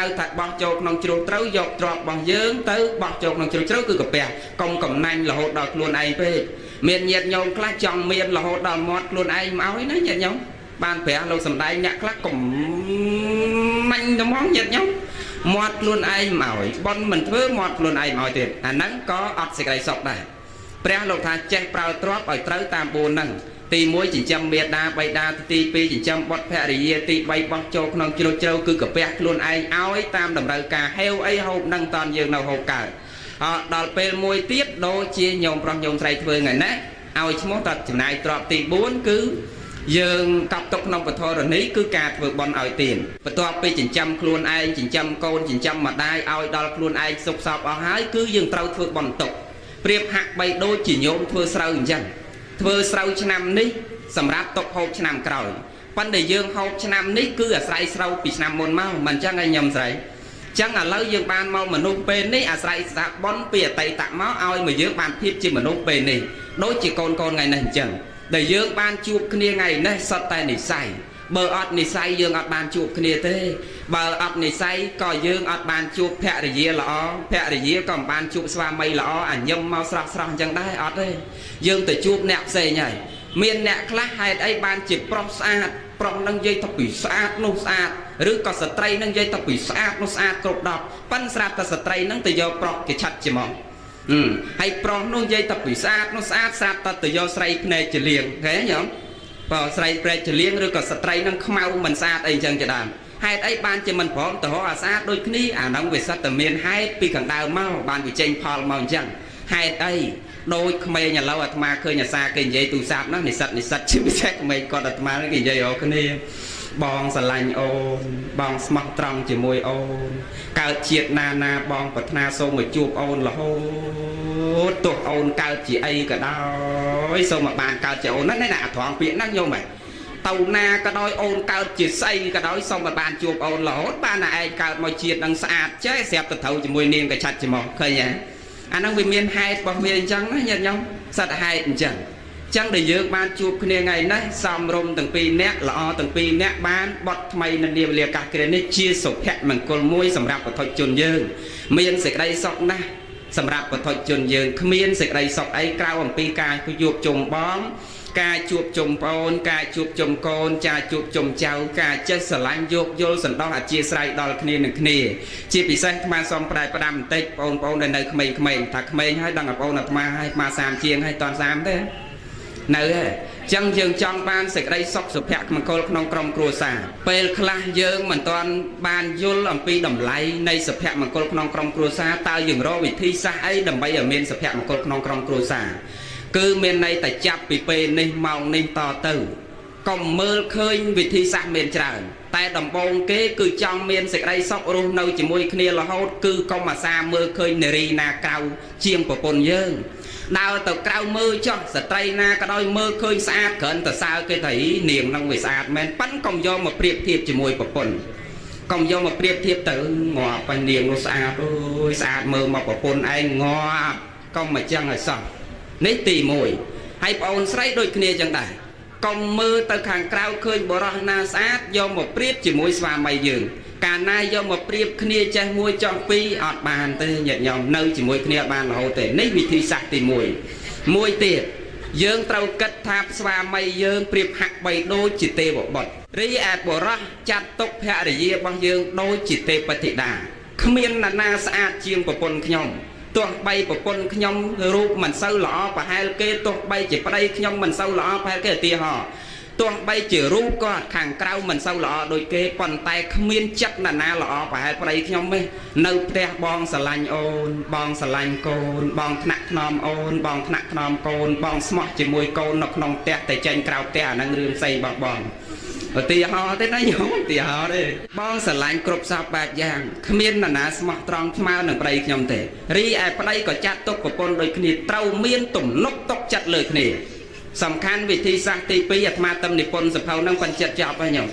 ៅតែបោះចូលក្នុងជ្រុលត្រូវយកទ្របរបស់យើងទៅបោះចូលក្នុងជ្រុលជ្រៅគឺកាពះកុំកំណាញ់រហូតដល់ខ្លួនឯងពេកមានញាតិញោមខ្លះចង់មានរហូតដល់មាត់ខ្លួនឯងមកឲ្យណាញាតិញោមបានព្រះលោកសំដែងអ្នកខ្លះកុំមាញ់ត្មងញាតិញោមមាត់ខ្លួនឯងមកឲ្យបនមិនធ្វើមាត់ខ្លួនឯងមកទៀតអាហ្នឹងក៏អត់សេចក្តីសុខដែរព្រះលោកថាចេះប្រើទ្របឲ្យត្រូវតាម4ហ្នឹងទី1ចិញ្ចឹមមេដាបៃតាទី2ចិញ្ចឹមបុត្រភរិយាទី3បោះចូលក្នុងជ្រុលជ្រៅគឺកាពះខ្លួនឯងឲ្យតាមតម្រូវការហេវអីហូបនឹងតនយើងនៅហូបកើតដល់ពេលមួយទៀតដូចជាញោមប្រុសញោមស្រីធ្វើថ្ងៃណាឲ្យឈ្មោះតចំណាយទ្របទី4គឺយើងកប់ទុកក្នុងពធរនីគឺការធ្វើបន់ឲ្យទានបន្ទាប់ពីចិញ្ចឹមខ្លួនឯងចិញ្ចឹមកូនចិញ្ចឹមម្ដាយឲ្យដល់ខ្លួនឯងសុខសោកអស់ហើយគឺយើងត្រូវធ្វើបន់ទុកប្រៀបហាក់បីដូចជាញោមធ្វើស្រូវអញ្ចឹងធ្វើស្រូវឆ្នាំនេះសម្រាប់ទុកហូបឆ្នាំក្រោយប៉ុន្តែយើងហូបឆ្នាំនេះគឺអាស្រ័យស្រូវពីឆ្នាំមុនមកមិនអញ្ចឹងឯងញោមស្រីអញ្ចឹងឥឡូវយើងបានមកមនុស្សពេលនេះអាស្រ័យសាបន់ពីអតីតមកឲ្យមកយើងបានភាពជាមនុស្សពេលនេះដូចជាកូនថ្ងៃនេះអញ្ចឹងដែលយើងបានជួបគ្នាថ្ងៃនេះសុទ្ធតែនិស័យបើអត់និស័យយើងអត់បានជួបគ្នាទេបើអត់និស័យក៏យើងអត់បានជួបភរិយាល្អភរិយាក៏មិនបានជួបស្វាមីល្អអញញឹមមកស្រស់ស្រស់អញ្ចឹងដែរអត់ទេយើងទៅជួបអ្នកផ្សេងហើយមានអ្នកខ្លះហេតុអីបានជាប្រុសស្អាតប្រុសនឹងនិយាយទៅពីស្អាតនោះស្អាតឬក៏ស្ត្រីនឹងនិយាយទៅពីស្អាតនោះស្អាតគ្រប់10ប៉ិនស្រាប់តែស្ត្រីនឹងទៅយកប្រុសគេឆាត់ជាមកហើយប្រុសនោះនិយាយទៅពីស្អាតនោះស្អាតស្រាប់តែទៅយកស្រីភ្នែកចលៀងឃើញញោមបើស្រីភ្នែកចលៀងឬក៏ស្ត្រីនឹងខ្មៅមិនស្អាតអីចឹងជាដើមហេតុអីបានជាមិនព្រមទៅរកអាស្អាតដូចគ្នាអាហ្នឹងវាសិតតែមានហេតុពីខាងដើមមកបានវាចេញផលមកអញ្ចឹងហេតុអីដូចក្មេងឥឡូវអាត្មាឃើញអាសាគេនិយាយទូរស័ព្ទណានិស្សិតជាពិសេសក្មេងគាត់អាត្មាគេនិយាយរកគ្នាបងស្រឡាញ់អូនបងស្មោះត្រង់ជាមួយអូនកើតជាតិណាបងប្រាថ្នាសូមមកជួបអូនរហូតទោះអូនកើតជាអីក៏ដោយសូមមកបានកើតជាអូនណាអាត្រង់ពាក្យហ្នឹងញោមហ្នឹងទៅណាក៏ដោយអូនកើតជាស្អីក៏ដោយសូមមកបានជួបអូនរហូតបានតែឯងកើតមកជាតិនឹងស្អាតចេះស្រាប់ទៅត្រូវជាមួយនាងកឆាត់ច្មោះឃើញទេអាហ្នឹងវាមានហេតុរបស់វាអញ្ចឹងណាញាតិញោមសត្វហេតុអញ្ចឹងចឹងដែលយើងបានជួបគ្នាថ្ងៃនេះសំរុំទាំងពីរនាក់ល្អទាំងពីរនាក់បានបត់ថ្មីនៅនាវេលាកាសគ្រានេះជាសុភមង្គលមួយសម្រាប់ពុទ្ធជនយើងមានសេចក្តីសុខណាស់សម្រាប់ពុទ្ធជនយើងគ្មានសេចក្តីសុខអីក្រៅអំពីការជួបជុំបងការជួបជុំប្អូនការជួបជុំកូនការជួបជុំចៅការចេះស្រឡាញ់យោគយល់សន្តោសអធ្យាស្រ័យដល់គ្នានឹងគ្នាជាពិសេសអាត្មាសូមប្រែផ្ដាំបន្តិចបងប្អូនដែលនៅក្មេងៗថាក្មេងហើយដឹងតែបងអាត្មាឲ្យអាត្មា30ជាងហើយតន់30ទេនៅហ៎ចឹងយើងចង់បានសេចក្តីសុខសុភមង្គលក្នុងក្រុមគ្រួសារពេលខ្លះយើងមិនទាន់បានយល់អំពីតម្លៃនៃសុភមង្គលក្នុងក្រុមគ្រួសារតើយើងរកវិធីសាស្ត្រអីដើម្បីឲ្យមានសុភមង្គលក្នុងក្រុមគ្រួសារគឺមានន័យតែចាប់ពីពេលនេះម៉ោងនេះតទៅកុំមើលឃើញវិធីសាស្ត្រមានច្រើនតែដំបូងគេគឺចង់មានសេចក្តីសុខរស់នៅជាមួយគ្នារហូតគឺកុំអាសាមើលឃើញនារីណាក្រៅជាងប្រពន្ធយើងដើរទៅក្រៅមើលចុះស្ត្រីណាក៏ដោយមើលឃើញស្អាតគ្រាន់តែសើគេថានាងនឹងវាស្អាតមែនប៉ិនកុំយកមកប្រៀបធៀបជាមួយប្រពន្ធកុំយកមកប្រៀបធៀបទៅងាប់ប៉ិននាងនោះស្អាតអូយស្អាតមើលមកប្រពន្ធឯងងាប់កុំមកចឹងឲ្យសោះនេះទី1ហើយបងអូនស្រីដូចគ្នាចឹងដែរកុំមើលទៅខាងក្រៅឃើញបរោះណាស្អាតយកមកប្រៀបជាមួយស្វាមីយើងកាលណាយកមកប្រៀបគ្នាចេះមួយចង់ពីរអត់បានទេញាតិញោមនៅជាមួយគ្នាអត់បានរហូតទេនេះវិធីសាស្ត្រទី1មួយទៀតយើងត្រូវគិតថាស្វាមីយើងប្រៀបហាក់បីដូចជាទេវបុត្ររីឯបរោះចាត់ទុកភរិយារបស់យើងដូចជាទេពធីតាគ្មាននរណាស្អាតជាងប្រពន្ធខ្ញុំទោះបីប្រពន្ធខ្ញុំរូបមិនសូវល្អប្រហែលគេទោះបីជាប្តីខ្ញុំមិនសូវល្អប្រហែលគេឧទាហរណ៍ទោះបីជារូបគាត់ខាងក្រៅមិនសូវល្អដូចគេប៉ុន្តែគ្មានចិត្តណានាល្អប្រហែលប្តីខ្ញុំទេនៅផ្ទះបងស្រឡាញ់អូនបងស្រឡាញ់កូនបងថ្នាក់ថ្នមអូនបងថ្នាក់ថ្នមកូនបងស្មោះជាមួយកូននៅក្នុងផ្ទះតែចេញក្រៅផ្ទះអានឹងរឿងផ្សេងរបស់បងឧទាហរណ៍ទេណាញោមឧទាហរណ៍ទេបងស្រឡាញ់គ្រប់សពបែបយ៉ាងគ្មាននរណាស្មោះត្រង់ស្មើនឹងប្តីខ្ញុំទេរីឯប្តីក៏ចាត់ទុកប្រពន្ធដូចគ្នាត្រូវមានទំនុកទុកចិត្តលើគ្នាសំខាន់វិធីសាស្ត្រទី2អាត្មាតំនិពន្ធសភៅនឹងបញ្ជាក់ចប់ហើយញោម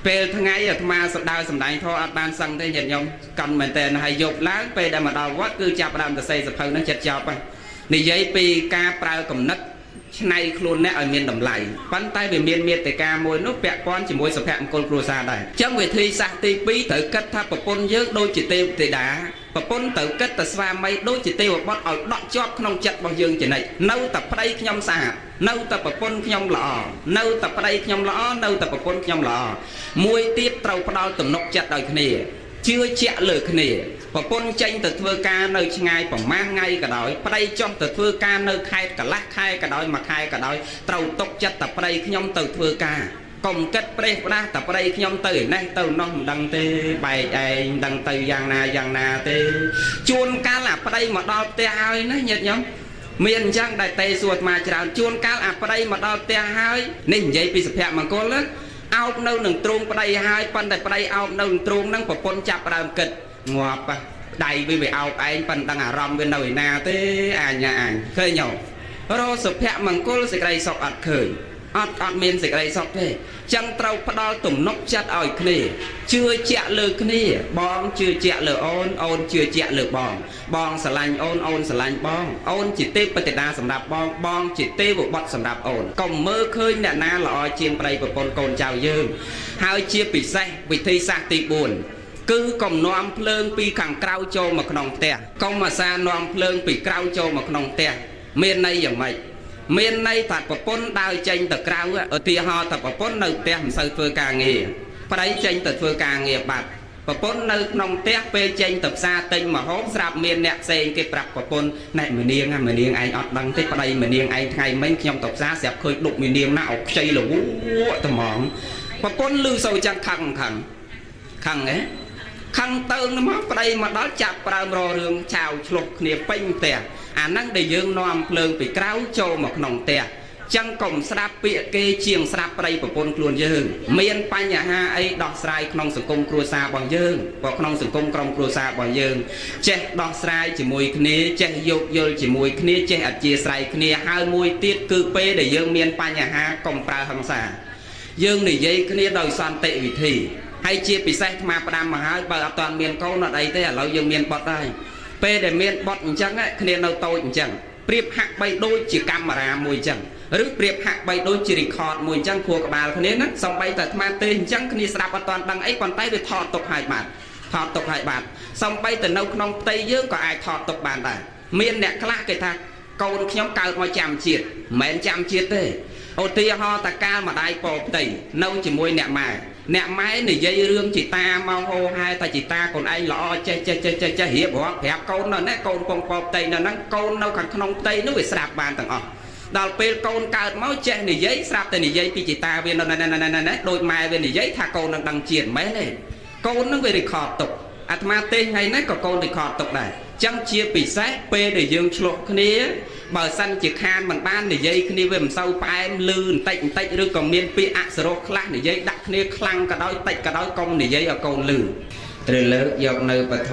ពេលថ្ងៃអាត្មាសម្ដែងធម៌អត់បានសឹងទេញាតិញោមកាន់មែនតើហើយយប់ឡើងពេលដែលមកដល់វត្តគឺចាប់ផ្ដើមសរសេរសភៅនឹងចិត្តចប់ហើយនិយាយពីការប្រើគំនិត ឆ្នៃខ្លួនអ្នកឲ្យមានតម្លៃប៉ុន្តែវាមានមេត្តាមួយនោះពាក់ព័ន្ធជាមួយសុភមង្គលគ្រួសារដែរអញ្ចឹងវិធីសាស្ត្រទី2ត្រូវគិតថាប្រពន្ធយើងដូចជាទេវទេតាប្រពន្ធត្រូវគិតតែស្វាមីដូចជាទេវបុត្រឲ្យដក់ជាប់ក្នុងចិត្តរបស់យើងជានិច្ចនៅតែប្តីខ្ញុំស្អាតនៅតែប្រពន្ធខ្ញុំល្អនៅតែប្តីខ្ញុំល្អនៅតែប្រពន្ធខ្ញុំល្អមួយទៀតត្រូវផ្ដល់ទំនុកចិត្តឲ្យគ្នាជឿជាក់លើគ្នាប្រពន្ធចេញទៅធ្វើការនៅឆ្ងាយប្រមាណថ្ងៃក៏ដោយប្តីចុះទៅធ្វើការនៅខេត្តកន្លះខែក៏ដោយមួយខែក៏ដោយត្រូវទុកចិត្តតែប្តីខ្ញុំទៅធ្វើការកុំគិតប្រេះផ្ដាស់តែប្តីខ្ញុំទៅឯនេះទៅនោះមិនដឹងទេបែកឯងដឹងទៅយ៉ាងណាទេជួនកាលអាប្តីមកដល់ផ្ទះហើយណាញាតិញោមមានអញ្ចឹងដែលតេសួរអាច្រើនជួនកាលអាប្តីមកដល់ផ្ទះហើយនេះនិយាយពីសុភមង្គលណាអោបនៅនឹងទ្រូងប្តីហើយប៉ុន្តែប្តីអោបនៅនឹងទ្រូងហ្នឹងប្រពន្ធចាប់ដើមគិតងាប់ដៃវាអោបឯងប៉ុន្តែអារម្មណ៍វានៅឯណាទេអញឃើញអត់រកសុភមង្គលសេចក្តីសុខអត់ឃើញអត់មានសេចក្តីសុខទេចឹងត្រូវផ្ដល់ទំនុកចិត្តឲ្យគ្នាជឿជាក់លើគ្នាបងជឿជាក់លើអូនអូនជឿជាក់លើបងស្រឡាញ់អូនអូនស្រឡាញ់បងអូនជាទេពបតាសម្រាប់បងជាទេវបុត្រសម្រាប់អូនកុំមើលឃើញអ្នកណាល្អជាងប្តីប្រពន្ធកូនចៅយើងហើយជាពិសេសវិធីសាស្ត្រទី4គឺកុំនាំភ្លើងពីខាងក្រៅចូលមកក្នុងផ្ទះកុំអាសានាំភ្លើងពីក្រៅចូលមកក្នុងផ្ទះមានន័យយ៉ាងម៉េចមានន័យថាប្រពន្ធដើរចេញទៅក្រៅឧទាហរណ៍ថាប្រពន្ធនៅផ្ទះមិនសូវធ្វើការងារប្តីចេញទៅធ្វើការងារបាត់ប្រពន្ធនៅក្នុងផ្ទះពេលចេញទៅផ្សារទិញម្ហូបស្រាប់មានអ្នកផ្សេងគេប្រាប់ប្រពន្ធណែម្នាងឯងអត់ដឹងទេប្តីម្នាងឯងថ្ងៃមិញខ្ញុំទៅផ្សារស្រាប់ឃើញដុកម្នាងណាអុកខ្ចីលវត្មងប្រពន្ធលឺសូវចាំងខឹងហ៎ខឹងទៅមកប្តីមកដល់ចាប់ប្រើមររឿងឆាវឆ្លុះគ្នាពេញផ្ទះអាហ្នឹងដែលយើងនាំភ្លើងពីក្រៅចូលមកក្នុងផ្ទះចឹងកុំស្ដាប់ពាក្យគេជាងស្ដាប់ប្តីប្រពន្ធខ្លួនយើងមានបញ្ហាអីដោះស្រាយក្នុងសង្គមគ្រួសាររបស់យើងក្នុងសង្គមក្រុមគ្រួសាររបស់យើងចេះដោះស្រាយជាមួយគ្នាចេះយោគយល់ជាមួយគ្នាចេះអធ្យាស្រ័យគ្នាហើយមួយទៀតគឺពេលដែលយើងមានបញ្ហាកុំប្រើហិង្សាយើងនិយាយគ្នាដោយសន្តិវិធីហើយជាពិសេសអាផ្ដាំមកហើយបើអត់ទាន់មានកូនអត់អីទេឥឡូវយើងមានបុត្រហើយពេលដែលមានបុត្រអញ្ចឹងគ្នានៅតូចអញ្ចឹងប្រៀបហាក់បីដូចជាកាមេរ៉ាមួយអញ្ចឹងឬប្រៀបហាក់បីដូចជា record មួយអញ្ចឹងខួរក្បាលគ្នាណាសំបីតែអាត្មាទេអញ្ចឹងគ្នាស្ដាប់អត់ទាន់ដឹងអីប៉ុន្តែវាថតទុកហើយបាទសំបីតែនៅក្នុងផ្ទៃយើងក៏អាចថតទុកបានដែរមានអ្នកខ្លះគេថាកូនខ្ញុំកើតមកចាំជាតិមិនមែនចាំជាតិទេឧទាហរណ៍តាកាលម្ដាយពោផ្ទៃនៅជាមួយអ្នកម៉ែនិយាយរឿងជីតាមកហោហែតែជីតាកូនឯងល្អចេះរៀបរាប់ប្រាប់កូននៅណែកូនពងពោផ្ទៃនៅហ្នឹងកូននៅខាងក្នុងផ្ទៃនោះវាស្រាប់បានទាំងអស់ដល់ពេលកូនកើតមកចេះនិយាយស្រាប់តែនិយាយពីជីតាវានៅណែដូចម៉ែវានិយាយថាកូននឹងដឹងជាតិមិនមែនទេកូននឹងវារៀខតទុកអាត្មាទេថ្ងៃនេះក៏កូនរៀខតទុកដែរចឹងជាពិសេសពេលដែលយើងឆ្លោះគ្នាបើសិនជាខានមិនបាននិយាយគ្នាវាមិនសូវផ្អែមលឺបន្តិចឬក៏មានពាក្យអក្សរខ្លះនិយាយដាក់គ្នាខ្លាំងក៏ដោយតិចក៏ដោយកុំនិយាយឲ្យកូនលឺឬលើកយកនៅពធ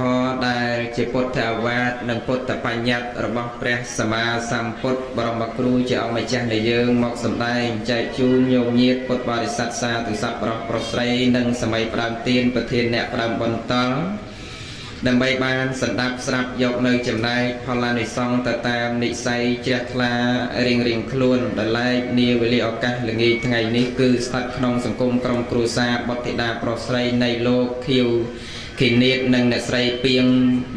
ដែលជាពុទ្ធអាវាទនិងពុទ្ធបញ្ញត្តិរបស់ព្រះសម្មាសម្ពុទ្ធបរមគ្រូជាអង្គម្ចាស់នៃយើងមកសម្ដែងចែកជូនញោមញាតពុទ្ធបរិស័ទសាធុស័ព្ទប្រុសស្រីនិងសម័យផ្ដើមទានប្រធានអ្នកផ្ដើមបន្តដើម្បីបានសម្ដាប់ស្រាប់យកនៅចំណែកផលអានិសង្សទៅតាមនិស័យជ្រះថ្លារៀងខ្លួនដែលឡែកនាវេលាឱកាសល្ងាចថ្ងៃនេះគឺស្ថិតក្នុងសង្គមក្រុមគ្រួសារបុត្រធីតាប្រុសស្រីនៃលោកខៀវគីនីតនិងអ្នកស្រីពីង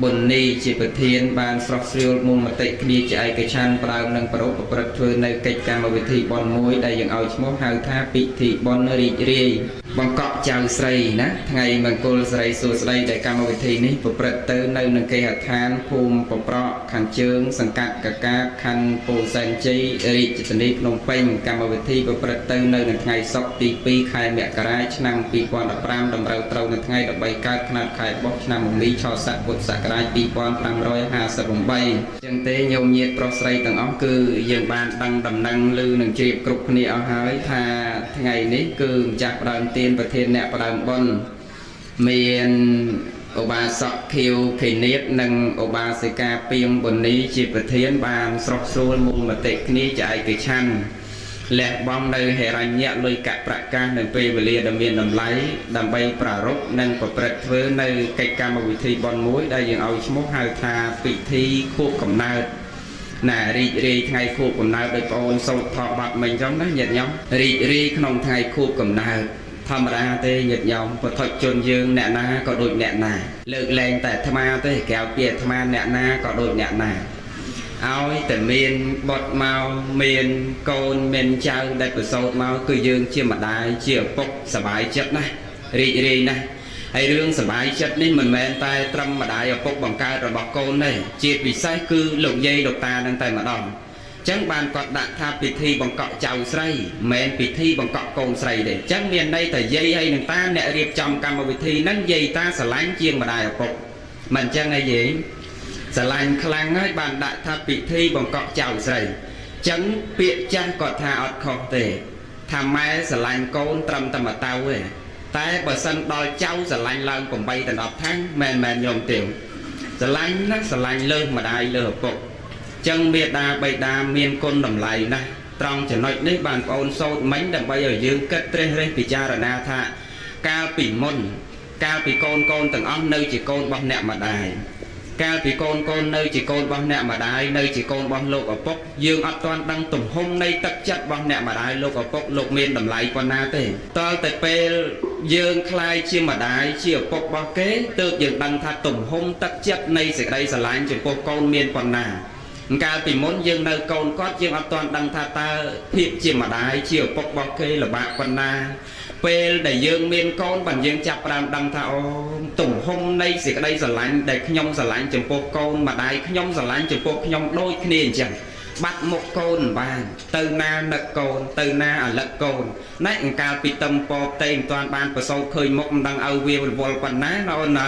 ប៊ុននីជាប្រធានបានស្រស់ស្រួលមុំមតិគ្នាជាឯកច្ឆន្ទផ្ដើមនឹងប្រព្រឹត្តធ្វើនៅកិច្ចកម្មវិធីបុណ្យមួយដែលយើងឲ្យឈ្មោះហៅថាពិធីបុណ្យរីករាយបង្កក់ចៅស្រីណាថ្ងៃមង្គលសិរីសួស្តីដែលកម្មវិធីនេះប្រព្រឹត្តទៅនៅនឹងគេហដ្ឋានភូមិបប្រក់ខាងជើងសង្កាត់កកាខណ្ឌពោធិ៍សែនជ័យរាជធានីភ្នំពេញកម្មវិធីប្រព្រឹត្តទៅនៅនឹងថ្ងៃសុក្រទី2ខែមករាឆ្នាំ2015តម្រូវត្រូវនៅថ្ងៃ13កើតឆ្នាំខែបោះឆ្នាំមីឆស័កពុទ្ធសករាជ2558ចឹងទេញោមញាតប្រុសស្រីទាំងអស់គឺយើងបានដឹងដំណឹងឬនឹងជ្រាបគ្រប់គ្នាអស់ហើយថាថ្ងៃនេះគឺម្ចាស់ផ្ដើមទានប្រធានអ្នកផ្ដើមបុណ្យមានឧបាសកខៀវខេនីតនិងឧបាសិកាពីងប៊ុននីជាប្រធានបានស្រស់ស្រួលមូលមតិគ្នាជាឯកច្ឆន្ទលះបង់នៅហេរញ្ញៈលុយកប្រកាសនៅពេលវេលាដ៏មានតម្លៃដើម្បីប្រារព្ធនិងប្រព្រឹត្តធ្វើនៅកិច្ចកម្មវិធីបុណ្យមួយដែលយើងឲ្យឈ្មោះហៅថាពិធីខួបកំណើត nè ri ngày khu cầm nào được ôn sâu thọ bạc mình trong đó nhiệt nhau ri không ngày khu cầm nào tham ra tê nhiệt nhau và thật chôn dương nè na có đôi nè nà lực lên tại tham tê kéo kia tham nè na có đôi nè nà áo từ miền bọt màu miền côn miền trao đây của sâu màu cứ dương chia mặt đai chia bốc sờ bài chất này ri này hay rương sờ bài chất nên mình men tay trâm mà đại ở bốc bằng ca rồi bọc côn này chia vì sai cứ lục dây độc ta đang tay mà đòn chẳng bàn cọt đạn tha bị thi bằng cọ chào say men bị thi bằng cọ côn say để chẳng miền đây tờ dây hay người ta nè điệp trong cầm vào bị thi nâng dây ta sờ lánh chiên mà đại ở bốc mình chẳng ngay gì sờ lánh khlang ấy bàn đại tha bị thi bằng cọ chào say chẳng biệt chẳng cọt tha ọt khó tề tham mai sờ lánh côn trâm tầm mà tao ấy tại bờ sân đòi cháu sờ lánh lần cùng bay tận đọc tháng men nhom tiểu sờ lánh lơ mà đại lơ bốc chân miệt đa bày đa miên côn đầm lại nè trong chỉ nói đấy bàn ôn sâu mấy đầm bay ở dương kết tre bị cha rồi na tha cao bị môn cao bị côn từng óc nơi chỉ côn bom nẹm mà đài cao bị côn nơi chỉ côn bom nẹm mà đài nơi chỉ côn bom lục ở bốc dương ấp toàn đăng tùng hôm nay tất chất bom nẹm mà đài lục ở bốc lục miên đầm lại quan na thế to tại pe dương khai chia mà đài chia bốc bao kế tự dương đăng tha tùng hôm tất chất này sẽ đây sẽ lại chỉ bốc côn miên quan na cao bị muốn dương nơi côn cót dương ấp toàn đăng tha ta thiệp chia mà đài chia bốc bao kế là bạc quan na pe để dương miên côn bằng dương chập ram đăng tha tùng hôm nay sẽ đây sẽ lại để nhông sẽ lại chỉ bốc côn mà đài nhông sẽ lại chỉ bốc nhông đôi kia chẳng bắt một côn bàn từ na nợ côn từ na ở lật côn nãy cao bị tâm po tên toàn ban và sau khơi một đăng ao vi vol quần ná nó nè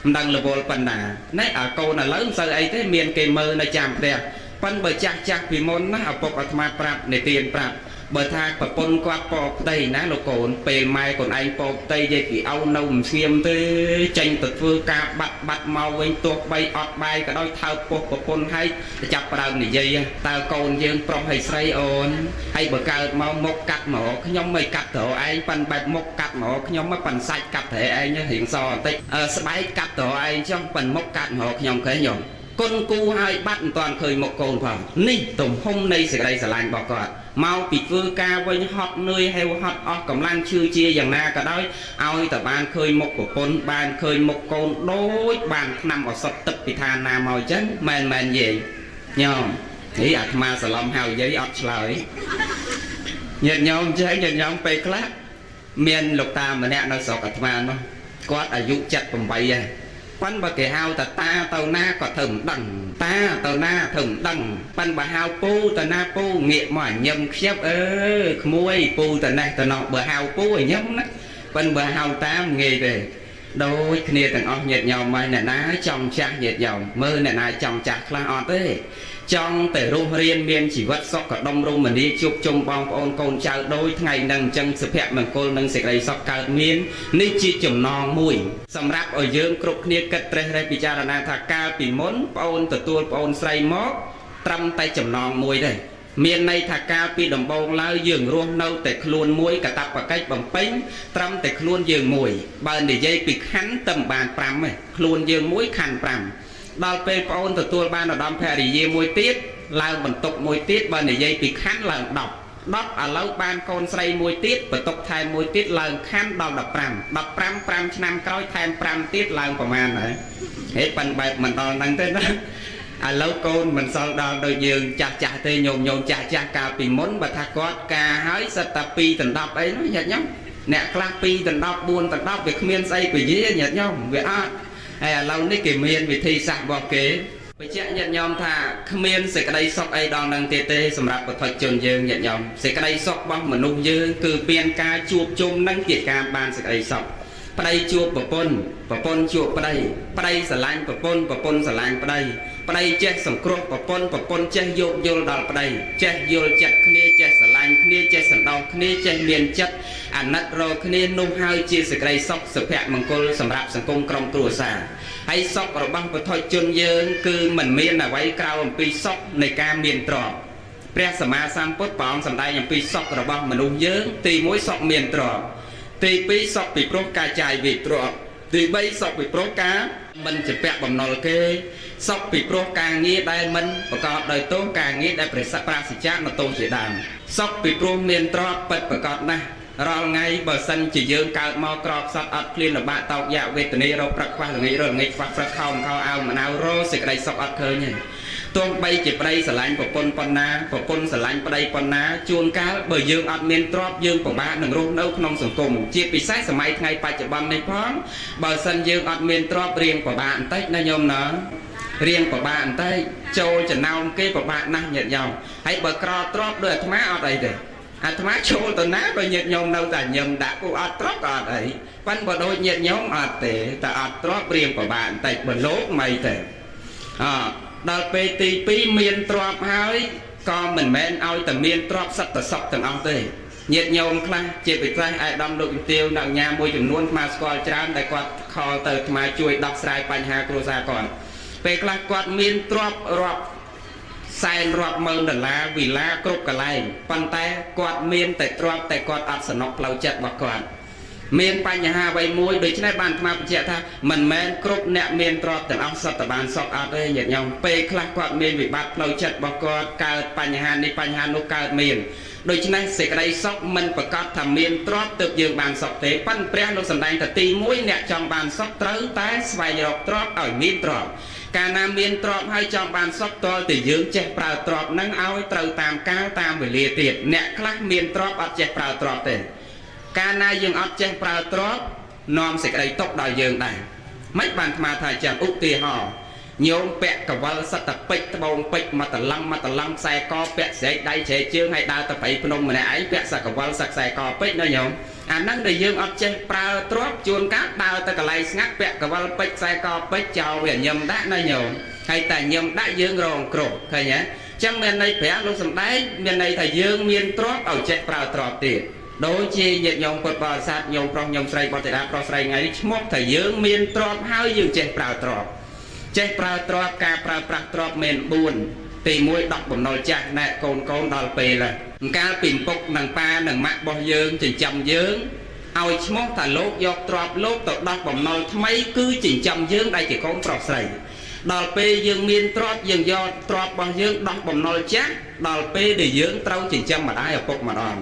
đăng là vol quần nà nãy ở côn là lớn sơ ấy thế miền cây mơ là chạm đẹp phân bờ chắc vì môn nó ở bọc ở mặt prap để tiền prap bờ thang bờ pôn qua bọc tây ná lô cồn pề mai còn anh bọc tây dây kỳ âu nâu xiêm tới tranh tật vương ca bắt mau với tuột bay ọt bay cả đôi thao bọc bờ pôn hay chập đầu này dây tao cồn dương prong hay say ồn hay bờ cao mau mốc cắt mỏ nhóm mày cắt thổ anh pan bạch mốc cắt mỏ nhóm mới pan sạch cắt thể anh nhá hiện so tích spy cắt thổ anh trong pan mốc cắt mỏ nhóm cái nhom con cu hai bắt toàn khơi một cồn vào ní tùng hôm nay sẽ đây sẽ lành bỏ cọt mau bị vư ca với hot nơi heo hot o cầm lan chưa chia dần na cả đôi ao tờ ban khơi một của con ban khơi một cồn đôi bàn nằm ở sập tập bị than na màu trắng men gì nhom nghĩ ạt ma sờ lom hào giấy ọt lời nhật nhom chứ nhật nhom pe class miền lục ta mà nè nó sọt ạt ma nó quát ở dụ chặt cùng bay à pan bà kẻ hao ta tàu na có thầm đằng ta tàu na thầm đằng pan bà hao pu ta na pu nghĩa mà nhầm xếp muôi pu ta này ta nọ bà hao pu ở nhầm đó pan bà hao tam nghề về đôi kia thằng ông nhiệt nhau mai nè ná trong trang nhiệt nhau mơ nè ná trong chạc la on thế trong tể rung riêng miên chỉ vật sọc cả đông rung mình đi chụp chung bong ôn côn trao đôi ngày nâng chân sự phép mình cô nâng sẽ đầy sọc cả miên ní chi chùm non mùi sầm ráp ở dương cục nia cất tre bị cha là thà ca bị món ôn từ tua ôn say mót trăm tay chùm non mùi đây miền này thà ca bị đồng bông lao giường ruộng nâu tệ luôn muối cả tập và cách bằng bánh trăm tệ luôn giường mùi bàn để dây bị khánh tầm bàn pram này luôn giường muối khăn pram đào pe ôn từ tua ban ở đom phe để dây muối tiết lao bằng tục muối tiết bàn để dây bị khánh là đọc ở lâu ban con say muối tiết và tục thay muối tiết là khăn đào đập pram năm coi thêm pram tiết là của man này hết bàn bạc mình đào năng tên đó à lâu con mình sau đó đôi giường chả tê nhồn chả cà bị món bà tha cót cà hái sạch tà pi tần đọc ấy nó nhật nhóc nè clap pi tần đọc buồn tần đọc việc miên say quỷ dí nhật nhóc việc à lâu ní kì miên vì thi sạc bò kế bởi chạy nhật nhom thà miên sẽ cái đây sọc ấy đòn năng tê tê sầm rạp của thuật trường dương nhật nhom sẽ cái đây sọc bóng mà nung dương cứ biên ca chuột chung năng kiệt ca ban sẽ cái đây sọc đây chuột bà pôn chuột bà đây xà lanh bà pôn xà lanh bà đây chết sầm cột bà pôn chết vô đào bà đây chết vô chặt khné chết xà lanh khné chết sầm đau khné chết miền chất ảnh nát rồi khné nung hai chia sẻ đây sọc sập hẹ măng côn sầm rạp sầm công trong cua xà hay sọc rồi băng bờ thôi chôn dương cứ mình miên là váy cao pi sọc này cam miền trọ pre sầm ma sam pốt bóng sầm đây nhầm pi sọc rồi băng mình nung dương tì mối sọc miền trọ tì pi sọc bị pro cà chài bị trọ ទី3សុខពីព្រោះការមិនជាពាក់បំណុលគេសុខពីព្រោះការងារដែលមិនប្រកបដោយទោសការងារដែលប្រសិទ្ធប្រាសិជ្ជៈនៅទោសជាដើមសុខពីព្រោះមានទ្រព្យពិតប្រកបណាស់រាល់ថ្ងៃបើសិនជាយើងកើតមកក្រខ្សត់អត់ឃ្លានលំបាកតោកយ៉ាវេទនារោគប្រឹកខ្វះល្ងាចរល្ងាចខ្វះប្រឹកខោអៅមណៅរោសេចក្តីសុខអត់ឃើញទេទោះបីជាប្តីស្រឡាញ់ប្រពន្ធប៉ុណ្ណាប្រពន្ធស្រឡាញ់ប្តីប៉ុណ្ណាជួនកាលបើយើងអត់មានទ្រព្យយើងពិបាកនឹងរស់នៅក្នុងសង្គមជាពិសេសសម័យថ្ងៃបច្ចុប្បន្ននេះផងបើសិនយើងអត់មានទ្រព្យរៀងពិបាកបន្តិចណាញោមណារៀងពិបាកបន្តិចចូលចំណោមគេពិបាកណាស់ញាតិញោមហើយបើក្រទ្រព្យដោយអាត្មាអត់អីទេអាត្មាចូលទៅណាក៏ញាតិញោមនៅតែញឹមដាក់គូអត់ទ្រព្យក៏អត់អីប៉ិនបើដូចញាតិញោមអត់ទេតែអត់ទ្រព្យរៀងពិបាកបន្តិចបើលោកមិនទេដល់ពេលទី2មានទ្រព្យហើយក៏មិនមែនឲ្យតែមានទ្រព្យសត្វសុខទាំងអស់ទេញាតិញោមខ្លះជាពិសេសអាយដាមលោកជំទាវអ្នកញ៉ាមួយចំនួនអាស្គាល់ច្រើនតែគាត់ខលទៅអាត្មាជួយដោះស្រាយបញ្ហាគ្រួសារគាត់ពេលខ្លះគាត់មានទ្រព្យរាប់សែនរាប់ម៉ឺនដុល្លារវិឡាគ្រប់កន្លែងប៉ុន្តែគាត់មានតែទ្រព្យតែគាត់អត់សំណុកផ្លូវចិត្តរបស់គាត់មានបញ្ហាអ្វីមួយដូច្នេះបានអាត្មាបញ្ជាក់ថាមិនមែនគ្រប់អ្នកមានទ្រព្យទាំងអស់សុទ្ធតែបានសុខអត់ទេញាតិញោមពេលខ្លះគាត់មានវិបត្តិផ្លូវចិត្តរបស់គាត់កើតបញ្ហានេះបញ្ហានោះកើតមានដូច្នេះសេចក្តីសុខមិនប្រកាសថាមានទ្រព្យទើបយើងបានសុខទេប៉ុន្តែព្រះលោកសម្ដែងថាទី1អ្នកចង់បានសុខត្រូវតែស្វែងរកទ្រព្យឲ្យមានទ្រព្យកាលណាមានទ្រព្យហើយចង់បានសុខតើតែយើងចេះប្រើទ្រព្យនឹងឲ្យត្រូវតាមកាលតាមវេលាទៀតអ្នកខ្លះមានទ្រព្យអត់ចេះប្រើទ្រព្យទេកាលណាយើងអត់ចេះប្រើទ្រព្យនាំសេចក្តីទុក្ខដល់យើងដែរមិនបានអាត្មាថាចឹងឧទាហរណ៍ញោមពាក់កវលសត្វតពេជ្រត្បូងពេជ្រមកតឡំខ្សែកពាក់ស្រែកដៃស្រែកជើងហើយដើរទៅប្រៃភ្នំម្នាក់ឯងពាក់សកវលសខ្សែកពេជ្រណាញោមអាហ្នឹងដែលយើងអត់ចេះប្រើទ្រព្យជួនកាលដើរទៅកន្លែងស្ងាត់ពាក់កវលពេជ្រខ្សែកពេជ្រចោលវាញឹមដាក់ណាញោមហើយតែញឹមដាក់យើងរងគ្រោះឃើញទេចឹងមានន័យព្រះលោកសំដែងមានន័យថាយើងមានទ្រព្យឲ្យចេះប្រើទ្រព្យទៀតដូចជាញាតិញោមពុទ្ធបរិស័ទញោមប្រុសញោមស្រីបុត្រធីតាប្រុសស្រីថ្ងៃនេះឈ្មោះថាយើងមានទ្រព្យហើយយើងចេះប្រើទ្រព្យចេះប្រើទ្រព្យការប្រើប្រាស់ទ្រព្យមាន4ទី1ដោះបំណុលចាស់ណែកូនដល់ពេលហើយកាលពីពុកនិងប៉ានិងម៉ាក់របស់យើងចិញ្ចឹមយើងឲ្យឈ្មោះថាលោកយកទ្រព្យលោកទៅដោះបំណុលថ្មីគឺចិញ្ចឹមយើងដែលជាកូនប្រុសស្រីដល់ពេលយើងមានទ្រព្យយើងយកទ្រព្យរបស់យើងដោះបំណុលចាស់ដល់ពេលដែលយើងត្រូវចិញ្ចឹមម្ដាយឪពុកម្ដង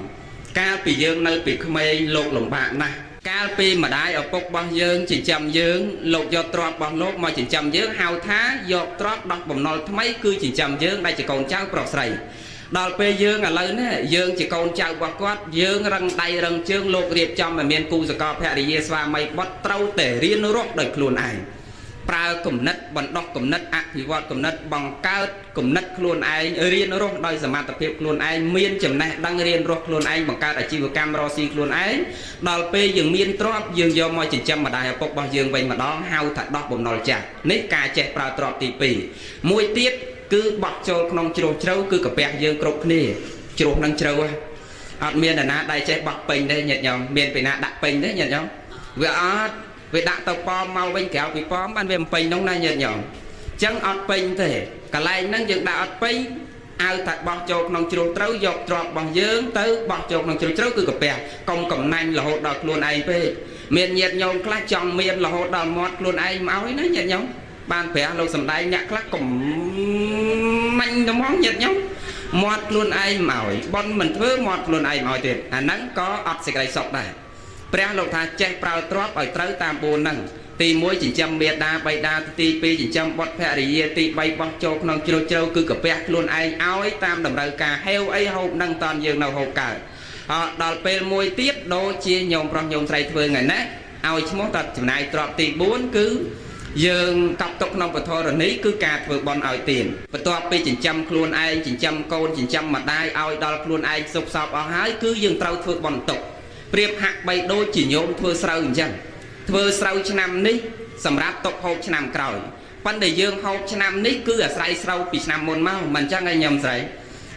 កាលពីយើងនៅពីក្មេងលោកលំបាកណាស់កាលពីម្ដាយឪពុករបស់យើងចិញ្ចឹមយើងលោកយកទ្រព្យរបស់លោកមកចិញ្ចឹមយើងហៅថាយកទ្រព្យដោះបំណុលថ្មីគឺចិញ្ចឹមយើងដែលជាកូនចៅប្រុសស្រីដល់ពេលយើងឥឡូវនេះយើងជាកូនចៅរបស់គាត់យើងរឹងដៃរឹងជើងលោករៀបចំឲ្យមានគូសកលភរិយាស្វាមីបុត្រត្រូវតែរៀនរស់ដោយខ្លួនឯងប្រើគំនិតបណ្ដោះគំនិតអភិវឌ្ឍគំនិតបង្កើតគំនិតខ្លួនឯងរៀនរស់ដោយសមត្ថភាពខ្លួនឯងមានចំណេះដឹងរៀនរស់ខ្លួនឯងបង្កើតអាជីវកម្មរកស៊ីខ្លួនឯងដល់ពេលយើងមានទ្រព្យយើងយកមកចិញ្ចឹមម្ដាយឪពុករបស់យើងវិញម្ដងហៅថាដោះបំណុលចាស់នេះការចេះប្រើទ្រព្យទី2មួយទៀតគឺបោះចូលក្នុងជ្រោះជ្រៅគឺកាពះយើងគ្រប់គ្នាជ្រោះនឹងជ្រៅអត់មានអ្នកណាដែលចេះបោះពេញទេញាតិញោមមានពីណាដាក់ពេញទេញាតិញោមវាអត់វាដាក់ទៅប៉មមកវិញក្រៅពីប៉មបានវាមិនពេញនោះណាញាតិញោមអញ្ចឹងអត់ពេញទេកន្លែងហ្នឹងយើងដាក់អត់ពេញឲ្យតែបោះចូលក្នុងជ្រោះត្រូវយកទ្រព្យរបស់យើងទៅបោះចូលក្នុងជ្រោះជ្រៅគឺកាពះកុំកំណាញ់រហូតដល់ខ្លួនឯងពេកមានញាតិញោមខ្លះចង់មានរហូតដល់មាត់ខ្លួនឯងមកឲ្យណាញាតិញោមបានព្រះលោកសំដែងអ្នកខ្លះកំណាញ់ត្មងញាតិញោមមាត់ខ្លួនឯងមកឲ្យបន់មិនធ្វើមាត់ខ្លួនឯងមកទៀតអាហ្នឹងក៏អត់សេចក្តីសុខដែរព្រះលោកថាចេះប្រើទ្រព្យឲ្យត្រូវតាម4ហ្នឹងទី1ចិញ្ចឹមមេដាបៃតាទី2ចិញ្ចឹមបុត្រភរិយាទី3បោះចូលក្នុងជ្រោះជ្រៅគឺកាពះខ្លួនឯងឲ្យតាមតម្រូវការហេវអីហូបនឹងតនយើងនៅហូបកើតដល់ពេលមួយទៀតដូចជាញោមប្រុសញោមស្រីធ្វើថ្ងៃណាឲ្យឈ្មោះតចំណាយទ្រព្យទី4គឺយើងកប់ទុកក្នុងពធរណីគឺការធ្វើបន់ឲ្យទានបន្ទាប់ពីចិញ្ចឹមខ្លួនឯងចិញ្ចឹមកូនចិញ្ចឹមម្ដាយឲ្យដល់ខ្លួនឯងសុខសោភអស់ហើយគឺយើងត្រូវធ្វើបន់ទុកប្រៀបហាក់បីដូចជាញោមធ្វើស្រូវអញ្ចឹងធ្វើស្រូវឆ្នាំនេះសម្រាប់ទុកហូបឆ្នាំក្រោយប៉ុន្តែយើងហូបឆ្នាំនេះគឺអាស្រ័យស្រូវពីឆ្នាំមុនមកមិនអញ្ចឹងឯងញោមស្រីអ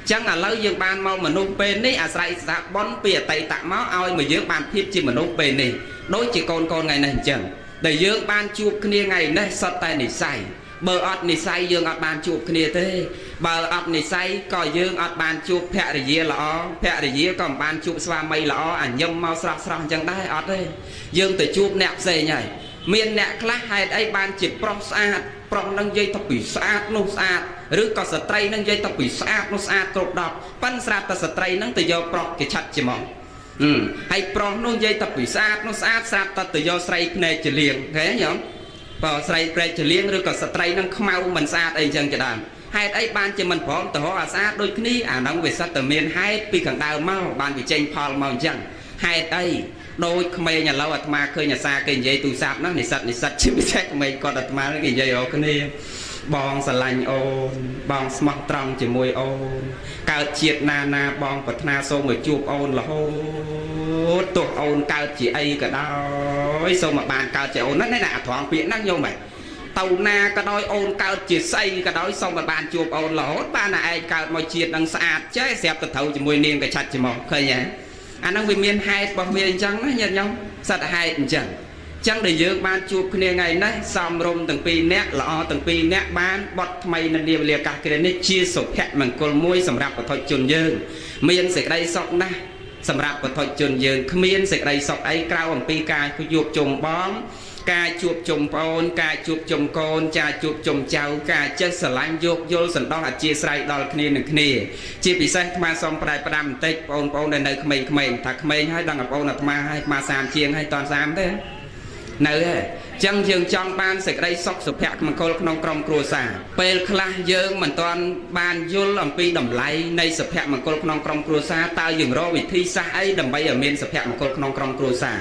ញ្ចឹងឥឡូវយើងបានមកមនុស្សពេលនេះអាស្រ័យសហបន់ពីអតីតមកឲ្យមកយើងបានភាពជាមនុស្សពេលនេះដូចជាកូនថ្ងៃនេះអញ្ចឹងដែលយើងបានជួបគ្នាថ្ងៃនេះសុទ្ធតែនិស្ស័យបើអត់និស្ស័យយើងអត់បានជួបគ្នាទេបើអត់និស្ស័យក៏យើងអត់បានជួបភរិយាល្អភរិយាក៏មិនបានជួបស្វាមីល្អអញញឹមមកស្រស់ស្រស់អញ្ចឹងដែរអត់ទេយើងទៅជួបអ្នកផ្សេងហើយ miền nẹt khá hay ấy ban chỉ prong sát prong nâng dây tập bị sát nô sát rứ có sợi trai nâng dây tập bị sát nô sát cột đọt pan sát ta sợi trai nâng từ do prong cái chặt chỉ mong hay prong nâng dây tập bị sát nô sát ta từ do sợi này chỉ liền thế nhở vào sợi này chỉ liền rứ có sợi trai nâng mau mình sát ấy chẳng chỉ đàn hay ấy ban chỉ mình phỏng từ họ sát đôi khi nông về sát từ miền hay pi khẳng đào mau ban bị tranh phò màu chẳng hay ấy đôi khmer nhà lâu mà khơi nhà xa cái dây tù sạp nó này sạch chứ biết chắc mình còn đặt mà cái dây ở cái này bong sờ lạnh ôn bong smart trong chỉ môi ôn cao chiết na bong bật na xô người chụp ôn là hốt tuột ôn cao chỉ ấy cả đôi xô mà bàn cao chỉ ôn nó là thoáng biển năng nhau mày tàu na cả đôi ôn cao chỉ xây cả đôi xong mà bàn chụp ôn là hốt ba là ai cao mọi chiết đang sạch chứ xẹp từ thầu chỉ môi niên cái chặt chỉ mong khơi nhé anh đang vì miền hai bằng miền trắng nó nhận nhau sát hai chẳng để dương ban chụp kia ngày nay xong rôm từng pi nét lọ từng pi nét ban bọt mày nên điều liệt cả cái này chia sổ hẹn bằng cồn môi sầm rạp của thôi chôn dương miền sẽ đây sọc na sầm rạp của thôi chôn dương miền sẽ đây sọc ấy cao bằng pi cài của chụp chùm bóng ca chụp chùm pôn ca chụp chùm côn cha chụp chùm cháu ca chất sờ lạnh dục vô sần đo hạt chia sài đo kia nè kia chia bị sai mà xong phải đam tết pôn này nơi khmei thật khmei hay đang ở pôn là mà sàm chiên hay toàn sàm thế nơi chân dương trong ban sẽ đây sọc sụp hẹn mà cô nông trong cua xả pel khla dương mình toàn ban vô làm pi đầm lấy nay sụp hẹn mà cô nông trong cua xả tao dừng ro vị thi xa ấy đầm bay ở miền sụp hẹn mà cô nông trong cua xả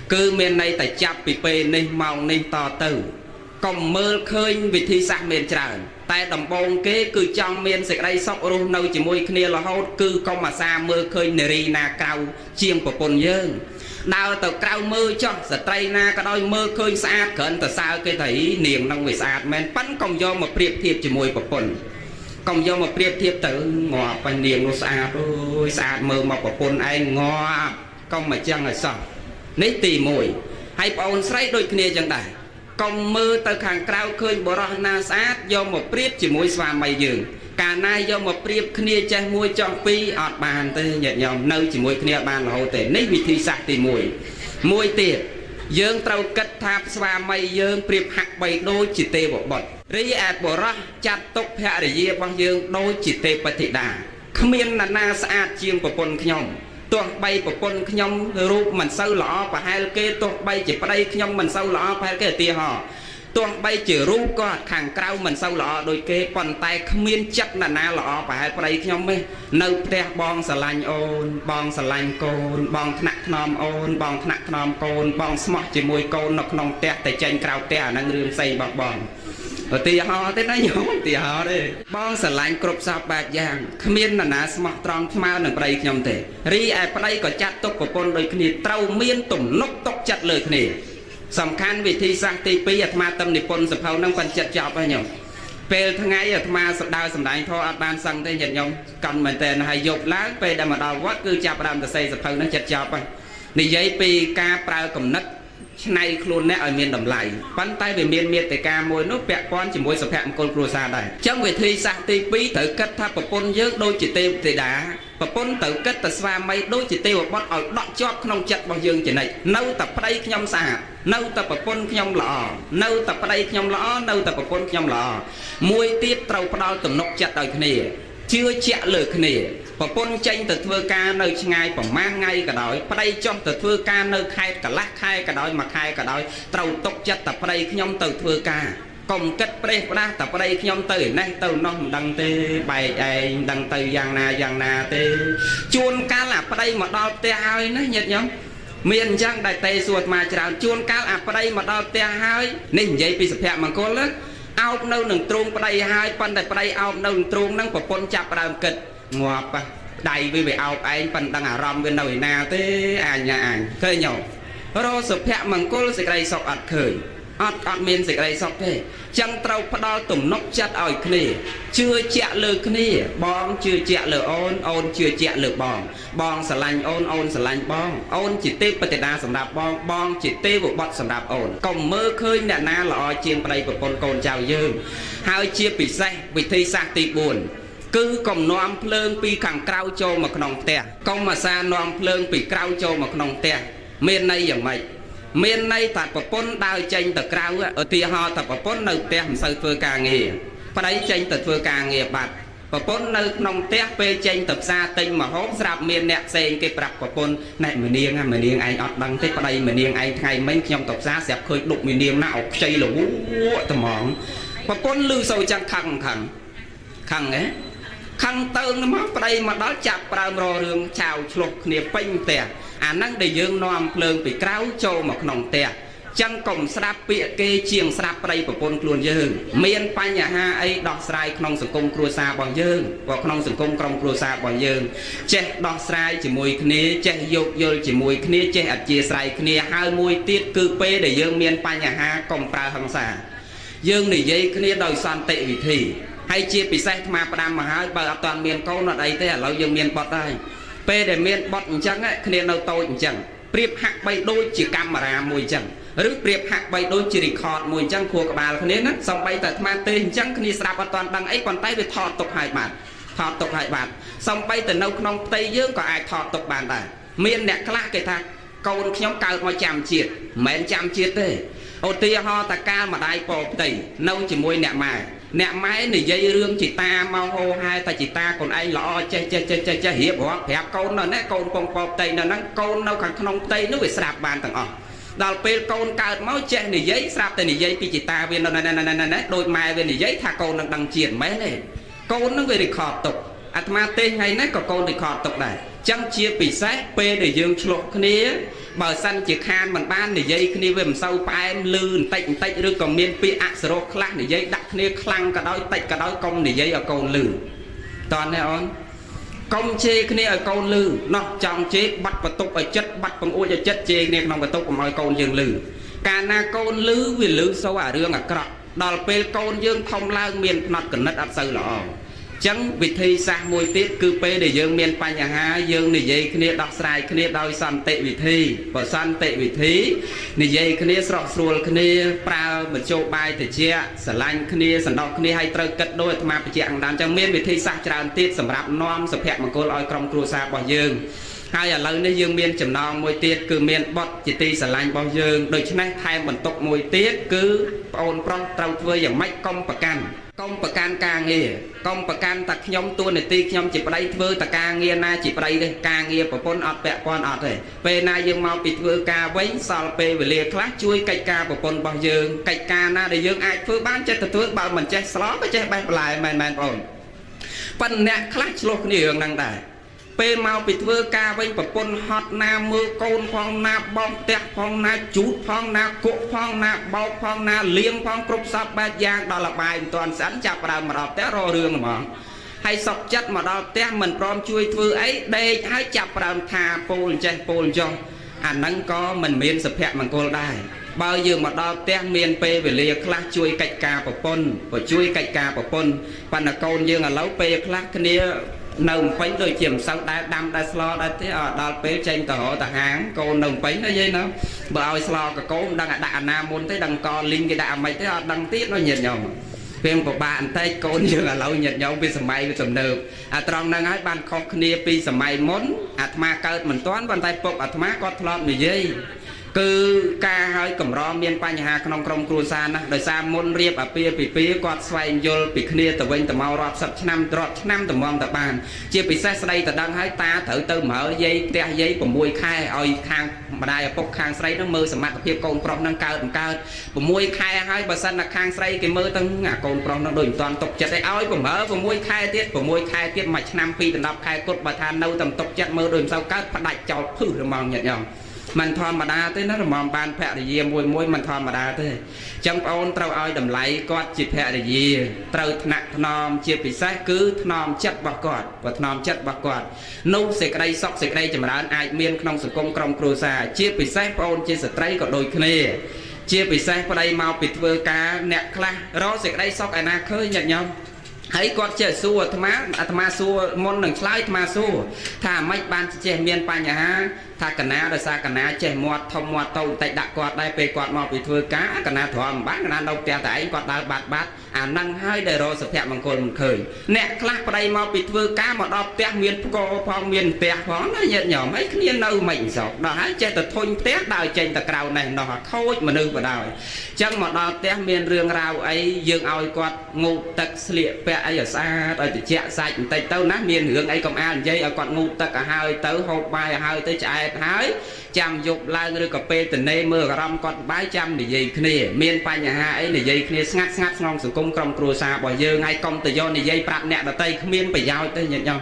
cứ miền này tại chắp bị pê này màu này to từ còn mơ khơi vị thi xa miền tràn tại đầm bông kế cứ trong miền sẽ đây sọc luôn nâu chỉ môi kia là hốt cứ con mà xa mơ khơi neri na cao chiêng của pôn dương đào tàu cao mơ cho sợi trai na cái đôi mơ khơi xa cẩn từ sao cái thấy niềng nông về xa men bắn công do một priệp thiệp chỉ môi của pôn công do một priệp thiệp từ ngọ phần niềng nó xa đôi xa mơ mọc của pôn anh ngọ công mà chăng là sao nấy tì mùi hay bọn sấy đôi kia chẳng đại công mơ từ hàng cao khơi bỏ ra na sát do một priệp chỉ môi xòa mày dường cả nay do một priệp kia che môi cho pi ọt bàn tới nhẹ nhõm nơi chỉ môi kia bàn là hồ tệ nấy vị thi sạc tì mùi tiệt dương trâu cất tháp xòa mày dương priệp hạc bày đôi chỉ tê bộ bọt rí ạt bỏ ra chặt tốc hạ để dìa bằng dương đôi chỉ tê bạch thị đà không yên là na sát chiêng của con nhom tuột bay của con nhom rụp mình sâu lọ và hai cái tuột bay chỉ ở đây nhom mình sâu lọ phải cái tia họ tuột bay chỉ rụp có hàng cao mình sâu lọ đôi cái bàn tay miên chắc là na lọ và hai đây nhom ấy nâu te bong sờ lạnh ôn bong sờ lạnh côn bong nặng nòm ôn bong nặng nòm côn bong smart chỉ mùi côn nọc nòng te tại tranh cao te năng rương xây bọc bong ở tia họ thế nói nhổ tia họ đây bong sờ lạnh cột sạp bạc giang miên là na smart tròn mau nâng đây nhom thế ri ai đây có chặt tốc của con đôi khi trâu miên tủng nốc tốc chặt lời khiสำคัญวิธีสังติปีอัตมาตำหนิปนสภาวนั่งปัญจจอบไปหยงเปลทั้งไงอัตมาสดาวสำได้ทออัตบานสังได้หยัดหยงกันเหมือนแต่นายยกล้างไปดำมาดาววัดคือจับดำแต่ใส่สภาวนั่งจัดจอบไปในยัยปีกาปลากำนัดในครูเนี่ยเอาเมียนดำไหลปั้นใต้ไปเมียนแต่กามวยนุ๊กแปะก้อนจิมวยสะแพงคนครัวซาได้จังวิธีสังติปีถือกัดทับปนเยอะโดยจิตเตติดาปนถือกัดแต่สวาไม่โดยจิตเตวบอดเอาดอกจอบขนมจัดบางยืงจิไหนเน่าตับไปขยำสาเน่าตับปนขยำหล่อเน่าตับไปขยำหล่อเน่าตับปนขยำหล่อมวยตีเต่าปลาตุ่มนกจัดได้ขณีchưa chẹt lời khné, và pôn tranh từ thưa ca nơi ngay và mang ngay cả đói, đây trong từ thưa ca nơi khai cả lát khai cả đói mà khai cả đói, trâu tốc chất tập đây nhom từ thưa ca, cùng kết đây ra tập đây nhom từ nay từ non đăng tê bài đăng từ giang na tê, chuôn ca là đây mà đo tê hai nó nhật nhom, miền giang đại tê suột mà chào chuôn ca là đây mà đo tê hai, nên vậy bị sập hẹ mà cô lớn. ao nâu nâng trung vào đây hai phần đây ao nâu trung nâng của con chập vào kịch ngọt đầy vì ao anh phần đang ở rong bên nơi nào thế nhà ảnh khơi nhậu rồi sụp hẹ mừng cô sẽ đây sọc ạt khởi ạt miên sẽ đây sọc thế chẳng trâu phát đo tùng nóc chặt ỏi khỉ chưa chẹ lừa khỉ bong chưa chẹ lừa ôn chưa chẹ lừa bong sờ lạnh ôn sờ lạnh bong chỉ tê bật đa sầm đạp bong chỉ tê vụ bọt sầm đạp ôn còng mơ khơi nè na lọ chiên vào đây của con chào dương hai chia bị say bị thi sang tì buồn cứ còng noam phơn pi khẳng cao châu mà nòng tè còng mà xa noam phơn pi cao châu mà nòng tè miền nàyอย่างไร miền này tại bờ pôn đào tranh từ cao ở tia ho tại bờ pôn nơi tia không sao phơi càng nghề và đấy tranh từ phơi càng nghề bạt bờ pôn nơi nông tia phê tranh tập ra tinh mà hốt sạp miền nẹt sen cái bạc bờ pôn này mình niêng anh ọt đăng thế vào đây mình niêng anh ngày mấy trong tập ra sẽ khơi đụng mình niêng nào chơi là tầm mỏng bờ pôn lưu sâu chẳng khăng ấy khăng tơn nó móc vào đây mà đó chặt vào rò đường chào chục niệm pin tè năng để dương nom lương bị cáo châu một nòng tè chẳng cùng sạp bịa kê chiềng sạp đây của con luôn dương miền pa nhà ha ấy đọt sai nòng sừng cung cua sa bằng dương và nòng sừng cung trong cua sa bằng dương che đọt sai chỉ mùi khné che dục chỉ mùi khné che ạt chia sai khné hai mùi tiết cư pê để dương miền pa nhà ha cùng pra hằng xả dương để dây khné đòi san tệ vị thì hay chia bị sai mà đam mà hai bà toàn miền câu nó đây thế là dương miền bọt đây p để miền bọt chẳng ấy khné đâu tôi chẳng priệp hạc bay đôi chỉ camera mùi chẳng rước priệp hạc bay đôi chỉ record mùi chẳng khua các bà là khné nát xong bay tại tham tên chẳng khné sạp toàn đăng ấy còn tay về thọt tục hai bạn xong bay từ nâu nông tây dương có ai thọt tục bàn đây miền nẹt khla cái thằng câu nhóm cao mà chạm chiết mến chạm chiết thế ô tia ho ta ca mà đại bộ tỷ nâu chỉ mùi nẹt máy này dây rương chỉ ta mau hô hai ta chỉ ta còn anh lọ che hiệp hóa hẹp câu nó nè câu phong bọc tây nó năng câu nó càng không tây nó phải sạp bàn tầng ở đào pe câu cao máu che này giấy sạp tay này giấy chỉ ta viên nó này đôi mai bên này giấy thà câu nó đăng triển mấy này câu nó về để khọt tục atma tên hay nè có câu để khọt tục này chẳng chia bị sát p để dương chụp kia bờ xanh chỉ khan mình ban để dây kia về mình sâu pa em lư tạch rồi còn miền pi axro class để dây đặt kia khăng cả đôi tạch cả đôi công để dây ở câu lư toàn này on công chê kia ở câu lư nó trong chế bắt và tục ở chất bắt bằng ôi cho chất chê này nó và tục của mọi câu dương lư cả na câu lư vì lư sâu ở đường ở cọp đào pe câu dương không lao miền nọt cần nứt áp sâu lọ chẳng vị thi xa mùi tiết cư pê để dương miền pa nhà ha dương này dây kia đọc sai kia đôi san tệ vị thi và san tệ vị thí này dây kia sọt sùa kia pra một châu bài để chia sả lanh kia sẵn đọc kia hay trơ cất đôi mà bị chẹn đàn trong miền vị thi xa tràn tiết sầm rạp non sập hẹn mà cô lòi trong cua xa bỏ dương hai ở lâu này dương miền chấm non mùi tiết cư miền bọt chỉ ti sả lanh bỏ dương đôi chân này thay mình tục mùi tiết cứ ôn prong trâu vơiอย่างmách công bạc can công bậc can ca nghe công bậc can tặc nhóm tuôn này ti nhóm chỉ đây vơ tặc ca nghe na chỉ đây đây ca nghe của con ọt bẹ con ọt này về na dương mau bị vơ ca với sao pe về lìa class chui cây ca của con bao dương cây ca na để dương ai vơ bán chết từ bao mình chết slot cái chết bay lại mày ổn phần nè class lột nhiều năng đại pe mau bị vơ ca với của con hot na mưa côn phong na bom tẹt phong na chút phong na cụ phong na bao phong na liêng phong cục sập ba giang đó là bài toàn sẵn chập vào mà đọc té rò đường mà hay sọc chất mà đọc té mình prom chui vơ ấy đây hãy chập vào thà pol cho nâng có mình miền sập hẹn bằng cô đài bao giờ mà đo tem miền p về lìa class chui cạch cà của pon và chui cạch cà của pon và là câu như là lấu p class kia nồng phánh đôi chiếm sau đam đa slo đã thế ở đo p tranh tờ ta háng cô nồng phánh nó dây nó bao slo cả cố đang ở đà nam môn tới đằng co linh cái đà mày thế đăng tiết nó nhiệt nhom phim của bạn tay cô như là lâu nhiệt nhom vì sầm mày vì sầm nợp trong đang nói ban khóc kia vì sầm mày muốn ma cơ mình toán bàn tay phục ma có thọt mày dây cứ ca hơi cầm ro miền pa nhà trong trong cua sa na đời sa môn riệp ở pia quạt xoay vô bị khnia từ bên từ màu rọt sập năm từ mom từ bàn chia bị xe đây từ đang hai ta thử tư mở dây te dây của mùi khai ơi khang mà đây bốc khang say nó mơ sầm mặt phía con prong năng cao của mùi khai hai bà sân là khang say cái mơ tăng ngả con prong nó đổi toàn tục chặt đấy ơi của mở của mùi khai tiết mạch năm pi từ đọc khai cốt bà than nâu tầm tục chặt mơ đổi sau cát phát đại chọt phử rồi mong nhật nhom mình thon mà đa thế nó là mong ban phẹ để gì mùi mình thon mà đa thế trong ôn trâu oi đầm lấy quạt chỉ phẹ để gì trâu nặng thnom chia bị sai cứ thnom chất bạc quạt và thnom chất bạc quạt nô sẽ cái đây sọc sẽ cái đây chỉ mà đa ai miên không sử công trong cua xa chia bị sai ôn chia sợi trai có đôi kia chia bị sai qua đây mau bị vơ cá nẹt kla rõ sẽ cái đây sọc ai na khơi nhận nhau ហើយគាត់ចេះសួរអាត្មាសួរមុននឹងឆ្លើយអាត្មាសួរថាមិនបានចេះមានបញ្ហាថាកណាដោយសារកណាចេះមាត់ធំមាត់តូចតិចដាក់គាត់ដែរពេលគាត់មកពីធ្វើការកណាទ្រាំមិនបានកណានៅផ្ទះតែឯងគាត់ដើរបាត់អានឹងហើយដែលរកសុភមង្គលមិនឃើញអ្នកខ្លះប្តីមកពីធ្វើការមកដល់ផ្ទះមានផ្គរផងមានផ្ទះផងណាញាតិញោមហើយគ្នានៅមិនសោកដល់ហើយចេះតែធុញផ្ទះដើរចេញទៅក្រៅនេះនោះខូចមនុស្សបដ ாய் អញ្ចឹងមកដល់ផ្ទះមានរឿងរ៉ាវអីយើងឲ្យគាត់ងូតទឹកស្លៀកពាក់អីឲ្យស្អាតឲ្យត្រជាក់សាច់បន្តិចទៅណាមានរឿងអីកុំអាលនិយាយឲ្យគាត់ងូតទឹកឲ្យហើយទៅហូបបាយឲ្យហើយទៅឆ្អែតហើយចាំយប់ឡើងឬក៏ពេលទៅនេមើលអារម្មណ៍គាត់បាយចាំនិយាយគ្នាមានបញ្ហាអីនិយាយគ្នាស្ងាត់ក្នុងសង្គមក្រុមគ្រួសាររបស់យើងហើយកុំទៅយកនិយាយប្រាប់អ្នកដទៃគ្មានប្រយោជន៍ទេញាតិញោម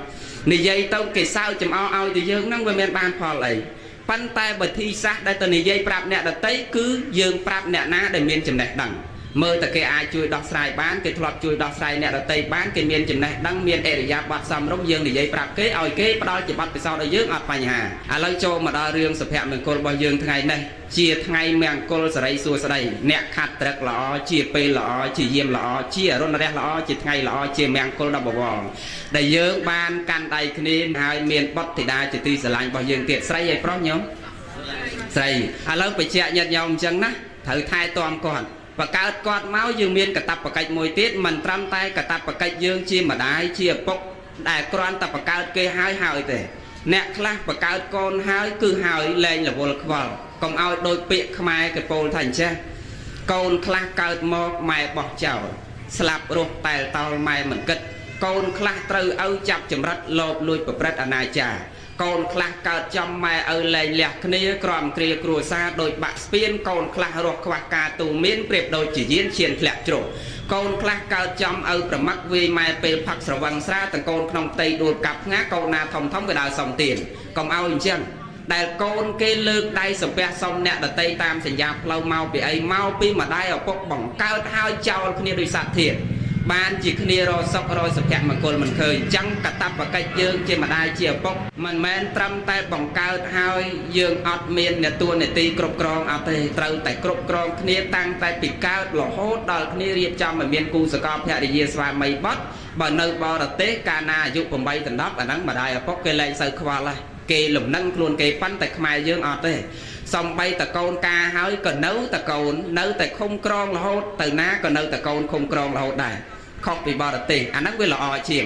និយាយទៅគេសើចចំអោឲ្យទៅយើងហ្នឹងវាមានបានផលអីប៉ុន្តែវិធីសាស្ត្រដែលទៅនិយាយប្រាប់អ្នកដទៃគឺយើងប្រាប់អ្នកណាដែលមានចំណេះដឹងមើលតែគេអាចជួយដោះស្រាយបានគេធ្លាប់ជួយដោះស្រាយអ្នកដទៃបានគេមានចំណេះដឹងមានអរិយាប័ត្រសមរម្យយើងនិយាយប្រាប់គេឲ្យគេផ្ដល់ជាប័ណ្ណពិសោធន៍ឲ្យយើងអត់បញ្ហាឥឡូវចូលមកដល់រឿងសុភមង្គលរបស់យើងថ្ងៃនេះជាថ្ងៃមង្គលសិរីសួស្តីអ្នកខាត់ត្រឹកល្អជាពេលល្អជាយាមល្អជាអរុណរះល្អជាថ្ងៃល្អជាមង្គលដល់បវរដែលយើងបានកាន់ដៃគ្នាហើយមានបុត្រធីតាជាទីស្រឡាញ់របស់យើងទៀតស្រីឲ្យប្រុសញោមស្រីឥឡូវបញ្ជាក់ញាតិញោមអញ្ចឹងណាត្រូវថែទាំគាត់បកើតគាត់មកយើងមានកតបកិច្ចមួយទៀតមិនត្រឹមតែកតបកិច្ចយើងជាម្ដាយជាឪពុកដែលគ្រាន់តែបកើតគេហើយទេអ្នកខ្លះបកើតកូនហើយគឺហើយលែងរវល់ខ្វល់កុំឲ្យដូចពាក្យខ្មែរគេពោលថាអញ្ចេះកូនខ្លះកើតមកម៉ែបោះចោលស្លាប់រស់តែលតល់ម៉ែមិនគិតកូនខ្លះត្រូវឪចាប់ចម្រិតលោភលួចប្រព្រឹត្តអនាចារកូនខ្លះកើតចំម៉ែឪលែងលះគ្នាក្រំគ្រាគ្រួសារដោយបាក់ស្ពានកូនខ្លះរស់ខ្វះការទូមានប្រៀបដូចជាយានឈានធ្លាក់ជ្រុះកូនខ្លះកើតចំឪប្រមាក់វាយម៉ែពេលផឹកស្រវឹងស្រាទាំងកូនក្នុងផ្ទៃដួលកាប់ងាកូនណាធំក៏ដើរសំទៀនកុំឲ្យអញ្ចឹងដែលកូនគេលើកដៃសំពះសុំអ្នកដតីតាមសញ្ញាផ្លូវមកពីអីមកពីម្ដាយឪពុកបង្កើតហើយចោលគ្នាដោយសត្វធាតុបានជាគ្នារសុខរសុភមង្គលមិនឃើញអញ្ចឹងកតបកិច្ចយើងជាម្ដាយជាឪពុកមិនមែនត្រឹមតែបង្កើតហើយយើងអត់មានអ្នកតួនាទីគ្រប់គ្រងអត់ទេត្រូវតែគ្រប់គ្រងគ្នាតាំងតែពីកើតរហូតដល់គ្នារៀបចំឲ្យមានគូសកលភរិយាស្វាមីបុត្របើនៅបរទេសកាលណាអាយុ8ដល់10អាហ្នឹងម្ដាយឪពុកគេលែងសូវខ្វល់ហើយគេលំនឹងខ្លួនគេប៉ុន្តែខ្មែរយើងអត់ទេសំបីតកូនការហើយក៏នៅតកូននៅតែឃុំក្រងរហូតទៅណាក៏នៅតកូនឃុំក្រងរហូតដែរខុសពីបរទេសអាហ្នឹងវាល្អជាង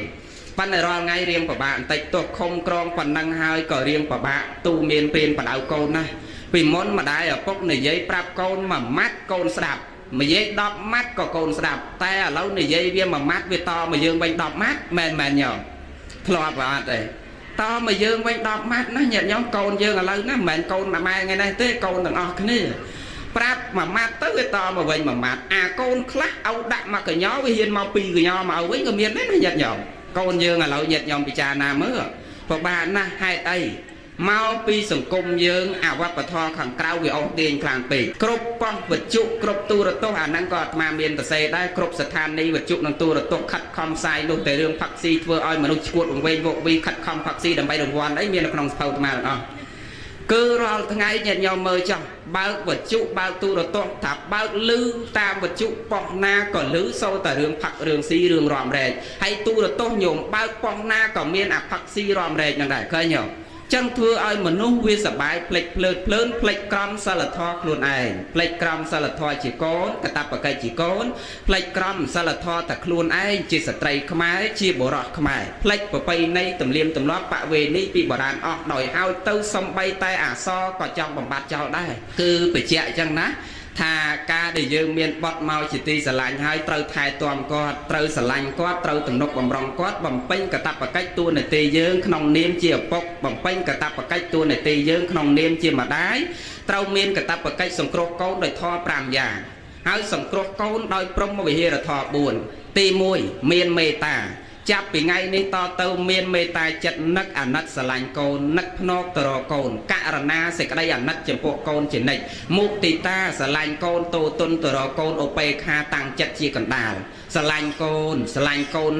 ប៉ុន្តែរាល់ថ្ងៃរៀងពិបាកបន្តិចទោះឃុំក្រងប៉ុណ្ណឹងហើយក៏រៀងពិបាកទូមានព្រានបដៅកូនណាពីមុនម្ដាយឪពុកនិយាយប្រាប់កូនមួយម៉ាត់កូនស្ដាប់និយាយ10ម៉ាត់ក៏កូនស្ដាប់តែឥឡូវនិយាយវាមួយម៉ាត់វាតមកយើងវិញ10ម៉ាត់មែនញោមធ្លាប់អត់ទេតមកយើងវិញ10ម៉ាត់ណាញាតិញោមកូនយើងឥឡូវណាមិនមែនកូនម៉ែថ្ងៃនេះទេកូនទាំងអស់គ្នាប្រាប់មួយម៉ាត់ទៅវាតមកវិញមួយម៉ាត់អាកូនខ្លះឲ្យដាក់មកកញ្ញោវាហ៊ានមកពីកញ្ញោមកវិញក៏មានដែរណាញាតិញោមកូនយើងឥឡូវញាតិញោមពិចារណាមើលពិបាកណាស់ហេតុអីមកពីសង្គមយើងអវប្បធម៌ខាងក្រៅវាអស់ទាញខ្លាំងពេកគ្រប់ប៉ុស្តិ៍វិទ្យុគ្រប់ទូរទស្សន៍អាហ្នឹងក៏អាត្មាមានសរសេរដែរគ្រប់ស្ថានីយ៍វិទ្យុនិងទូរទស្សន៍ខិតខំផ្សាយនោះតែរឿងផាក់ស៊ីធ្វើឲ្យមនុស្សឈួតវង្វេងវកវីខិតខំផាក់ស៊ីដើម្បីរង្វាន់អីមាននៅក្នុងសភៅអាត្មាទាំងអស់គឺរាល់ថ្ងៃញាតិញោមមើលចុះបើកវិទ្យុបើកទូរទស្សន៍ថាបើកឮតាមវិទ្យុប៉ុស្តិ៍ណាក៏ឮសូរតែរឿងផាក់រឿងស៊ីរឿងរំរែកហើយទូរទស្សន៍ញោមបើកប៉ុស្តិ៍ណាក៏មានអាផាក់ស៊ីរំរែកហ្នឹងដែរឃើញញោមចឹងធ្វើឲ្យមនុស្សវាសបាយផ្លេចភ្លើតភ្លើនផ្លេចក្រមសិលធម៌ខ្លួនឯងផ្លេចក្រមសិលធម៌ជាកូនកតបកិច្ចជាកូនផ្លេចក្រមសិលធម៌តែខ្លួនឯងជាស្ត្រីខ្មែរជាបុរសខ្មែរផ្លេចប្រពៃណីទំនៀមទម្លាប់បវេណីពីបុរាណអស់ដោយហើយទៅសំបីតែអសរក៏ចង់បំបត្តិចោលដែរគឺបញ្ជាក់ចឹងណាថាការដែលយើងមានបត់មកជាទីស្រឡាញ់ហើយត្រូវថែទាំគាត់ត្រូវស្រឡាញ់គាត់ត្រូវទំនុកបំរុងគាត់បំពេញកាតព្វកិច្ចតួនាទីយើងក្នុងនាមជាឪពុកបំពេញកាតព្វកិច្ចតួនាទីយើងក្នុងនាមជាម្ដាយត្រូវមានកាតព្វកិច្ចសង្គ្រោះកូនដោយធម៌5យ៉ាងហើយសង្គ្រោះកូនដោយព្រហ្មវិហារធម៌4ទី1មានមេត្តាចាប់ពីថ្ងៃនេះតទៅមានមេត្តាចិត្តនឹកអាណិតស្រឡាញ់កូននឹកភ្នែកទៅរកកូនករណាសេចក្តីអាណិតចំពោះកូនជានិច្ចមុទិតាស្រឡាញ់កូនតូទុនទៅរកកូនឧបេក្ខាតាំងចិត្តជាកណ្ដាលស្រឡាញ់កូន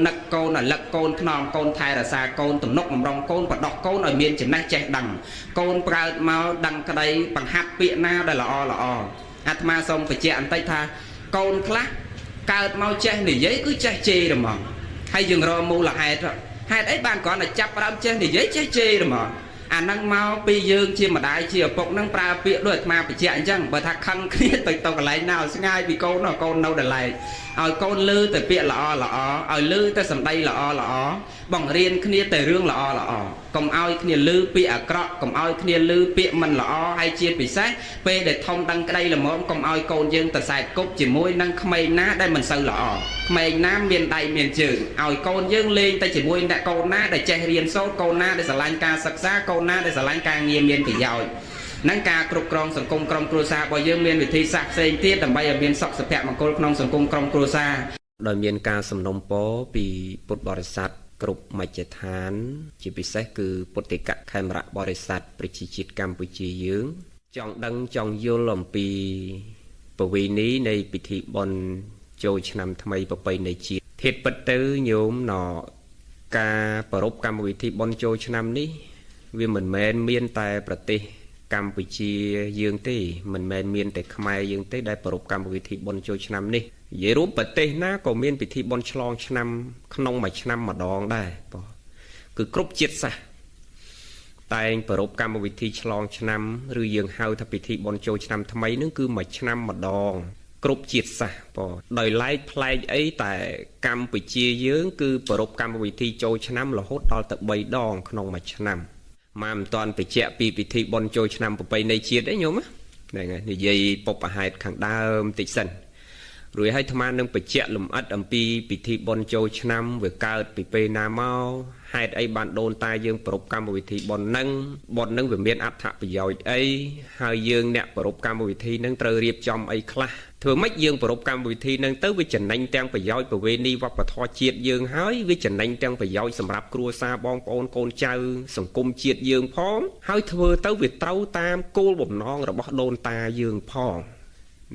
នឹកកូនរលឹកកូនថ្នមកូនថែរក្សាកូនទំនុកបំរុងកូនបដោះកូនឲ្យមានចំណេះចេះដឹងកូនកើតមកដឹងក្តីបង្ហាត់ពាក្យណាដែលល្អអាត្មាសូមបញ្ជាក់បន្តិចថាកូនខ្លះកើតមកចេះនិយាយគឺចេះជេរហ្មង hay dừng rồi mù là hai ấy ban còn là chắp ra trên thì giấy chế chê rồi mà năng mau pi dương chia mà đại chia bọc năng pra bịa đuổi mà bị chạy chăng bởi thằng khăn kia tụi tao cái lại nào sẽ ngay vì con đâu để lại con lư từ bịa là ở lư tới sầm đây là bằng riêng kia từ rương là còn ai kia lư bịa cọ còn ai kia lư bịa mình là hay chia bị sát p để thông đăng cái đây là món còn ai con dương từ sài cốc chỉ môi năng mây ná đây mình sâu là mây nam miền đầy miền trừ ai con dương lên tay chỉ môi đã con ná để che riêng số con ná để sờ lan ca sặc giá con ná để sờ lan ca nghiêm miền thì giàu năng ca cục còng sòng cung còng cua sa bao dương miền vị thi sạc xây tiết đầm bay ở miền sọc sập hẹp bằng cột nòng sòng cung còng cua sa đòi miền ca sầm nông pó bị bột bò sạt cục mạch chế thán chỉ bị xét cứ bột tịch cắt khai mạ bò sạt bị chỉ chít Campuchia dưỡng chọn đăng chọn vô lòng pi bởi vì ní này bị thị bọn châu năm tham ấy bởi vì này chỉ thiệt bất tử nhóm nọ ca bảo rốt Campuchia bọn châu năm ní vì mình men miên tại bờ tây Campuchia dương tây mình men miên tại Khmer dương tây đại bảo rốt Campuchia bọn châu năm ní vậy rốt bờ tây ná còn miên bị thị bọn chlong năm không mà năm mà đòn đây cứ cướp chết sa tại bảo rốt Campuchia chlong năm rồi dương hao thập bị thị bọn châu năm tham ấy nó cứ mà năm mà đòn cướp chết sa đời lái play ấy tại Campuchia dương cứ bảo rốt Campuchia châu năm là hốt đo tập bảy đòn không mà năm mà toàn phải chạy bị thị bọn châu năm của bay này chết đấy nhôm á này này vậy bộc hại khẳng đa tịch sần rồiให้ธรรมะนึงไปเจาะลมอัดอัมพีปิธีบอลโจชนำเวกาปิเปนาเมาให้ไอ้บานโดนตายยังปรบกรรมวิธีบอลนึงเวียนเมียนอัฐประโยชน์ไอ้ให้ยังเนี่ยปรบกรรมวิธีนึงเตอเรียบจอมไอ้คลาเธอไม่ยังปรบกรรมวิธีนึงเตอวิจันนังแตงประโยชน์ประเวณีวัปทอเจียดยังให้วิจันนังแตงประโยชน์สำหรับครัวซาบองปอนโกนเจ้าสังคมเจียดยังพร้อมให้เธอเตอวิเต้าตามโกลบ่มน้องระบบโดนตายังพร้อม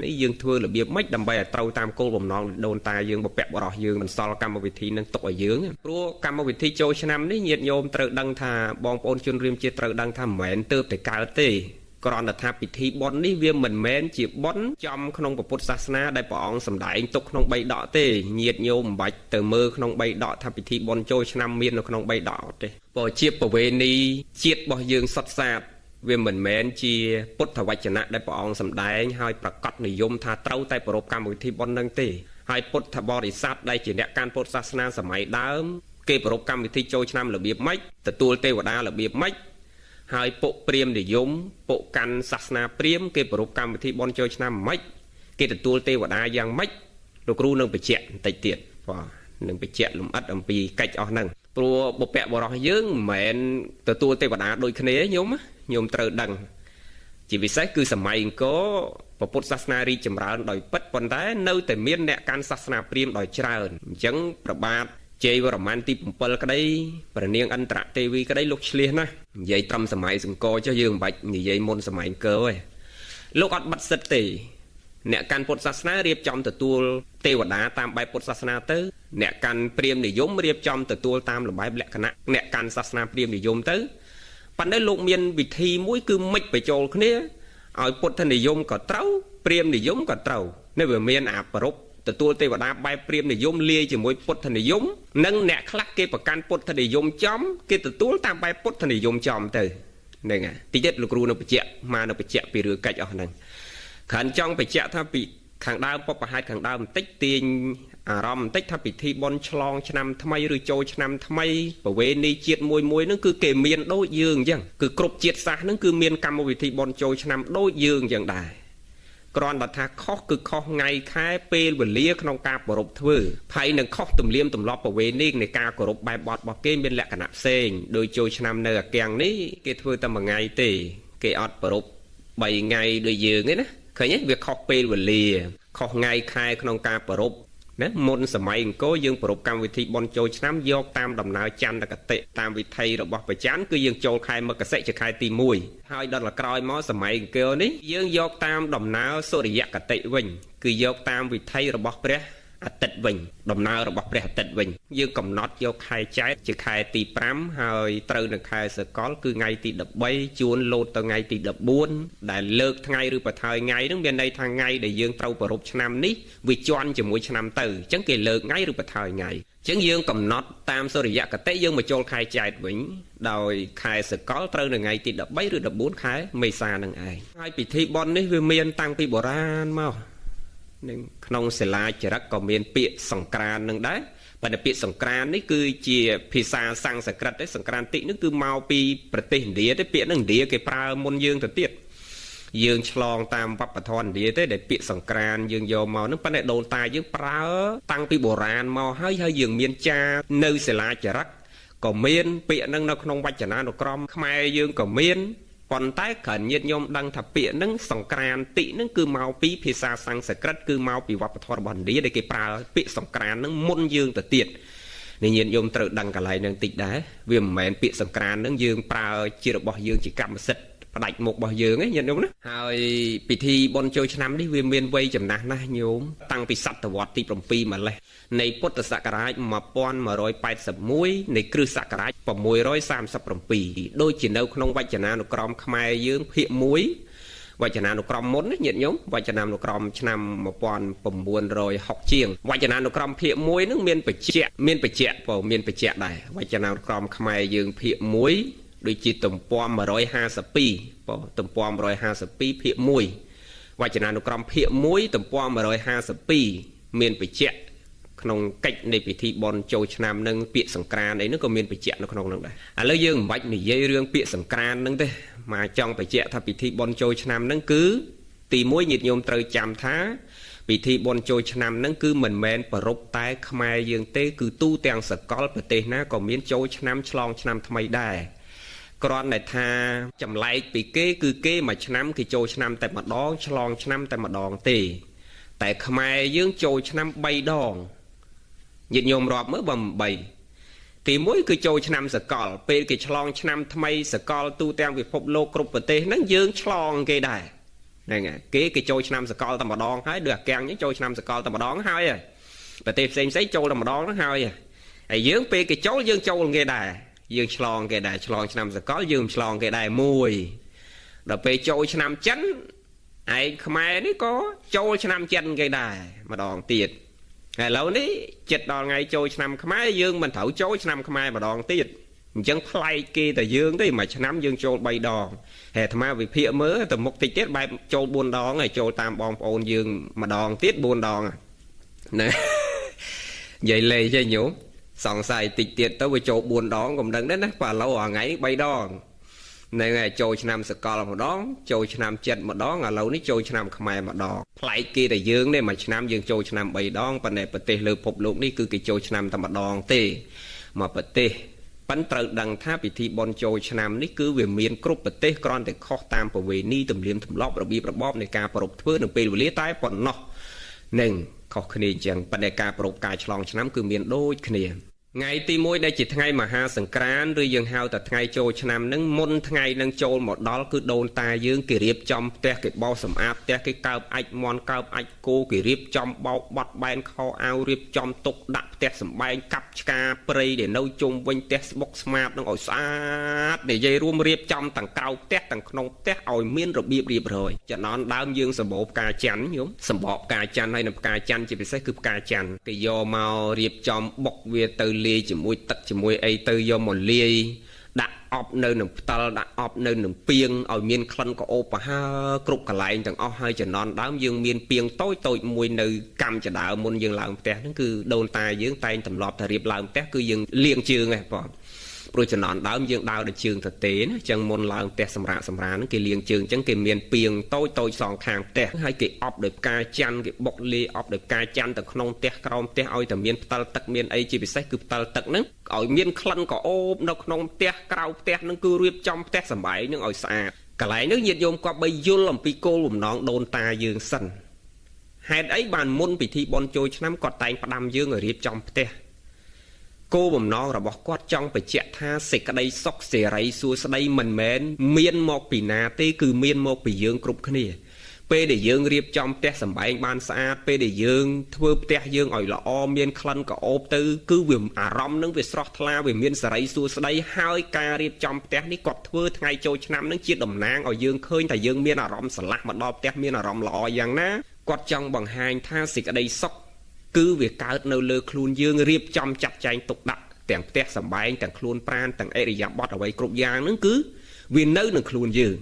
นี่ยังทั่วระเบียบไม่ดำไปเตาตามโกลบ่มน้องโดนตายยังบแปะบ่รอยังมันซอลกรรมวิธีนั่งตกยังเพราะกรรมวิธีโจชนำนี่เหยียดโยมเตอดังท่าบองปอนชนริมเจเตอดังท่าเหม็นเติบแต่กาเต้กรอนท่าพิธีบอลนี่เวียเหมือนแมนจีบบอลจอมขนมปุตศาสนาได้ปองสำได้ตกขนมใบดอกเต้เหยียดโยมใบเตอมือขนมใบดอกท่าพิธีบอลโจชนำเมียนขนมใบดอกเต้พอเชียบประเวณีเชียดบ่ยังสัตว์สาบเวียเหมือนแมนจีพุทธวจนะได้ปองสำได้ให้ประกาศนิยมท่าเต้าใต้ปรบกรรมวิธีบอลนั่งเต้ให้พุทธบริษัทได้จีเนี่ยการพุทธศาสนาสมัยเดิมเก็บปรบกรรมวิธีโจชนำระเบียบไม่แต่ตัวเทวดาระเบียบไม่ให้ปกเปรียมนิยมปกกันศาสนาเปรียมเก็บปรบกรรมวิธีบอลโจชนำไม่เก็บแต่ตัวเทวดายังไม่ลูกรู้นึงไปเจาะติดเตียดว่านึงไปเจาะลุมอัดอัมปีไก่ออกนั่งตัวบแปะบรอยืงเหม็นแต่ตัวเทวดาโดยคะแนนโยมเตอดังchỉ vì sách cứ sầm mày cóพระพุทธศาสนารีจำเริญโดยปัจจุบันแต่เนื้อแต่เมียนเนี่ยการศาสนาเปรียมโดยเจริญจังประบาดเจวรมันที่ปุ่มเปิลก็ได้ประเนียงอันตรเทวีก็ได้ลุกเฉลี่ยนะยัยทำสมัยสังกอเจ้ายืงบัดยัยมนสมัยเกยลูกอัดบัดสติเนี่ยการพุทธศาสนาเรียบจอมแต่ตัวเทวดาตามใบพุทธศาสนาเตอเนี่ยการเปรียมนิยมเรียบจอมแต่ตัวตามหรือใบแหลกคณะเนี่ยการศาสนาเปรียมนิยมเตอปันได้ลูกเมียนวิธีมุ้ยคือไม่ไปโจลเนี่ยเอาพุทธนิยมก็เต้าเปรียมนิยมก็เต้าในเวเมียนอาปรบแต่ตัวเทวดาใบเปรียมนิยมเลี้ยจะมุ้ยพุทธนิยมนั่งแหนคลักเก็บประกันพุทธนิยมจอมเก็บตัวตามใบพุทธนิยมจอมเตอเนี่ยไงที่เด็ดลูกรู้นไปเจาะมาไปเจาะไปเรือไก่ออกนั่งขันจ้องไปเจาะถ้าปีขังดาวปปหายขังดาวติ๊กเตียนอารมณ์ติ๊กถ้าปีที่บอลฉลองชนำทำไมหรือโจชนำทำไมประเวณีเจียดมวยนั่นคือเกมเมียนโดยยืงยังคือกรบเจียดซานั่นคือเมียนกรรมวิธีบอลโจชนำโดยยืงยังได้กรอนบัตรข้อคือข้อไงคล้ายเปลเลี้ยขนมกาปรบถือไพ่หนึ่งข้อตุ่มเลี้ยมตุ่มล้อประเวณีในการกรบใบบอดบอกเกมเป็นแหลกขนาดเซงโดยโจชนำเนื้อแกงนี้เกถือตำไงตีเกอดปรบใบไงโดยยืงนี่นะเคยเนี่ยเวียข้อเปลเลี้ยข้อไงคล้ายขนมกาปรบนะมนสมัยก็ยังปรบกรรมวิธีบอลโจชน้ำยกตามดำนาจันตะกเตะตามวิธีระบบประจันคือยังโจใครมากระเสจะใครตีมวยให้ดอนละกรอยมอสมัยเกลนี้ยังยกตามดำนาสุริยะกเตะวิญคือยกตามวิธีระบบเปรี้ยติดวิญดำนาระบบเปรี้ยติดวิญยังกำหนดยกใครใจจะใครตีพรำให้ตรึงในใครสกอลคือไงตีดับใบชวนโลดตัวไงตีดับบุญได้เลิกไงหรือปะทายไงต้องเป็นในทางไงได้ยังเต้าปรบชนำนี้วิจารณ์จะมวยชนำตื่นจังเกเลิกไงหรือปะทายไง ចឹងយើងកំណត់តាមសូរិយកតិយើងមកចូលខែចែកវិញដោយខែសកលត្រូវនៅថ្ងៃទី13ឬ14ខែមេសានឹងឯងហើយពិធីបុណ្យនេះវាមានតាំងពីបុរាណមកនឹងក្នុងសិលាចារឹកក៏មានពាក្យសង្ក្រាន្តនឹងដែរប៉ុន្តែពាក្យសង្ក្រាន្តនេះគឺជាភាសាសំស្ក្រឹតទេសង្ក្រាន្តិនេះគឺមកពីប្រទេសឥណ្ឌាទេពាក្យហ្នឹងឥណ្ឌាគេប្រើមុនយើងទៅទៀតយើងឆ្លងតាមវប្បធម៌ឥណ្ឌាទេដែលពាក្យសង្ក្រាន្តយើងយកមកហ្នឹងប៉ុន្តែដូនតាយើងប្រើតាំងពីបុរាណមកហើយយើងមានចានៅសិលាចារឹកក៏មានពាក្យហ្នឹងនៅក្នុងវចនានុក្រមខ្មែរយើងក៏មានប៉ុន្តែគ្រាន់ញាតិញោមដឹងថាពាក្យហ្នឹងសង្ក្រាន្តិហ្នឹងគឺមកពីភាសាសំស្ក្រឹតគឺមកពីវប្បធម៌របស់ឥណ្ឌាដែលគេប្រើពាក្យសង្ក្រាន្តហ្នឹងមុនយើងទៅទៀតនេះញាតិញោមត្រូវដឹងកន្លែងហ្នឹងតិចដែរវាមិនមែនពាក្យសង្ក្រាន្តហ្នឹងយើងប្រើជារបស់យើងជាកម្មសិទ្ធិផ្ដាច់មុខរបស់យើងញាតិញោមណាហើយពិធីបុណ្យចូលឆ្នាំនេះវាមានវ័យចំណាស់ណាស់ញោមតាំងពីសតវត្សទី7ម្លេះនៃពុទ្ធសករាជ1181នៃគ្រិស្តសករាជ637ដូចជានៅក្នុងវចនានុក្រមខ្មែរយើងភាគ1វចនានុក្រមមុនញាតិញោមវចនានុក្រមឆ្នាំ1960ជាងវចនានុក្រមភាគ1ហ្នឹងមានបច្ចៈមានបច្ចៈដែរវចនានុក្រមខ្មែរយើងភាគ1ដូចជាទំព័រ152ទំព័រ152ភាគ1វចនានុក្រមភាគ1ទំព័រ152មានបច្ចៈក្នុងកិច្ចនៃពិធីបុណ្យចូលឆ្នាំនឹងពាក្យសង្ក្រាន្តអីហ្នឹងក៏មានបច្ចៈនៅក្នុងហ្នឹងដែរឥឡូវយើងមិនបាច់និយាយរឿងពាក្យសង្ក្រាន្តហ្នឹងទេមកចង់បច្ចៈថាពិធីបុណ្យចូលឆ្នាំហ្នឹងគឺទី1ញាតិញោមត្រូវចាំថាពិធីបុណ្យចូលឆ្នាំហ្នឹងគឺមិនមែនប្រពតែខ្មែរយើងទេគឺទូទាំងសកលប្រទេសណាក៏មានចូលឆ្នាំឆ្លងឆ្នាំថ្មីដែរគ្រាន់តែថាចម្លែកពីគេគឺគេមួយឆ្នាំគេចូលឆ្នាំតែម្ដងឆ្លងឆ្នាំតែម្ដងទេតែខ្មែរយើងចូលឆ្នាំ3ដងញាតិញោមរាប់មើលបើ3ទី1គឺចូលឆ្នាំសកលពេលគេឆ្លងឆ្នាំថ្មីសកលទូទាំងពិភពលោកគ្រប់ប្រទេសហ្នឹងយើងឆ្លងគេដែរហ្នឹងហើយគេចូលឆ្នាំសកលតែម្ដងហើយដូចអាកាំងនេះចូលឆ្នាំសកលតែម្ដងហើយប្រទេសផ្សេងចូលតែម្ដងហ្នឹងហើយហើយយើងពេលគេចូលយើងចូលគេដែរយើងឆ្លងគេដែរឆ្លងឆ្នាំសកលយើងឆ្លងគេដែរមួយដល់ពេលចូលឆ្នាំចិនឯងខ្មែរនេះក៏ចូលឆ្នាំចិនគេដែរម្ដងទៀតឥឡូវនេះចិត្តដល់ថ្ងៃចូលឆ្នាំខ្មែរយើងមិនត្រូវចូលឆ្នាំខ្មែរម្ដងទៀតអញ្ចឹងប្លែកគេតែយើងទេមួយឆ្នាំយើងចូល3ដងហើយអាត្មាវិភាគមើលទៅមុខតិចទៀតបែបចូល4ដងហើយចូលតាមបងប្អូនយើងម្ដងទៀត4ដងណានិយាយលេងចេះញោមសង្ស័យតិចទៀតទៅវាចូល4ដងក៏មិនដឹងដែរណាបើឥឡូវអាថ្ងៃ3ដងនៅថ្ងៃចូលឆ្នាំសកលម្ដងចូលឆ្នាំចិនម្ដងឥឡូវនេះចូលឆ្នាំខ្មែរម្ដងប្លែកគេតែយើងនេះមួយឆ្នាំយើងចូលឆ្នាំ3ដងប៉ុន្តែប្រទេសលើពិភពលោកនេះគឺគេចូលឆ្នាំតែម្ដងទេមកប្រទេសប៉ុន្តែត្រូវដឹងថាពិធីបុណ្យចូលឆ្នាំនេះគឺវាមានគ្រប់ប្រទេសគ្រាន់តែខុសតាមប្រវេណីទំនៀមទម្លាប់របៀបរបបនៃការប្រពៃធ្វើនៅពេលវេលាតែប៉ុណ្ណោះនឹងខុសគ្នាអញ្ចឹងប៉ុន្តែការប្រពៃការឆ្លងឆ្នាំគឺមានដូចគ្នាថ្ងៃទី1ដែលជាថ្ងៃមហាសង្ក្រាន្តឬយើងហៅថាថ្ងៃចូលឆ្នាំនឹងមុនថ្ងៃនឹងចូលមកដល់គឺដូនតាយើងគេរៀបចំផ្ទះគេបោសសម្អាតផ្ទះគេកើបអាចមន់កើបអាចគោគេរៀបចំបោកបត់បែនខោអាវរៀបចំទុកដាក់ផ្ទះសម្បែងកាប់ឆ្កាព្រៃដែលនៅជុំវិញផ្ទះស្បុកស្មាតនឹងឲ្យស្អាតនិយាយរួមរៀបចំទាំងក្រៅផ្ទះទាំងក្នុងផ្ទះឲ្យមានរបៀបរៀបរយចំណន់ដើមយើងសម្បូរផ្កាច័ន្ទញោមសម្បូរផ្កាច័ន្ទហើយនៅផ្កាច័ន្ទជាពិសេសគឺផ្កាច័ន្ទគេយកមករៀបចំបុកវាទៅលាយជាមួយទឹកជាមួយអីទៅយកមកលាយដាក់អប់នៅនឹងផ្ដិលដាក់អប់នៅនឹងពាងឲ្យមានក្លិនក្រអូបប្រហើរគ្រប់កន្លែងទាំងអស់ហើយចំណន់ដើមយើងមានពាងតូចមួយនៅកម្មចដើមមុនយើងឡើងផ្ទះហ្នឹងគឺដូនតាយើងតែងទម្លាប់ថារៀបឡើងផ្ទះគឺយើងលាងជើងហ្នឹងបងព្រោះចំណន់ដើមយើងដើរដល់ជើងទៅទេណាអញ្ចឹងមុនឡើងផ្ទះសម្រាកហ្នឹងគេលាងជើងអញ្ចឹងគេមានពាងតូចសងខាងផ្ទះហើយគេអប់ដោយផ្កាច័ន្ទគេបុកលាយអប់ដោយផ្កាច័ន្ទទៅក្នុងផ្ទះក្រោមផ្ទះឲ្យតែមានផ្ដិលទឹកមានអីជាពិសេសគឺផ្ដិលទឹកហ្នឹងឲ្យមានក្លិនក្រអូបនៅក្នុងផ្ទះក្រៅផ្ទះហ្នឹងគឺរៀបចំផ្ទះសម្បែងហ្នឹងឲ្យស្អាតកន្លែងហ្នឹងញាតិញោមគាត់បីយល់អំពីគោលបំណងដូនតាយើងសិនហេតុអីបានមុនពិធីបុណ្យចូលឆ្នាំគាត់តែងផ្ដាំយើងឲ្យរៀបចំផ្ទះគោលបំណងរបស់គាត់ចង់បញ្ជាក់ថាសេចក្តីសុខសេរីសួស្តីមិនមែនមានមកពីណាទេគឺមានមកពីយើងគ្រប់គ្នាពេលដែលយើងរៀបចំផ្ទះសម្បែងបានស្អាតពេលដែលយើងធ្វើផ្ទះយើងឲ្យល្អមានក្លិនក្រអូបទៅគឺវាអារម្មណ៍នឹងវាស្រស់ថ្លាវាមានសេរីសួស្តីហើយការរៀបចំផ្ទះនេះគាត់ធ្វើថ្ងៃចូលឆ្នាំនឹងជាតំណាងឲ្យយើងឃើញថាយើងមានអារម្មណ៍ស្រឡះមកដល់ផ្ទះមានអារម្មណ៍ល្អយ៉ាងណាគាត់ចង់បង្ហាញថាសេចក្តីសុខ cứ việcកើតនៅលើខ្លួនយើងរៀបចំចាត់ចែងទុកដាក់ទាំងផ្ទះសម្បែងទាំងខ្លួនប្រាណទាំងអរិយាបថអ្វីគ្រប់យ៉ាងហ្នឹងគឺវានៅនឹងខ្លួនយើង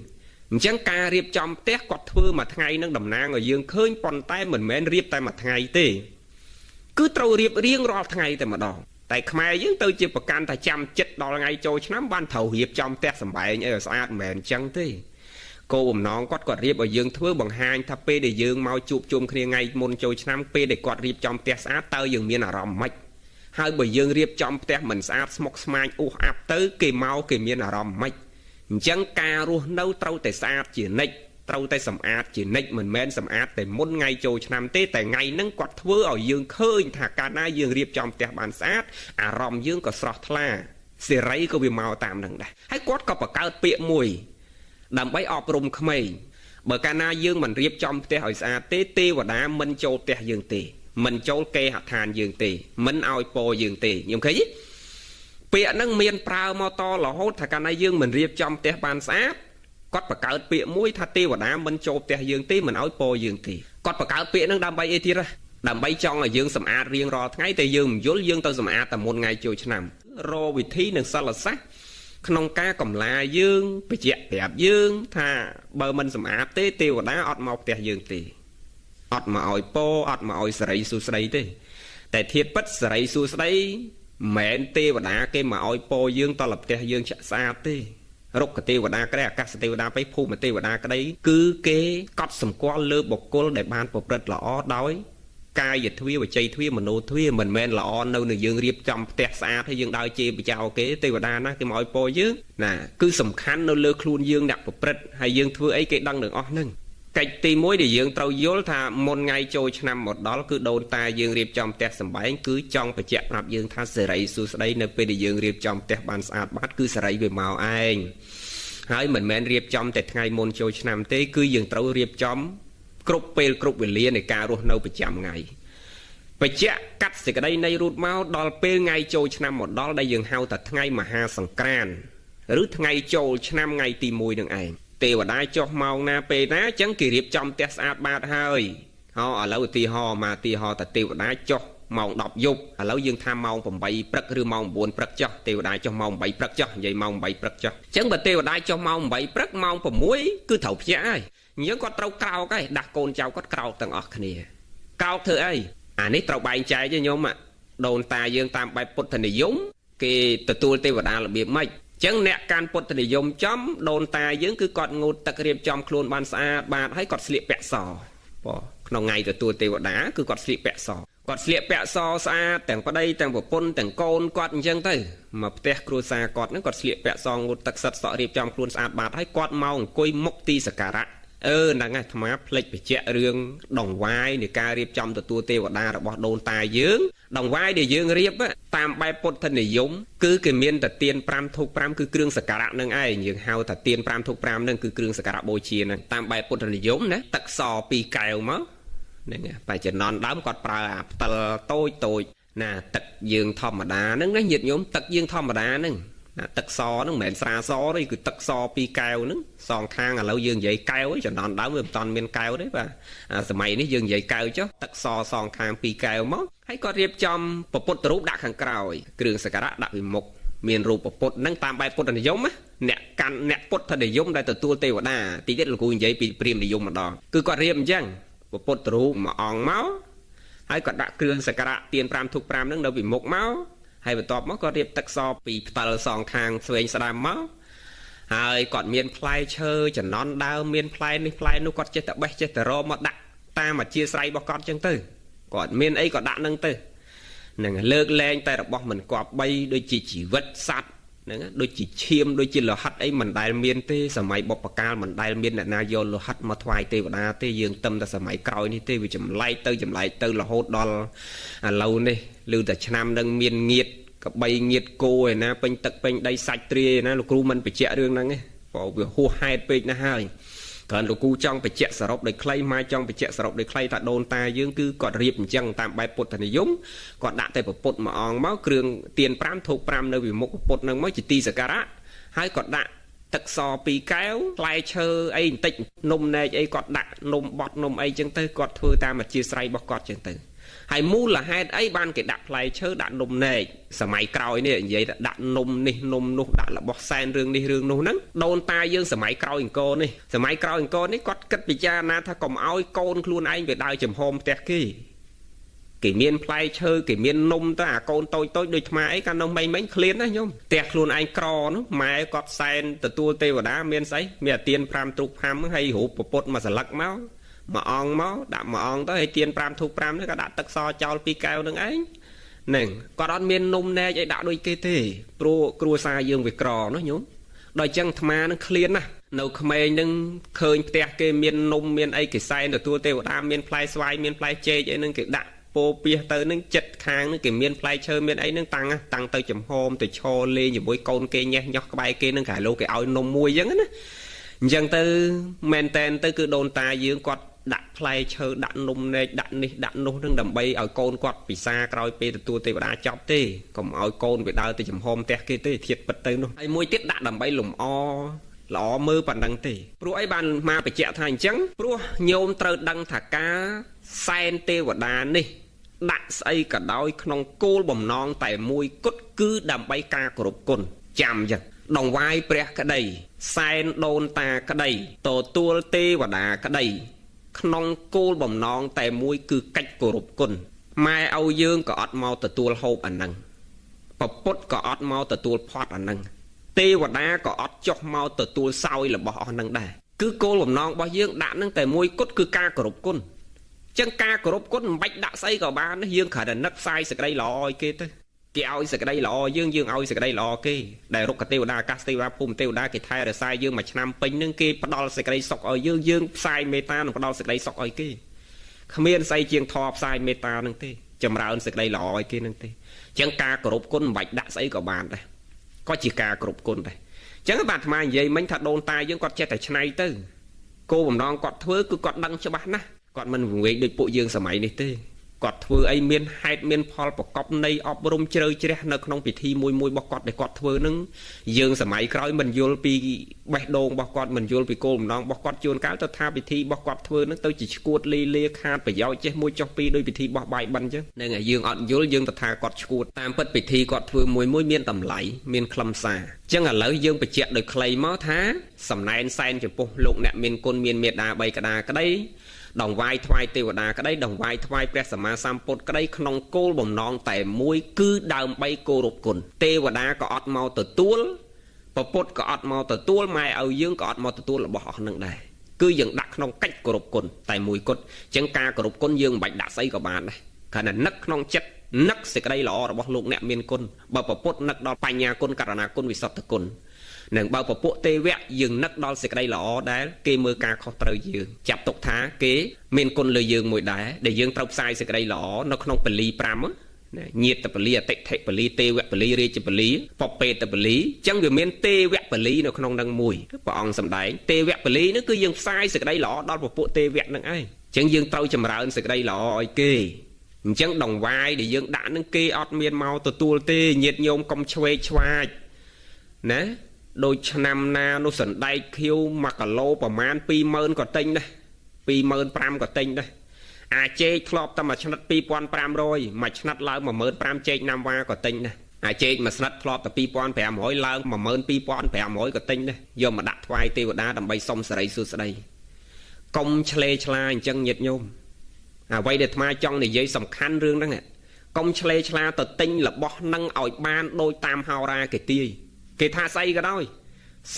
អញ្ចឹងការរៀបចំផ្ទះគាត់ធ្វើមួយថ្ងៃនឹងតំណាងឲ្យយើងឃើញប៉ុន្តែមិនមែនរៀបតែមួយថ្ងៃទេគឺត្រូវរៀបរៀងរាល់ថ្ងៃតែម្ដងតែខ្មែរយើងទៅជាប្រកាន់តែចាំចិត្តដល់ថ្ងៃចូលឆ្នាំបានត្រូវរៀបចំផ្ទះសម្បែងឲ្យស្អាតមិនមែនអញ្ចឹងទេគោលបំណងគាត់រៀបឲ្យយើងធ្វើបង្ហាញថាពេលដែលយើងមកជួបជុំគ្នាថ្ងៃមុនចូលឆ្នាំពេលដែលគាត់រៀបចំផ្ទះស្អាតតើយើងមានអារម្មណ៍ម៉េចហើយបើយើងរៀបចំផ្ទះមិនស្អាតស្មុគស្មាញអ៊ូអាប់ទៅគេមកគេមានអារម្មណ៍ម៉េចអញ្ចឹងការរស់នៅត្រូវតែស្អាតជានិច្ចត្រូវតែសម្អាតជានិច្ចមិនមែនសម្អាតតែមុនថ្ងៃចូលឆ្នាំទេតែថ្ងៃហ្នឹងគាត់ធ្វើឲ្យយើងឃើញថាកាលណាយើងរៀបចំផ្ទះបានស្អាតអារម្មណ៍យើងក៏ស្រស់ថ្លាសេរីក៏វាមកតាមហ្នឹងដែរហើយគាត់ក៏បង្កើតពាក្យមួយដើម្បីអប់រំក្មេងបើកាលណាយើងមិនរៀបចំផ្ទះឲ្យស្អាតទេទេវតាមិនចូលផ្ទះយើងទេមិនចូលគេហដ្ឋានយើងទេមិនឲ្យពរយើងទេខ្ញុំឃើញទេពាក្យហ្នឹងមានប្រើមកតរហូតថាកាលណាយើងមិនរៀបចំផ្ទះបានស្អាតគាត់បង្កើតពាក្យមួយថាទេវតាមិនចូលផ្ទះយើងទេមិនឲ្យពរយើងទេគាត់បង្កើតពាក្យហ្នឹងដើម្បីអីទៀតដើម្បីចង់ឲ្យយើងសម្អាតរៀងរាល់ថ្ងៃតែយើងមិនយល់យើងទៅសម្អាតតែមុនថ្ងៃចូលឆ្នាំរកវិធីនិងសិលសាស្ត្រក្នុងការកំឡាយើងបញ្ជាក់ប្រាប់យើងថាបើមិនសម្អាតទេទេវតាអត់មកផ្ទះយើងទេអត់មកឲ្យពរអត់មកឲ្យសិរីសួស្តីទេតែធៀបពិតសិរីសួស្តីមិនមែនទេវតាគេមកឲ្យពរយើងតលផ្ទះយើងស្អាតទេរុក្ខទេវតាក្តីអាកាសទេវតាបៃភូមិទេវតាក្តីគឺគេកត់សម្គាល់លើបុគ្គលដែលបានប្រព្រឹត្តល្អដោយកាយទ្វាវចីទ្វាមโนទ្វាមិនមែនល្អនៅនឹងយើងរៀបចំផ្ទះស្អាតហើយយើងដើរជេរបចោគេទេវតាណាគេមកឲ្យពរយើងណាគឺសំខាន់នៅលើខ្លួនយើងអ្នកប្រព្រឹត្តហើយយើងធ្វើអីគេដឹងនឹងអស់ហ្នឹងកិច្ចទី1ដែលយើងត្រូវយល់ថាមុនថ្ងៃចូលឆ្នាំមកដល់គឺដូនតាយើងរៀបចំផ្ទះសម្បែងគឺចង់បញ្ជាក់ប្រាប់យើងថាសេរីសួស្តីនៅពេលដែលយើងរៀបចំផ្ទះបានស្អាតបាត់គឺសេរីវាមកឯងហើយមិនមែនរៀបចំតែថ្ងៃមុនចូលឆ្នាំទេគឺយើងត្រូវរៀបចំគ្រប់ពេលគ្រប់វេលានៃការរស់នៅប្រចាំថ្ងៃបញ្ជាក់កាត់សេចក្តីនៃរូតមកដល់ពេលថ្ងៃចូលឆ្នាំមកដល់ដែលយើងហៅថាថ្ងៃមហាសង្ក្រាន្តឬថ្ងៃចូលឆ្នាំថ្ងៃទី1នឹងឯងទេវតាចុះម៉ោងណាពេលណាអញ្ចឹងគេរៀបចំផ្ទះស្អាតបាតហើយឥឡូវឧទាហរណ៍ថាទេវតាចុះម៉ោង10យប់ឥឡូវយើងថាម៉ោង8ព្រឹកឬម៉ោង9ព្រឹកចុះទេវតាចុះម៉ោង8ព្រឹកចុះនិយាយម៉ោង8ព្រឹកចុះអញ្ចឹងបើទេវតាចុះម៉ោង8ព្រឹកម៉ោង6គឺត្រូវភ្ញាក់ហើយអញ្ចឹងគាត់ត្រូវក្រោកហើយដាស់កូនចៅគាត់ក្រោកទាំងអស់គ្នាក្រោកធ្វើអីអានេះត្រូវបែងចែកទេញោមដូនតាយើងតាមបែបពុទ្ធនិយមគេទទួលទេវតារបៀបម៉េចអញ្ចឹងអ្នកកាន់ពុទ្ធនិយមចំដូនតាយើងគឺគាត់ងូតទឹករៀបចំខ្លួនបានស្អាតបាតហើយគាត់ស្លៀកពាក់សក្នុងថ្ងៃទទួលទេវតាគឺគាត់ស្លៀកពាក់សគាត់ស្លៀកពាក់សស្អាតទាំងប្តីទាំងប្រពន្ធទាំងកូនគាត់អញ្ចឹងទៅមកផ្ទះគ្រួសារគាត់ហ្នឹងគាត់ស្លៀកពាក់សងូតទឹកសិតសក់រៀបចំខ្លួនស្អាតបាតហើយគាត់មកអង្គុយមុខទីសក្ការៈហ្នឹងអាត្មាផ្លេចបញ្ជាក់រឿងដង្វាយនៃការរៀបចំទទួលទេវតារបស់ដូនតាយើងដង្វាយដែលយើងរៀបតាមបែបពុទ្ធនិយមគឺគេមានតែទៀន5ធូប5គឺគ្រឿងសក្ការៈនឹងឯងយើងហៅថាទៀន5ធូប5នឹងគឺគ្រឿងសក្ការៈបូជាហ្នឹងតាមបែបពុទ្ធនិយមណាទឹកស2កែវមកហ្នឹងតែចំណន់ដើមគាត់ប្រើអាផ្តិលតូចណាទឹកយើងធម្មតាហ្នឹងណាញាតិញោមទឹកយើងធម្មតាហ្នឹងទឹកសហ្នឹងមិនមែនស្រាសទេគឺទឹកស2កែវហ្នឹងសងខាងឥឡូវយើងនិយាយកែវចំណន់ដើមវាមិនតាន់មានកែវទេបាទសម័យនេះយើងនិយាយកែវចុះទឹកសសងខាង2កែវមកហើយគាត់រៀបចំពុទ្ធរូបដាក់ខាងក្រោយគ្រឿងសក្ការៈដាក់ពីមុខមានរូបពុទ្ធហ្នឹងតាមបែបពុទ្ធនិយមណាអ្នកពុទ្ធនិយមដែលទទួលទេវតាទីទៀតលោកគ្រូនិយាយពីព្រាហ្មណ៍និយមម្ដងគឺគាត់រៀបអញ្ចឹងពុទ្ធរូបមួយអង្គមកហើយគាត់ដាក់គ្រឿងសក្ការៈទៀន5ធូប5ហ្នឹងនៅពីមុខមកហើយបន្ទាប់មកគាត់រៀបទឹកសពីផ្តិលសងខាងស្វែងស្ដាំមកហើយគាត់មានផ្លែឈើចំណន់ដើមមានផ្លែនេះផ្លែនោះគាត់ចេះតែបេះចេះតែរកមកដាក់តាមអធិស្ឋានរបស់គាត់អញ្ចឹងទៅគាត់មានអីក៏ដាក់នឹងទៅហ្នឹងលើកលែងតែរបស់មិនគប្បីដូចជាជីវិតសត្វហ្នឹងដូចជាឈាមដូចជាលោហិតអីមិនដែលមានទេសម័យបុព្វកាលមិនដែលមានអ្នកណាយកលោហិតមកថ្វាយទេវតាទេយើងទឹមតែសម័យក្រោយនេះទេវាចម្លែកទៅរហូតដល់ឥឡូវនេះឮតែឆ្នាំនឹងមានងៀតកបីងៀតគោឯណាពេញទឹកពេញដីសាច់ទ្រាយណាលោកគ្រូមិនបញ្ជាក់រឿងហ្នឹងទេព្រោះវាហួសហេតុពេកណាស់ហើយគ្រាន់លោកគ្រូចង់បញ្ជាក់សរុបដោយខ្លីមកចង់បញ្ជាក់សរុបដោយខ្លីថាដូនតាយើងគឺគាត់រៀបអញ្ចឹងតាមបែបពុទ្ធនិយមគាត់ដាក់តែពុទ្ធមួយអង្គមកគ្រឿងទៀន5ធូប5នៅពីមុខពុទ្ធហ្នឹងមកជាទីសក្ការៈហើយគាត់ដាក់ ទឹកសពីរកែវផ្លែឈើអីបន្តិចនំណែកអីគាត់ដាក់នំបត់នំអីចឹងទៅគាត់ធ្វើតាមអធិស្ឋានរបស់គាត់ចឹងទៅហើយមូលហេតុអីបានគេដាក់ផ្លែឈើដាក់នំណែកសម័យក្រោយនេះនិយាយថាដាក់នំនេះនំនោះដាក់របស់សែនរឿងនេះរឿងនោះហ្នឹងដូនតាយើងសម័យក្រោយអង្គរនេះសម័យក្រោយអង្គរនេះគាត់គិតពិចារណាថាកុំឲ្យកូនខ្លួនឯងទៅដើរចំហផ្ទះគេមានផ្លែឈើគេមាននំទៅអាកូនតូចដូចថ្មអីកាលនោះមិញឃ្លានណាញោមផ្ទះខ្លួនឯងក្រនោះម៉ែគាត់សែនទទួលទេវតាមានស្អីមានអាទៀន5ទូក5ហើយរូបពុទ្ធមួយស្លឹកមកមួយអង្គមកដាក់មួយអង្គទៅហើយទៀន5ទូក5នេះក៏ដាក់ទឹកសចោល2កែវនឹងឯងហ្នឹងគាត់អត់មាននំណែកអីដាក់ដូចគេទេព្រោះគ្រួសារយើងវាក្រណាញោមដល់ចឹងអាត្មានឹងឃ្លានណានៅក្មេងនឹងឃើញផ្ទះគេមាននំមានអីគេសែនទទួលទេវតាមានផ្លែស្វាយមានផ្លែចេកអីហ្នឹងគេដាក់ពោពីទៅនឹងចិត្តខាងនឹងគេមានផ្លែឈើមានអីនឹងតាំងទៅចំហមទៅឈរលេងជាមួយកូនគេញ៉េះញោះក្បែរគេនឹងគេលោកគេឲ្យនំមួយអញ្ចឹងណាអញ្ចឹងទៅមែនតែនទៅគឺដូនតាយើងគាត់ដាក់ផ្លែឈើដាក់នំណែកដាក់នេះដាក់នោះនឹងដើម្បីឲ្យកូនគាត់ពិសាក្រោយពេលទទួលទេវតាចប់ទេកុំឲ្យកូនវាដើរទៅចំហមផ្ទះគេទេធៀបពិតទៅនោះហើយមួយទៀតដាក់ដើម្បីលំអល្អមើលប៉ុណ្ណឹងទេព្រោះអីបានមកបញ្ជាក់ថាអញ្ចឹងព្រោះញោមត្រូវដឹងថាការសែនទេវតានេះដាក់ស្អីក៏ដោយក្នុងគោលបំណងតែមួយគត់គឺដើម្បីការគោរពគុណចាំអញ្ចឹងដង្វាយព្រះក្តីសែនដូនតាក្តីទទួលទេវតាក្តីក្នុងគោលបំណងតែមួយគឺកិច្ចគោរពគុណម៉ែឲ្យយើងក៏អត់មកទទួលហូបអាហ្នឹងពពុទ្ធក៏អត់មកទទួលផាត់អាហ្នឹងទេវតាក៏អត់ចុះមកទទួលសោយរបស់អស់ហ្នឹងដែរគឺគោលបំណងរបស់យើងដាក់ហ្នឹងតែមួយគត់គឺការគោរពគុណចឹងការគោរពគុណមិនបាច់ដាក់ស្អីក៏បានដែរយើងគ្រាន់តែនឹកផ្សាយសេចក្តីល្អឲ្យគេទៅគេឲ្យសេចក្តីល្អយើងឲ្យសេចក្តីល្អគេដែលរុក្ខទេវតាអាកាសទេវតាភូមិទេវតាគេថែរក្សាយើងមួយឆ្នាំពេញនឹងគេផ្ដល់សេចក្តីសុខឲ្យយើងផ្សាយមេត្តានិងផ្ដល់សេចក្តីសុខឲ្យគេគ្មានស្អីជាងធម៌ផ្សាយមេត្តានឹងទេចម្រើនសេចក្តីល្អឲ្យគេនឹងទេចឹងការគោរពគុណមិនបាច់ដាក់ស្អីក៏បានដែរក៏ជាការគោរពគុណដែរចឹងបាទអាត្មានិយាយមិញថាដូនតាយើងគាត់ចេះតែច្នៃទៅគោលបំណងគាត់ធ្វើគឺគាត់ដឹងច្បាស់ណាស់គាត់មិនវង្វេងដូចពួកយើងសម័យនេះទេគាត់ធ្វើអីមានហេតុមានផលប្រកបនៃអប់រំជ្រៅជ្រះនៅក្នុងពិធីមួយរបស់គាត់ដែលគាត់ធ្វើនឹងយើងសម័យក្រោយមិនយល់ពីបេះដូងរបស់គាត់មិនយល់ពីគោលបំណងរបស់គាត់ជួនកាលទៅថាពិធីរបស់គាត់ធ្វើនឹងទៅជាឈួតលីលាខាតប្រយោជន៍ចេះមួយចុះពីរដោយពិធីបោះបាយបិណ្ឌអញ្ចឹងហ្នឹងហើយយើងអត់យល់យើងទៅថាគាត់ឈួតតាមពិតពិធីគាត់ធ្វើមួយមានតម្លៃមានខ្លឹមសារអញ្ចឹងឥឡូវយើងបញ្ជាក់ដោយខ្លីមកថាសំណែនសែនចំពោះលោកអ្នកមានគុណមានមេត្តាបីក្តាក្តីដង្វាយថ្វាយទេវតាក្តីដង្វាយថ្វាយព្រះសម្មាសម្ពុទ្ធក្តីក្នុងគោលបំណងតែមួយគឺដើម្បីគោរពគុណទេវតាក៏អត់មកទទួលព្រះពុទ្ធក៏អត់មកទទួលម៉ែឲ្យយើងក៏អត់មកទទួលរបស់អស់នឹងដែរគឺយើងដាក់ក្នុងកិច្ចគោរពគុណតែមួយគត់អញ្ចឹងការគោរពគុណយើងមិនបាច់ដាក់ស្អីក៏បានដែរគ្រាន់តែនឹកក្នុងចិត្តនឹកសេចក្តីល្អរបស់លោកអ្នកមានគុណបើព្រះពុទ្ធនឹកដល់បញ្ញាគុណករណាគុណវិសុទ្ធគុណនឹងបើពពួកទេវៈយើងនឹកដល់សេចក្តីល្អដែលគេមើលការខុសត្រូវយើងចាប់ទុកថាគេមានគុណលើយើងមួយដែរដែលយើងត្រូវផ្សាយសេចក្តីល្អនៅក្នុងពលី5ញាតពលីអតិថិពលីទេវៈពលីរាជពលីបពេតពលីអញ្ចឹងវាមានទេវៈពលីនៅក្នុងនឹងមួយព្រះអង្គសម្ដែងទេវៈពលីនោះគឺយើងផ្សាយសេចក្តីល្អដល់ពពួកទេវៈនឹងឯងអញ្ចឹងយើងត្រូវចម្រើនសេចក្តីល្អឲ្យគេអញ្ចឹងដង្វាយដែលយើងដាក់នឹងគេអត់មានមកទទួលទេញាតញោមកុំឆ្វេងឆ្វាចណាដូចឆ្នាំណានោះសណ្ដែកខៀវ1គីឡូប្រមាណ 20000 ក៏ទិញដែរ 25000 ក៏ទិញដែរអាចេកធ្លាប់តែមួយឆ្និត 2500មួយឆ្និតឡើង 15000 ចេកណាំវ៉ាក៏ទិញដែរអាចេកមួយឆ្និតធ្លាប់តែ 2500ឡើង 12500 ក៏ទិញដែរយកមកដាក់ថ្វាយទេវតាដើម្បីសុំសិរីសួស្តីកុំឆ្លេឆ្លាអញ្ចឹងញាតិញោមអ្វីដែលអាត្មាចង់និយាយសំខាន់រឿងហ្នឹងកុំឆ្លេឆ្លាទៅទិញរបស់នឹងឲ្យបានដូចតាមហោរាគេទាយគេថាស្អីក៏ដោយ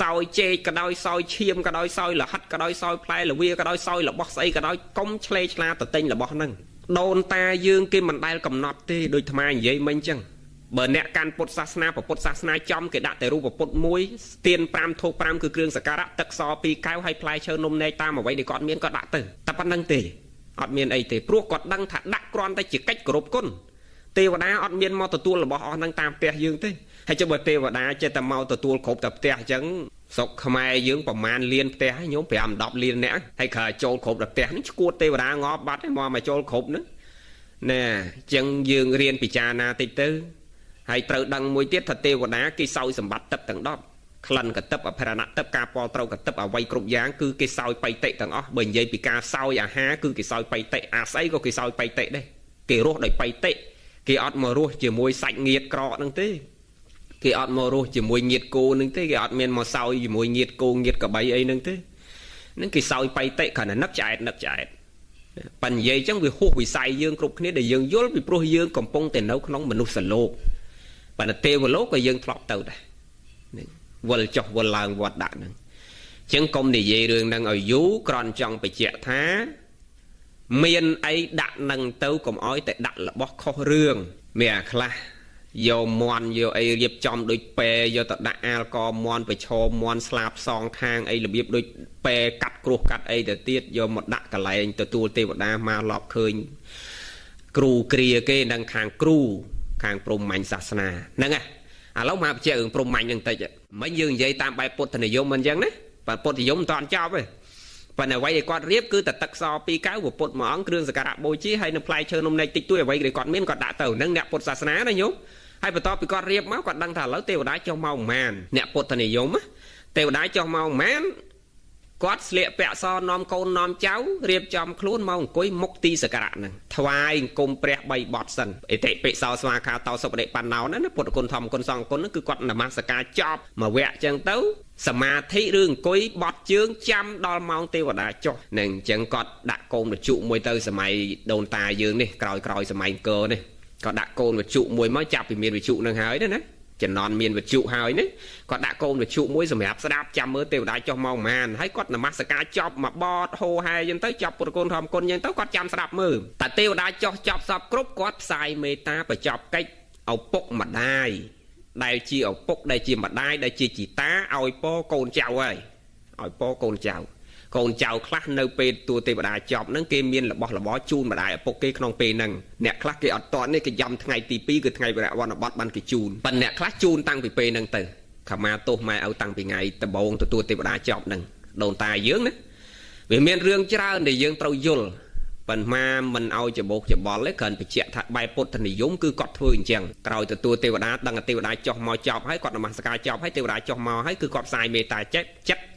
សោយចេកក៏ដោយសោយឈាមក៏ដោយសោយលហិតក៏ដោយសោយផ្លែល្វាក៏ដោយសោយរបស់ស្អីក៏ដោយកុំឆ្លេឆ្លាទៅទិញរបស់ហ្នឹងដូនតាយើងគេមិនដែលកំណត់ទេដូចអាត្មានិយាយមិញអញ្ចឹងបើអ្នកកាន់ពុទ្ធសាសនាពុទ្ធសាសនាចំគេដាក់តែរូបពុទ្ធមួយស្ទៀន5ធូប5គឺគ្រឿងសក្ការៈទឹកស2កែវហើយផ្លែឈើនំនែកតាមអ្វីដែលគាត់មានក៏ដាក់ទៅតែប៉ុណ្្នឹងទេអត់មានអីទេព្រោះគាត់ដឹងថាដាក់គ្រាន់តែជាកិច្ចគោរពគុណទេវតាអត់មានមកទទួលរបស់អស់ហ្នឹងតាមផ្ទះយើងទេហើយចុះបើទេវតាចេះតែមកទទួលគ្រប់តែផ្ទះអញ្ចឹងស្រុកខ្មែរយើងប្រមាណលានផ្ទះញោម5 10លានអ្នកហើយក្រោយចូលគ្រប់តែផ្ទះហ្នឹងឈួតទេវតាងាប់បាត់ហើយមកចូលគ្រប់ហ្នឹងណែអញ្ចឹងយើងរៀនពិចារណាតិចទៅហើយត្រូវដឹងមួយទៀតថាទេវតាគេសោយសម្បត្តិទឹកទាំង ក្លិនកតឹបអភរណៈតឹបការប៉ត្រូវកតឹបអ្វីគ្រប់យ៉ាងគឺគេសោយបៃតិទាំងអស់បើនិយាយពីការសោយអាហារគឺគេសោយបៃតិអាស្អីក៏គេសោយបៃតិដែរគេរស់ដោយបៃតិគេអត់មករស់ជាមួយសាច់ញាតិក្រក់ហ្នឹងទេគេអត់មករស់ជាមួយញាតិគោហ្នឹងទេគេអត់មានមកសោយជាមួយញាតិគោញាតិកបីអីហ្នឹងទេហ្នឹងគេសោយបៃតិគ្រាន់តែនឹកឆ្អែតប៉ិននិយាយអញ្ចឹងវាហួសវិស័យយើងគ្រប់គ្នាដែលយើងយល់ពីព្រោះយើងកំពុងតែនៅក្នុងមនុស្សលោកប៉ុន្តែទេវលោកក៏យើងធ្លាប់ទៅដែរហ្នឹងវិលចុះវិលឡើងវត្តដាក់ហ្នឹងអញ្ចឹងកុំនិយាយរឿងហ្នឹងឲ្យយូរគ្រាន់ចង់បញ្ជាក់ថាមានអីដាក់នឹងទៅកុំឲ្យតែដាក់របស់ខុសរឿងមានអាខ្លះយកមន់យកអីរៀបចំដូចពេយកទៅដាក់អាលកមន់ប្រឈមមន់ស្លាបសងខាងអីរបៀបដូចពេកាត់គ្រោះកាត់អីទៅទៀតយកមកដាក់កន្លែងទទួលទេវតាមកឡប់ឃើញគ្រូគ្រាគេនឹងខាងគ្រូខាងព្រហ្មញ្ញសាសនាហ្នឹងឥឡូវមកបញ្ជាក់រឿងព្រហ្មញ្ញហ្នឹងតិចមិនយើងនិយាយតាមបែបពុទ្ធនិយមមិនអញ្ចឹងណាបើពុទ្ធនិយមមិនតាន់ចប់ទេប៉ុន្តែអ្វីឲ្យគាត់រៀបគឺតែទឹកស2កៅពុទ្ធមួយអង្គគ្រឿងសក្ការៈបូជាហើយនឹងផ្លែឈើនំនែកតិចតួចអ្វីដែលគាត់មានគាត់ដាក់ទៅហ្នឹងអ្នកពុទ្ធសាសនាណាញោមហើយបន្ទាប់ពីគាត់រៀបមកគាត់ដឹងថាឥឡូវទេវតាចុះមកម៉ានអ្នកពុទ្ធនិយមទេវតាចុះមកម៉ានគាត់ស្លៀកពាក់សនាំកូននាំចៅរៀបចំខ្លួនមកអង្គុយមុខទីសក្ការៈហ្នឹងថ្វាយអង្គមព្រះ3បទសិនអតិពិសោស្វាខាតោសុបដិបណ្ណោណាពុទ្ធគុណធម្មគុណសង្ឃគុណគឺគាត់នមស្ការចប់មួយវគ្គអញ្ចឹងទៅសមាធិឬអង្គុយបត់ជើងចាំដល់ម៉ោងទេវតាចុះនឹងអញ្ចឹងគាត់ដាក់កូនវជុមួយទៅសម័យដូនតាយើងនេះក្រោយសម័យអង្គរនេះគាត់ដាក់កូនវជុមួយមកចាប់ពីមានវជុនឹងហើយណាចំណន់មានវជុហើយនេះគាត់ដាក់កូនវជុមួយសម្រាប់ស្ដាប់ចាំមើលទេវតាចុះមកម៉ានហើយគាត់នមស្ការចប់មកបតហោហែអញ្ចឹងទៅចប់ពុទ្ធគុណធម្មគុណអញ្ចឹងទៅគាត់ចាំស្ដាប់មើលតែទេវតាចុះចប់សពគ្រប់គាត់ផ្សាយមេត្តាបញ្ចប់កិច្ចឪពុកម្ដាយដែលជាឪពុកដែលជាម្ដាយដែលជាជីតាឲ្យពរកូនចៅហើយឲ្យពរកូនចៅខ្លះនៅពេលទូទេវតាចប់ហ្នឹងគេមានរបស់របរជូនម្ដាយឪពុកគេក្នុងពេលហ្នឹងអ្នកខ្លះគេអត់តនេះគេយ៉ាំថ្ងៃទី2គឺថ្ងៃវរៈវណ្ណបត្តិបានគេជូនប៉ុន្តែអ្នកខ្លះជូនតាំងពីពេលហ្នឹងទៅខមាទោសម៉ែឪតាំងពីថ្ងៃដំបូងទទួលទេវតាចប់ហ្នឹងដូនតាយើងណាវាមានរឿងច្រើនដែលយើងត្រូវយល់ប៉ុន្តែមិនឲ្យច្បោកច្បល់ទេគ្រាន់បញ្ជាក់ថាបែបពុទ្ធនិយមគឺគាត់ធ្វើអញ្ចឹងក្រោយទទួលទេវតាដឹងថាទេវតាចុះមកចប់ហើយគាត់នមស្ការចប់ហើយទេវតាចុះមកហើយគឺគាត់ផ្សាយមេត្តាចិត្ត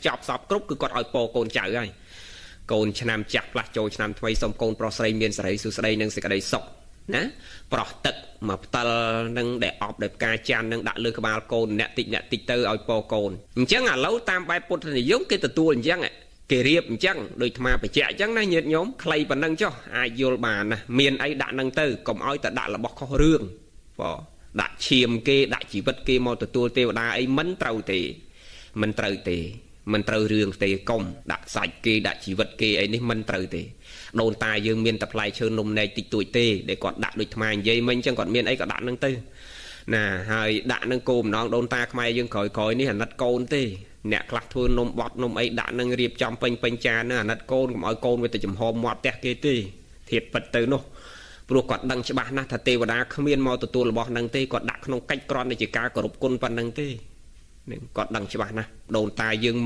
ចប់សពគ្រប់គឺគាត់ឲ្យពរកូនចៅហើយកូនឆ្នាំចាស់ផ្លាស់ចូលឆ្នាំថ្មីសូមកូនប្រុសស្រីមានសិរីសុស្ដីនិងសេចក្តីសុខណាប្រោះទឹកមកផ្តិលនឹងដែលអប់ដោយផ្កាច័ន្ទនឹងដាក់លើក្បាលកូនអ្នកតិចទៅឲ្យពរកូនអញ្ចឹងឥឡូវតាមបែបពុទ្ធនិយមគេទទួលអញ្ចឹងគេរៀបអញ្ចឹងដូចអាត្មាបញ្ជាក់អញ្ចឹងណាញាតិញោមខ្លីប៉ុណ្ណឹងចុះអាចយល់បានណាមានអីដាក់នឹងទៅកុំឲ្យតែដាក់របស់ខុសរឿងបងដាក់ឈាមគេដាក់ជីវិតគេមកទទួលទេវតាអីមិនត្រូវរឿងទេកុំដាក់សាច់គេដាក់ជីវិតគេអីនេះមិនត្រូវទេដូនតាយើងមានតែផ្លែឈើនំនែកតិចតួចទេដែលគាត់ដាក់ដូចអាត្មានិយាយមិញអញ្ចឹងគាត់មានអីក៏ដាក់នឹងទៅណាហើយដាក់នឹងគោម្ដងដូនតាខ្មែរយើងក្រោយនេះអាណិតកូនទេអ្នកខ្លះធ្វើនំបត់នំអីដាក់នឹងរៀបចំពេញចានហ្នឹងអាណិតកូនកុំឲ្យកូនវាទៅចំហមាត់ផ្ទះគេទេធៀបពិតទៅនោះព្រោះគាត់ដឹងច្បាស់ណាស់ថាទេវតាគ្មានមកទទួលរបស់ហ្នឹងទេគាត់ដាក់ក្នុងកិច្ចក្រន់នៃជាការគោរពគុណប៉ុណ្ណឹងទេនឹងគាត់ដឹងច្បាស់ណាស់ដូនតាយើង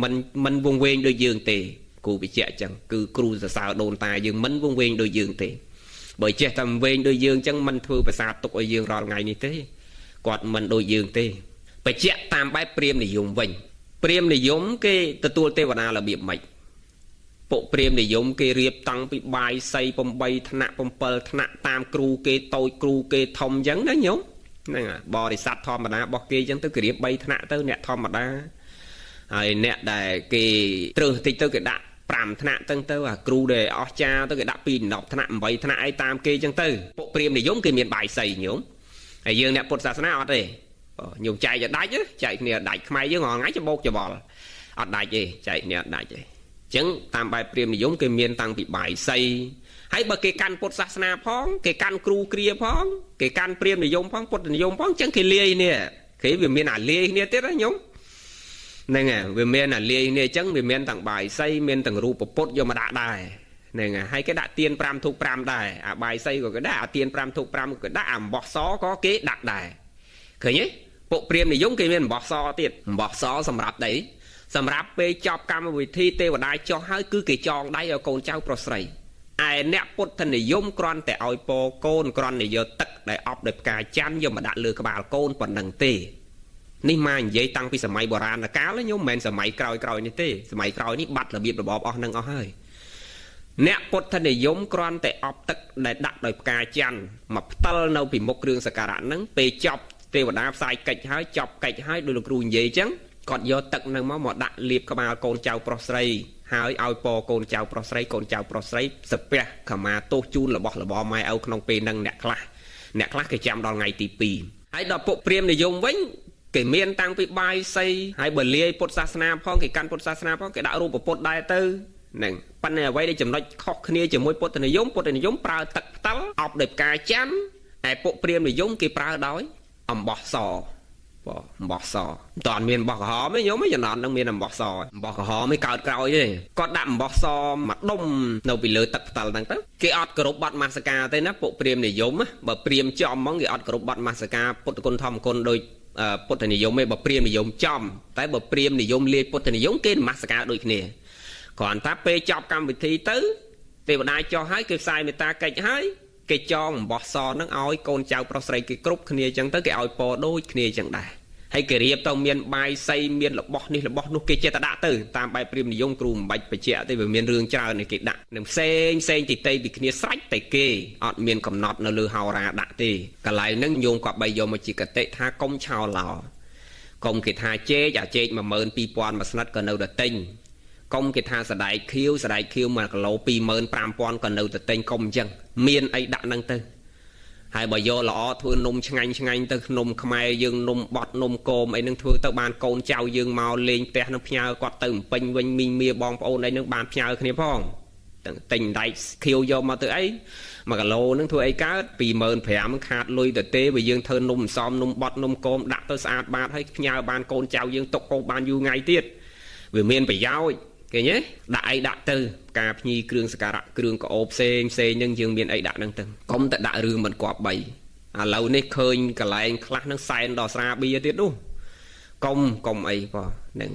មិនវង្វេងដូចយើងទេគូបញ្ជាក់អញ្ចឹងគឺគ្រូសរសើរដូនតាយើងមិនវង្វេងដូចយើងទេបើចេះតែវង្វេងដូចយើងអញ្ចឹងមិនធ្វើប្រសាទទុកឲ្យយើងរាល់ថ្ងៃនេះទេគាត់មិនដូចយើងទេបញ្ជាក់តាមបែបព្រាហ្មណ៍និយមវិញព្រាហ្មណ៍និយមគេទទួលទេវតារបៀបម៉េចពួកព្រាហ្មណ៍និយមគេរៀបតាំងពីបាយសី8ថ្នាក់7ថ្នាក់តាមគ្រូគេតូចគ្រូគេធំអញ្ចឹងណាញោមហ្នឹងបរិស័ទធម្មតារបស់គេអញ្ចឹងទៅគេរៀប3ថ្នាក់ទៅអ្នកធម្មតាហើយអ្នកដែលគេត្រឹសតិចទៅគេដាក់5ថ្នាក់ទៅអាគ្រូដែលអស្ចារ្យទៅគេដាក់ពី10ថ្នាក់8ថ្នាក់អីតាមគេអញ្ចឹងទៅពួកព្រាហ្មណ៍និយមគេមានបាយសីញោមហើយយើងអ្នកពុទ្ធសាសនាអត់ទេញោមចែកឲ្យដាច់ចែកគ្នាដាច់ខ្មែរយើងរាល់ថ្ងៃច្បោកច្បល់អត់ដាច់ទេចែកគ្នាអត់ដាច់ទេអញ្ចឹងតាមបែបព្រាហ្មណ៍និយមគេមានតាំងពីបាយសីហើយបើគេកាន់ពុទ្ធសាសនាផងគេកាន់គ្រូគ្រាផងគេកាន់ព្រាហ្មណ៍និយមផងពុទ្ធនិយមផងអញ្ចឹងគេលាយនេះគេវាមានអាលាយគ្នាទៀតណាញោមហ្នឹងហើយវាមានអាលាយនេះអញ្ចឹងវាមានទាំងបាយសីមានទាំងរូបពុទ្ធយកមកដាក់ដែរហ្នឹងហើយគេដាក់ទៀន5ធូប5ដែរអាបាយសីក៏គេដាក់អាទៀន5ធូប5ក៏ដាក់អាអំបោះសក៏គេដាក់ដែរឃើញទេពួកព្រាហ្មណ៍និយមគេមានអំបោះសទៀតអំបោះសសម្រាប់ដីសម្រាប់ពេលចប់កម្មវិធីទេវតាចុះហើយគឺគេចងដៃឲ្យកូនចៅប្រុសស្រីឯអ្នកពុទ្ធនិយមគ្រាន់តែឲ្យពរកូនគ្រាន់តែយកទឹកដែលអប់ដោយផ្កាច័ន្ទយកមកដាក់លើក្បាលកូនប៉ុណ្ណឹងទេ នេះមកនិយាយតាំងពីសម័យបុរាណកាលញោមមិនមែនសម័យក្រោយនេះទេសម័យក្រោយនេះបាត់របៀបរបបអស់នឹងអស់ហើយអ្នកពុទ្ធនិយមគ្រាន់តែអប់ទឹកដែលដាក់ដោយផ្កាច័ន្ទមកផ្តិលនៅពីមុខគ្រឿងសក្ការៈហ្នឹងពេលចប់ទេវតាផ្សាយកិច្ចហើយចប់កិច្ចហើយដោយលោកគ្រូនិយាយអញ្ចឹងគាត់យកទឹកហ្នឹងមកដាក់លាបក្បាលកូនចៅប្រុសស្រីហើយឲ្យពរកូនចៅប្រុសស្រីកូនចៅប្រុសស្រីសាពះខមាទោសជូនរបស់របរម៉ែឪក្នុងពេលហ្នឹងអ្នកខ្លះគេចាំដល់ថ្ងៃទី2ហើយដល់ពួកព្រាហ្មណ៍និយមវិញគេមានតាំងពីបាយសីហើយបើលាយពុទ្ធសាសនាផងគេកាន់ពុទ្ធសាសនាផងគេដាក់រូបពុទ្ធដែរទៅហ្នឹងប៉ុន្តែអ្វីដែលចំណុចខុសគ្នាជាមួយពុទ្ធនិយមប្រើទឹកផ្តិលអប់ដោយផ្កាច័ន្ទហើយពួកព្រាហ្មណ៍និយមគេប្រើដោយអំបោះសអំបោះសមិនតាន់មានអំបោះក្រហមទេញោមចំណន់នឹងមានអំបោះសអំបោះក្រហមឯកើតក្រោយទេគាត់ដាក់អំបោះសមកដុំនៅពីលើទឹកផ្តិលហ្នឹងទៅគេអត់គោរពបទមស្ការទេណាពួកព្រាហ្មណ៍និយមបើព្រាហ្មណ៍ចំហ្មងគេអត់គោរពបទមស្ការពុទ្ធគុណធម្មគុណដោយពុទ្ធនិយមឯងបើព្រាហ្មណ៍និយមចំតែបើព្រាហ្មណ៍និយមលាយពុទ្ធនិយមគេនមស្ការដូចគ្នាគ្រាន់តែពេលចប់កម្មវិធីទៅទេវតាចោះហើយគេផ្សាយមេត្តាកិច្ចហើយគេចងអំបោះសហ្នឹងឲ្យកូនចៅប្រុសស្រីគេគ្រប់គ្នាអញ្ចឹងទៅគេឲ្យពរដូចគ្នាអញ្ចឹងដែរហើយគេរៀបទៅមានបាយសីមានរបស់នេះរបស់នោះគេចេះតែដាក់ទៅតាមបែបព្រាហ្មណ៍និយមគ្រូមិនបាច់បញ្ជាក់ទេវាមានរឿងច្រើននេះគេដាក់នឹងផ្សេងទីតីពីគ្នាស្រេចតែគេអត់មានកំណត់នៅលើហោរាដាក់ទេកន្លែងហ្នឹងយោមក៏បីយកមកជាកតិថាកុំឆោឡោកុំគេថាជែក12000មួយស្និតក៏នៅតែទិញកុំគេថាសដែកខៀវ1គីឡូ25000ក៏នៅតែទិញកុំអញ្ចឹងមានអីដាក់ហ្នឹងទៅហើយបើយកល្អធ្វើនំឆ្ងាញ់ទៅនំខ្មែរយើងនំបត់នំគោមអីហ្នឹងធ្វើទៅបានកូនចៅយើងមកលេងផ្ទះនឹងផ្ញើគាត់ទៅពេញវិញមីងមៀបងប្អូនអីហ្នឹងបានផ្ញើគ្នាផងទិញដែកខៀវយកមកទៅអី1គីឡូហ្នឹងធ្វើអីកើត25000ខាតលុយទៅទេបើយើងធ្វើនំអសមនំបត់នំគោមដាក់ទៅស្អាតបាតហើយផ្ញើបានកូនចៅយើងទុកហូបបានយូរថ្ងៃទៀតវាមានប្រយោជន៍ឃើញទេដាក់អីដាក់ទៅផ្កាភ្ញីគ្រឿងសក្ការៈគ្រឿងកោបផ្សេងហ្នឹងយើងមានអីដាក់ហ្នឹងទៅកុំតែដាក់រឿងមិនគប្បីឥឡូវនេះឃើញកន្លែងខ្លះហ្នឹងសែនដល់ស្រាបៀទៀតនោះកុំអីបងហ្នឹង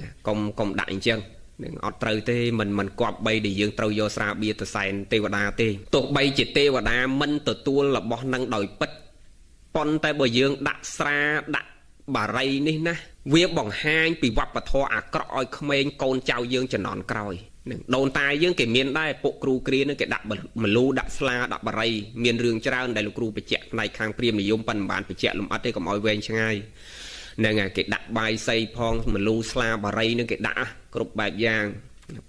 កុំដាក់អញ្ចឹងនឹងអត់ត្រូវទេមិនគប្បីដែលយើងត្រូវយកស្រាបៀទៅសែនទេវតាទេទោះបីជាទេវតាមិនទទួលរបស់ហ្នឹងដោយពិតប៉ុន្តែបើយើងដាក់ស្រាដាក់បារីនេះណាវាបង្ហាញពីវប្បធម៌អាក្រក់ឲ្យក្មេងកូនចៅយើងជំនាន់ក្រោយនឹងដូនតាយើងគេមានដែរពួកគ្រូគ្រានឹងគេដាក់មលូដាក់ស្លាដាក់បារីមានរឿងច្រើនដែលលោកគ្រូបញ្ជាក់ផ្នែកខាងព្រាហ្មណ៍និយមប៉ុន្តែមិនបានបញ្ជាក់លម្អិតទេកុំឲ្យវែងឆ្ងាយហ្នឹងហើយគេដាក់បាយសីផងមលូស្លាបារីនឹងគេដាក់គ្រប់បែបយ៉ាង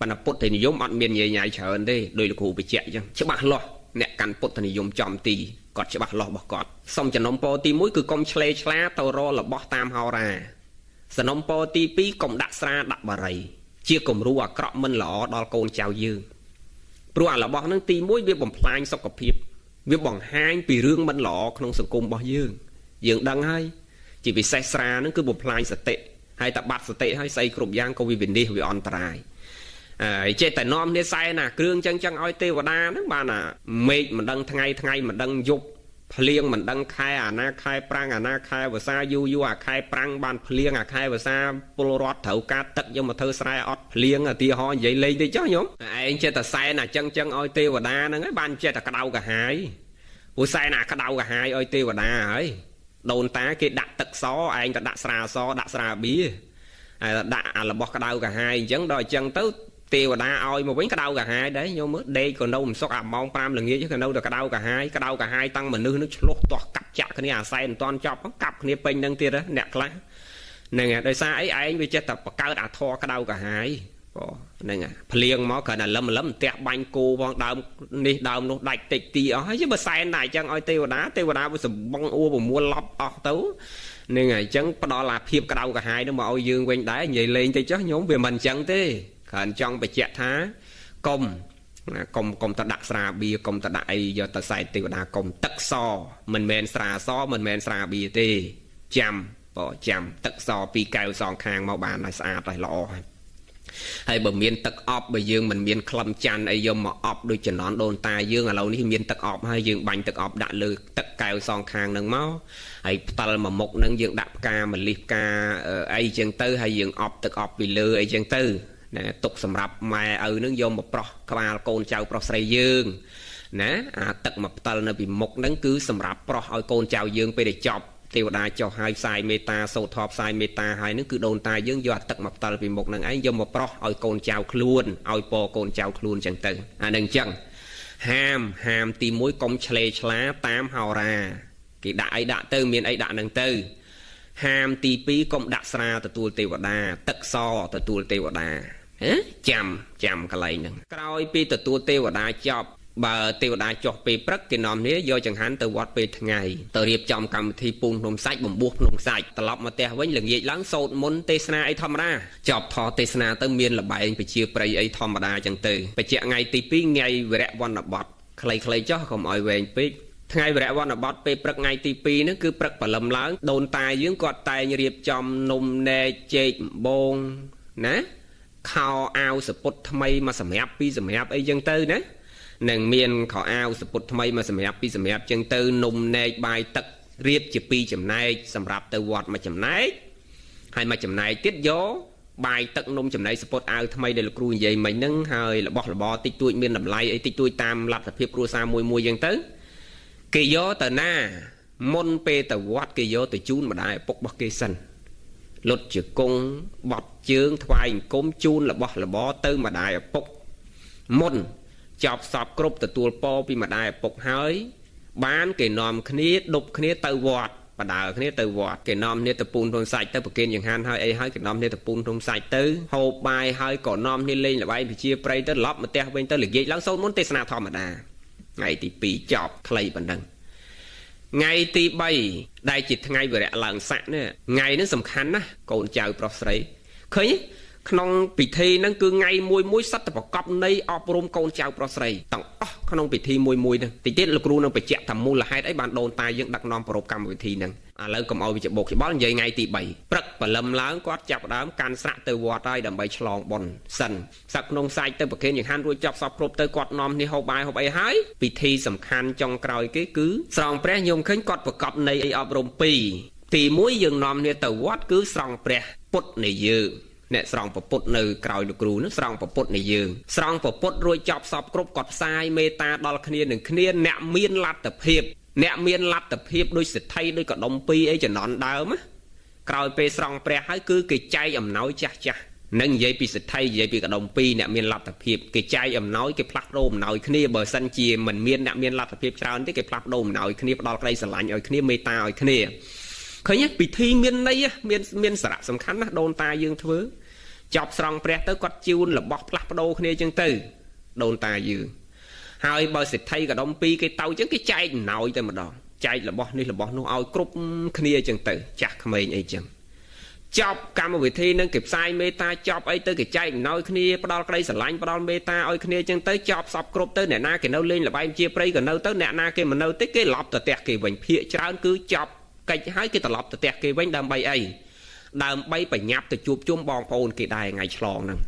ប៉ុន្តែពុទ្ធនិយមអត់មានញ៉ៃច្រើនទេដោយលោកគ្រូបញ្ជាក់អញ្ចឹងច្បាស់លាស់អ្នកកាន់ពុទ្ធនិយមចំទីគាត់ច្បាស់លាស់របស់គាត់សុំចំណុំពរទី1គឺកុំឆ្លេឆ្លាទៅរករបស់តាមហោរាសំណុំពរទី2កុំដាក់ស្រាដាក់បារីជាគំរូអាក្រក់មិនល្អដល់កូនចៅយើងព្រោះអារបស់ហ្នឹងទី1វាបំផ្លាញសុខភាពវាបង្ហាញពីរឿងមិនល្អក្នុងសង្គមរបស់យើងដឹងហើយជាពិសេសស្រាហ្នឹងគឺបំផ្លាញសតិហើយតែបាត់សតិហើយស្អីគ្រប់យ៉ាងក៏វាវិនិច្ឆ័យវាអន្តរាយចេះតែនាំគ្នាសែណាគ្រឿងចឹងឲ្យទេវតាហ្នឹងបានអាមេឃមិនដឹងថ្ងៃមិនដឹងយប់ភ្លៀងមិនដឹងខែអាណាខែប្រាំងអាណាខែវស្សាយូរអាខែប្រាំងបានភ្លៀងអាខែវស្សាពលរដ្ឋត្រូវការទឹកយកមកធ្វើស្រែអត់ភ្លៀងឧទាហរណ៍និយាយលេងតិចចុះញោមឯងចេះតែសែនអាចឹងឲ្យទេវតាហ្នឹងហើយបានចេះតែក្តៅកាហាយព្រោះសែនអាក្តៅកាហាយឲ្យទេវតាហើយដូនតាគេដាក់ទឹកសឯងទៅដាក់ស្រាសដាក់ស្រាបៀហើយដាក់អារបស់ក្តៅកាហាយអញ្ចឹងដល់អញ្ចឹងទៅទេវតាឲ្យមកវិញក្តៅកាហាយដែរញោមមើលដេកក៏នៅមិនសុខអាម៉ោង5ល្ងាចក៏នៅតែក្តៅកាហាយតាំងមនុស្សនឹងឆ្លោះទាស់កាប់ចាក់គ្នាអាសែនមិនតាន់ចប់កាប់គ្នាពេញនឹងទៀតអ្នកខ្លះហ្នឹងហើយដោយសារអីឯងវាចេះតែបង្កើតអាធរក្តៅកាហាយហ្នឹងហើយភ្លៀងមកគ្រាន់តែលឹមផ្ទះបាញ់គោផងដើមនេះដើមនោះដាច់តិចទីអស់ហើយបើសែនតែអញ្ចឹងឲ្យទេវតាវាសម្បងអួរប្រមូលឡប់អស់ទៅហ្នឹងហើយអញ្ចឹងផ្ដល់អាភាពក្តៅកាហាយនឹងមកឲ្យយើងវិញដែរនិយាយលេងតិចចុះញោមវាមិនអញ្ចឹងទេគ្រាន់ចង់បញ្ជាក់ថាកុំទៅដាក់ស្រាបៀកុំទៅដាក់អីយកទៅសែនទេវតាកុំទឹកសមិនមែនស្រាសមិនមែនស្រាបៀទេចាំទឹកសពីកែវសងខាងមកបានឲ្យស្អាតឲ្យល្អហើយបើមានទឹកអប់បើយើងមិនមានក្លឹមច័ន្ទអីយកមកអប់ដូចចំណន់ដូនតាយើងឥឡូវនេះមានទឹកអប់ហើយយើងបាញ់ទឹកអប់ដាក់លើទឹកកែវសងខាងនឹងមកហើយផ្តិលមួយមុខនឹងយើងដាក់ផ្កាម្លិះផ្កាអីចឹងទៅហើយយើងអប់ទឹកអប់ពីលើអីចឹងទៅទុកសម្រាប់ម៉ែឪនឹងយកមកប្រោះក្បាលកូនចៅប្រុសស្រីយើងណាអាទឹកមកផ្តិលនៅពីមុខហ្នឹងគឺសម្រាប់ប្រោះឲ្យកូនចៅយើងពេលដែលចប់ ទេវតាចុះហើយផ្សាយមេត្តាសូត្រធម៌ផ្សាយមេត្តាហើយនឹងគឺដូនតាយើងយកទឹកមកផ្ទាល់ពីមុខនឹងឯងយកមកប្រោះឲ្យកូនចៅខ្លួនឲ្យពរកូនចៅខ្លួនចឹងទៅអានឹងចឹងហាមទី1កុំឆ្លេឆ្លាតាមហោរាគេដាក់អីដាក់ទៅមានអីដាក់នឹងទៅហាមទី2កុំដាក់ស្រាទទួលទេវតាទឹកសទទួលទេវតាចាំកន្លែងហ្នឹងក្រោយពីទទួលទេវតាចប់បើទេវតាចុះពេលព្រឹកគេនាំគ្នាយកចង្ហាន់ទៅវត្តពេលថ្ងៃទៅរៀបចំកម្មវិធីពូនភ្នំសាច់បំពោះភ្នំសាច់ត្រឡប់មកផ្ទះវិញល្ងាចឡើងសូត្រមន្តទេសនាអីធម្មតាចប់ថតទេសនាទៅមានលបែងពជាព្រៃអីធម្មតាចឹងទៅបច្ចៈថ្ងៃទី2ថ្ងៃវិរៈវណ្ណបតខ្លីៗចុះកុំឲ្យវែងពេកថ្ងៃវិរៈវណ្ណបតពេលព្រឹកថ្ងៃទី2ហ្នឹងគឺព្រឹកព្រលឹមឡើងដូនតាយើងគាត់តែងរៀបចំនំនែកចេកអំបងណាខោអាវសពុតថ្មីមកសម្រាប់ពីសម្រាប់អីចឹងទៅណានឹងមានខោអាវសពុតថ្មីមកសម្រាប់ពីសម្រាប់ចឹងទៅនំនែកបាយទឹករៀបជា2ចំណែកសម្រាប់ទៅវត្តមួយចំណែកហើយមួយចំណែកទៀតយកបាយទឹកនំចំណែកសពុតអាវថ្មីដែលលោកគ្រូនិយាយមិញហ្នឹងហើយរបស់របរតិចតួចមានតម្លៃអីតិចតួចតាមលទ្ធភាពគ្រួសារមួយចឹងទៅគេយកទៅណាមុនពេលទៅវត្តគេយកទៅជូនម្ដាយឪពុករបស់គេសិនលុតជង្គង់បត់ជើងថ្វាយអង្គមជូនរបស់របរទៅម្ដាយឪពុកមុនចប់សពគ្រប់ទទួលពរពីម្ដាយឪពុកហើយបានគេនាំគ្នាដប់គ្នាទៅវត្តបដើគ្នាទៅវត្តគេនាំគ្នាទៅពូនភ្នំសាច់ទៅប្រគេនចង្ហាន់ហើយអីហើយគេនាំគ្នាទៅពូនភ្នំសាច់ទៅហូបបាយហើយក៏នាំគ្នាលេងល្បែងប្រជាប្រិយទៅឡប់មកផ្ទះវិញទៅល្ងាចឡើងសូត្រមន្តទេសនាធម្មតាថ្ងៃទី2ចប់ខ្លីប៉ុណ្ណឹងថ្ងៃទី3ដែលជាថ្ងៃវិរៈឡើងស័កនេះថ្ងៃនេះសំខាន់ណាស់កូនចៅប្រុសស្រីឃើញក្នុងពិធីហ្នឹងគឺថ្ងៃមួយសិតតែប្រកបនៃអប់រំកូនចៅប្រុសស្រីទាំងអស់ក្នុងពិធីមួយហ្នឹងតិចទៀតលោកគ្រូនឹងបញ្ជាក់ថាមូលហេតុអីបានដូនតាយើងដឹកនាំប្រពកម្មវិធីហ្នឹងឥឡូវកុំឲ្យវាច្បោកច្បល់និយាយថ្ងៃទី3ព្រឹកព្រលឹមឡើងគាត់ចាប់ផ្ដើមកាន់ស្រាក់ទៅវត្តហើយដើម្បីឆ្លងបុណ្យសិនសឹកក្នុងសាច់ទៅប្រគេនចង្ហាន់រួចចប់សពគ្រប់ទៅគាត់នាំគ្នាហូបបាយហូបអីហើយពិធីសំខាន់ចុងក្រោយគេគឺស្រង់ព្រះញោមឃើញគាត់ប្រកបនៃអីអប់រំ2ទី1យើងនាំគ្នាទៅវត្តគឺស្រង់ព្រះពុទ្ធនៃយើងអ្នកស្រង់ពុទ្ធនៅក្រោយលោកគ្រូនោះស្រង់ពុទ្ធនៃយើងស្រង់ពុទ្ធរួចចប់សពគ្រប់គាត់ផ្សាយមេត្តាដល់គ្នានឹងគ្នាអ្នកមានលទ្ធភាពដូចសិទ្ធិដូចកដុំ2អីចំណន់ដើមក្រោយពេលស្រង់ព្រះហើយគឺគេចែកអំណោយចាស់នឹងនិយាយពីសិទ្ធិនិយាយពីកដុំ2អ្នកមានលទ្ធភាពគេចែកអំណោយគេផ្លាស់ប្ដូរអំណោយគ្នាបើសិនជាមិនមានអ្នកមានលទ្ធភាពច្រើនទេគេផ្លាស់ប្ដូរអំណោយគ្នាផ្ដល់ក្តីស្រឡាញ់ឲ្យគ្នាមេត្តាឲ្យគ្នាឃើញពិធីមានន័យមានសារៈសំខាន់ណាស់ដូនតាយើងធ្វើចប់ស្រង់ព្រះទៅគាត់ជូនរបស់ផ្លាស់ប្ដូរគ្នាចឹងទៅដូនតាយើងហើយបើសិទ្ធិកដុំ2គេទៅចឹងគេចែកអំណោយតែម្ដងចែករបស់នេះរបស់នោះឲ្យគ្រប់គ្នាចឹងទៅចាស់ក្មេងអីចឹងចប់កម្មវិធីនឹងគេផ្សាយមេត្តាចប់អីទៅគេចែកអំណោយគ្នាផ្ដល់ក្តីស្រឡាញ់ផ្ដល់មេត្តាឲ្យគ្នាចឹងទៅចប់សពគ្រប់ទៅអ្នកណាគេនៅលេងល្បែងជាព្រៃក៏នៅទៅអ្នកណាគេមិននៅទេគេឡប់ទៅផ្ទះគេវិញភាកច្រើនគឺចប់កិច្ចហើយគេត្រឡប់ទៅផ្ទះគេវិញដើម្បីអីដើម្បីបញ្ញាប់ទៅជួបជុំបងប្អូនគេដែរថ្ងៃឆ្លងហ្នឹង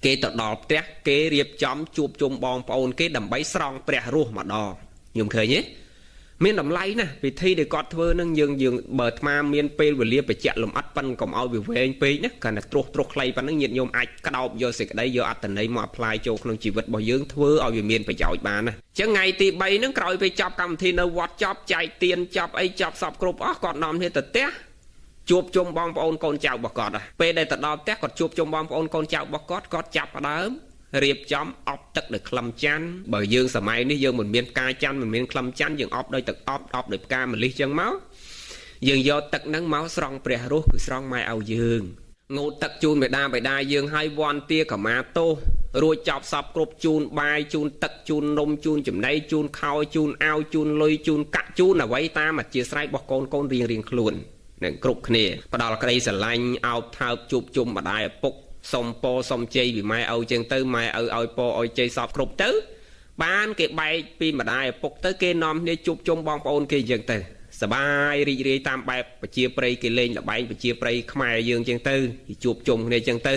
គេទៅដល់ផ្ទះគេរៀបចំជួបជុំបងប្អូនគេដើម្បីស្រង់ព្រះរស់ម្ដងខ្ញុំឃើញទេមានតម្លៃណាស់ពិធីដែលគាត់ធ្វើនឹងយើងបើអាត្មាមានពេលវេលាបញ្ជាក់លំអិតប៉ុនកុំឲ្យវាវែងពេកណាគ្រាន់តែត្រុសខ្លីប៉ុណ្ណឹងញាតិញោមអាចក្តោបយកសេចក្តីយកអត្តន័យមក apply ចូលក្នុងជីវិតរបស់យើងធ្វើឲ្យវាមានប្រយោជន៍បានណាអញ្ចឹងថ្ងៃទី3ហ្នឹងក្រោយពេលចប់កម្មវិធីនៅវត្តចប់ចែកទានចប់អីចប់សពគ្រប់អស់គាត់នាំគ្នាទៅផ្ទះជួបជុំបងប្អូនកូនចៅរបស់គាត់ពេលដែលទៅដល់ផ្ទះគាត់ជួបជុំបងប្អូនកូនចៅរបស់គាត់ចាប់ផ្ដើមរៀបចំអប់ទឹកដោយក្លឹមច័ន្ទបើយើងសម័យនេះយើងមិនមានផ្កាច័ន្ទមិនមានក្លឹមច័ន្ទយើងអប់ដោយទឹកអប់ដោយផ្កាម្លិះចឹងមកយើងយកទឹកហ្នឹងមកស្រង់ព្រះរស់គឺស្រង់ម៉ែឲ្យយើងងូតទឹកជូនបិតាយើងឲ្យវ័នទាកម្មាទោសរួចចប់សពគ្រប់ជូនបាយជូនទឹកជូននំជូនចំណីជូនខោជូនអាវជូនលុយជូនកាក់ជូនអ្វីតាមអធិស្ឋានរបស់កូនរៀងខ្លួននឹងគ្រប់គ្នាផ្ដល់ក្តីស្រឡាញ់អោបថើបជួបជុំម្ដាយឪពុកសុំពរសុំជ័យពីម៉ែឪចឹងទៅម៉ែឪឲ្យពរឲ្យជ័យសពគ្រប់ទៅបានគេបែកពីម្ដាយឪពុកទៅគេនាំគ្នាជួបជុំបងប្អូនគេចឹងទៅសបាយរីករាយតាមបែបប្រជាប្រិយគេលេងល្បែងប្រជាប្រិយខ្មែរយើងចឹងទៅជួបជុំគ្នាចឹងទៅ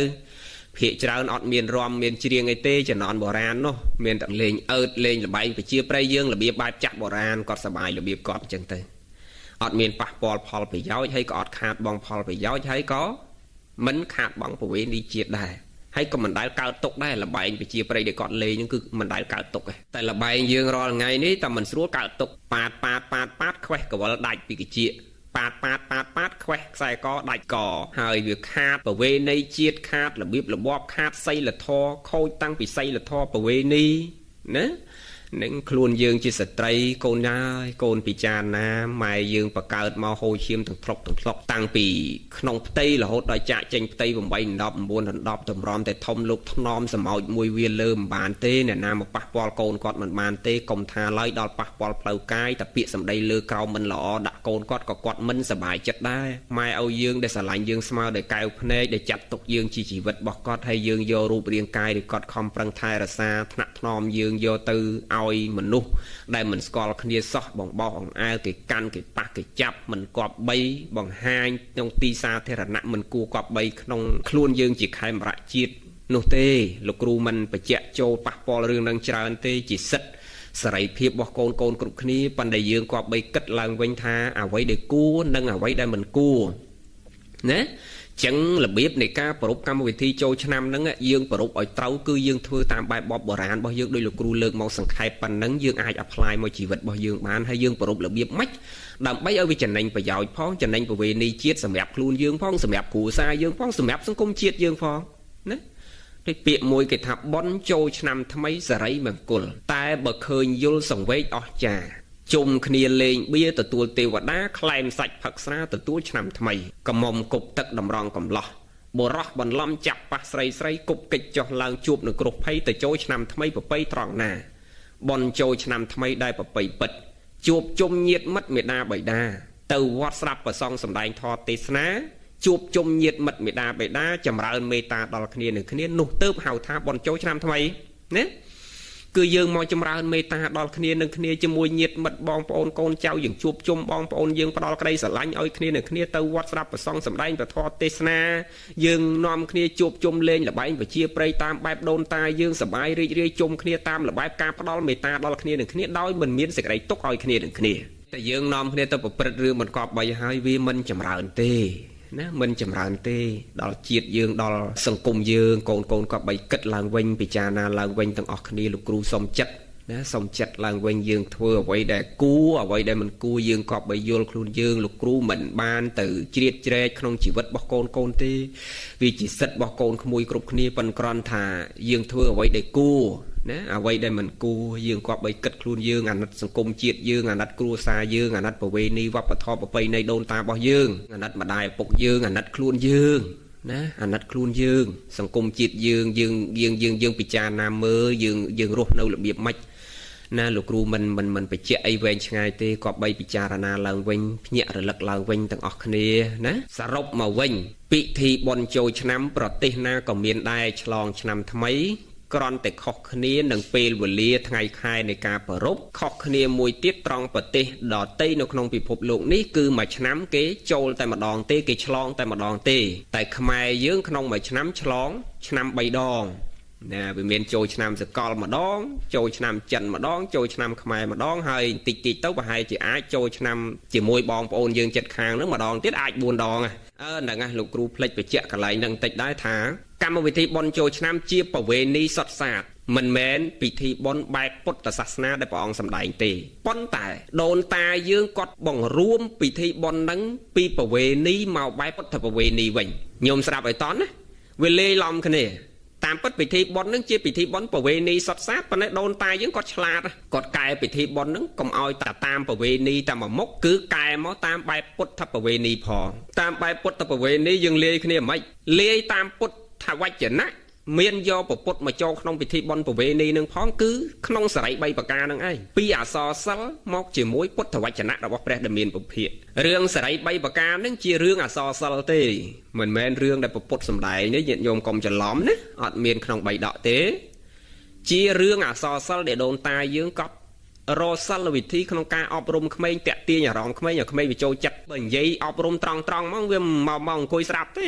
ភាគច្រើនអត់មានរំមានច្រៀងអីទេជំនាន់បុរាណនោះមានតែលេងអើតលេងល្បែងប្រជាប្រិយយើងរបៀបបែបចាស់បុរាណគាត់សបាយរបៀបគាត់ចឹងទៅអត់មានប៉ះពាល់ផលប្រយោជន៍ហើយក៏អត់ខាតបងផលប្រយោជន៍ហើយក៏មិនខាតបងប្រវេណីជាតិដែរហើយក៏មិនដែលកើតទុកដែរលបែងប្រជាប្រិយដែលគាត់លេងហ្នឹងគឺមិនដែលកើតទុកទេតែលបែងយើងរាល់ថ្ងៃនេះតែមិនស្រួលកើតទុកប៉ាតខ្វេះកវលដាច់ពីកជា ប៉ាតខ្វេះខ្សែកដាច់កហើយវាខាតប្រវេណីជាតិខាតរបៀបរបបខាតសីលធម៌ខូចតាំងពីសីលធម៌ប្រវេណីណានឹងខ្លួនយើងជាស្ត្រីកូនហើយកូនពិចារណាម៉ែយើងបកើតមកហូរឈាមទាំងធ្លុកតាំងពីក្នុងផ្ទៃរហូតដល់ចាក់ចេញផ្ទៃ8 10 9 10តម្រាំតែធំលោកថ្នមសម្ោចមួយវាលើមិនបានទេអ្នកណាមកប៉ះពាល់កូនគាត់មិនបានទេកុំថាឡើយដល់ប៉ះពាល់ផ្លូវកាយតែពាក្យសម្ដីលើក្រោមមិនល្អដាក់កូនគាត់ក៏គាត់មិនសប្បាយចិត្តដែរម៉ែឲ្យយើងដែលស្រឡាញ់យើងស្មើដោយកែវភ្នែកដែលចាត់ទុកយើងជាជីវិតរបស់គាត់ហើយយើងយករូបរាងកាយដែលគាត់ខំប្រឹងថែរក្សាថ្នាក់ថ្នមយើងយកទៅឲ្យមនុស្សដែលមិនស្គាល់គ្នាសោះបងបោះអង្អែលគេកាន់គេប៉ះគេចាប់មិនគប្បីបង្ហាញក្នុងទីសាធារណៈមិនគួរគប្បីក្នុងខ្លួនយើងជាខេមរៈជាតិនោះទេលោកគ្រូមិនបញ្ជាក់ចូលប៉ះពាល់រឿងនឹងច្រើនទេជាសិទ្ធិសេរីភាពរបស់កូនគ្រប់គ្នាប៉ុន្តែយើងគប្បីគិតឡើងវិញថាអ្វីដែលគួរនិងអ្វីដែលមិនគួរណាចឹងរបៀបនៃការប្រពកម្មវិធីចូលឆ្នាំហ្នឹងយើងប្រពឲ្យត្រូវគឺយើងធ្វើតាមបែបបបបុរាណរបស់យើងដោយលោកគ្រូលើកមកសង្ខេបប៉ុណ្ណឹងយើងអាច apply មកជីវិតរបស់យើងបានហើយយើងប្រពរបៀបម៉េចដើម្បីឲ្យវាចំណេញប្រយោជន៍ផងចំណេញប្រវេណីជាតិសម្រាប់ខ្លួនយើងផងសម្រាប់គ្រួសារយើងផងសម្រាប់សង្គមជាតិយើងផងណាដូចពាក្យមួយគេថាបន់ចូលឆ្នាំថ្មីសេរីមង្គលតែបើឃើញយល់សង្វេគអស្ចារ្យជុំគ្នាលេងបៀទទួលទេវតាខ្លែមសាច់ផឹកស្រាទទួលឆ្នាំថ្មីកំមុំគប់ទឹកតម្រង់កំឡោះបុរសបន្លំចាប់ប៉ះស្រីគប់កិច្ចចុះឡើងជួបនឹងគ្រោះភ័យទៅចូលឆ្នាំថ្មីប្រពៃត្រង់ណាបនចូលឆ្នាំថ្មីដែលប្រពៃពិតជួបជុំញាតិមិត្តមេដាបៃតាទៅវត្តស្រាប់ប្រសងសម្ដែងធម៌ទេសនាជួបជុំញាតិមិត្តមេដាបៃតាចម្រើនមេត្តាដល់គ្នានឹងគ្នានោះទៅហៅថាបនចូលឆ្នាំថ្មីណាគឺយើងមកចម្រើនមេត្តាដល់គ្នានឹងគ្នាជាមួយញាតិមិត្តបងប្អូនកូនចៅយើងជួបជុំបងប្អូនយើងផ្ដល់ក្តីស្រឡាញ់ឲ្យគ្នានឹងគ្នាទៅវត្តស្រាប់ប្រសងសម្ដែងពធទេសនាយើងនាំគ្នាជួបជុំលេងល្បែងប្រជាប្រិយតាមបែបដូនតាយើងសប្បាយរីករាយជុំគ្នាតាមល្បែបការផ្ដល់មេត្តាដល់គ្នានឹងគ្នាដោយមិនមានសេចក្តីទុក្ខឲ្យគ្នានឹងគ្នាតែយើងនាំគ្នាទៅប្រព្រឹត្តរឿងមិនគប្បីហើយវាមិនចម្រើនទេណាមិនចម្រើនទេដល់ជាតិយើងដល់សង្គមយើងកូនក៏បីគិតឡើងវិញពិចារណាឡើងវិញទាំងអស់គ្នាលោកគ្រូសុំចិត្តណាសុំចិត្តឡើងវិញយើងធ្វើអ្វីដែលគួរអ្វីដែលមិនគួរយើងក៏បីយល់ខ្លួនយើងលោកគ្រូមិនបានទៅជ្រៀតជ្រែកក្នុងជីវិតរបស់កូនទេវាជាសិទ្ធិរបស់កូនក្មួយគ្រប់គ្នាប៉ុន្តែគ្រាន់ថាយើងធ្វើអ្វីដែលគួរណាអ្វីដែលមិនគួរយើងក៏បីគិតខ្លួនយើងអាណិតសង្គមជាតិយើងអាណិតគ្រួសារយើងអាណិតប្រវេណីវប្បធម៌ប្រពៃណីដូនតារបស់យើងអាណិតម្ដាយឪពុកយើងអាណិតខ្លួនយើងណាអាណិតខ្លួនយើងសង្គមជាតិយើងពិចារណាមើលយើងរស់នៅរបៀបម៉េចណាលោកគ្រូមិនបញ្ជាក់អីវែងឆ្ងាយទេក៏បីពិចារណាឡើងវិញភ្ញាក់រលឹកឡើងវិញទាំងអស់គ្នាណាសរុបមកវិញពិធីបុណ្យចូលឆ្នាំប្រទេសណាក៏មានដែរឆ្លងឆ្នាំថ្មីគ្រាន់តែខុសគ្នានឹងពេលវេលាថ្ងៃខែនៃការប្រពខុសគ្នាមួយទៀតត្រង់ប្រទេសដទៃនៅក្នុងពិភពលោកនេះគឺមួយឆ្នាំគេចូលតែម្ដងទេគេឆ្លងតែម្ដងទេតែខ្មែរយើងក្នុងមួយឆ្នាំឆ្លងឆ្នាំ3ដងណាវាមានចូលឆ្នាំសកលម្ដងចូលឆ្នាំចិនម្ដងចូលឆ្នាំខ្មែរម្ដងហើយតិចទៅប្រហែលជាអាចចូលឆ្នាំជាមួយបងប្អូនយើងចិត្តខាងហ្នឹងម្ដងទៀតអាច4ដងហ្នឹងណាលោកគ្រូផ្លេចបញ្ជាក់កន្លែងហ្នឹងតិចដែរថាកម្មវិធីបុណ្យចូលឆ្នាំជាប្រវេណីសុទ្ធសាធមិនមែនពិធីបុណ្យបែបពុទ្ធសាសនាដែលព្រះអង្គសម្ដែងទេប៉ុន្តែដូនតាយើងគាត់បង្រួមពិធីបុណ្យហ្នឹងពីប្រវេណីមកបែបពុទ្ធប្រវេណីវិញញោមស្ដាប់ឲ្យតន់ណាវាលេឡំគ្នាតាមពិតពិធីបុណ្យនឹងជាពិធីបុណ្យប្រវេណីសុទ្ធសាធប៉ុន្តែដូនតាយើងគាត់ឆ្លាតគាត់កែពិធីបុណ្យនឹងកុំឲ្យតាមប្រវេណីតែមួយមុខគឺកែមកតាមបែបពុទ្ធប្រវេណីផងតាមបែបពុទ្ធប្រវេណីយើងលាយគ្នាមិនលាយតាមពុទ្ធវចនៈមានយកពុទ្ធមកចូលក្នុងពិធីបុណ្យប្រវេណីនឹងផងគឺក្នុងសរិយ3ប្រការនឹងឯងពីអសរសិលមកជាមួយពុទ្ធវចនៈរបស់ព្រះដែលមានពុទ្ធិរឿងសរិយ3ប្រការនឹងជារឿងអសរសិលទេមិនមែនរឿងដែលពុទ្ធសម្ដែងនេះញាតិញោមកុំច្រឡំណាអត់មានក្នុង3ដកទេជារឿងអសរសិលដែលដូនតាយើងកប់រកសិលវិធីក្នុងការអប់រំក្មេងតាក់ទាញអារម្មណ៍ក្មេងឲ្យក្មេងវាចូលចិត្តបើនិយាយអប់រំត្រង់មកវាមកអង្គុយស្រាប់ទេ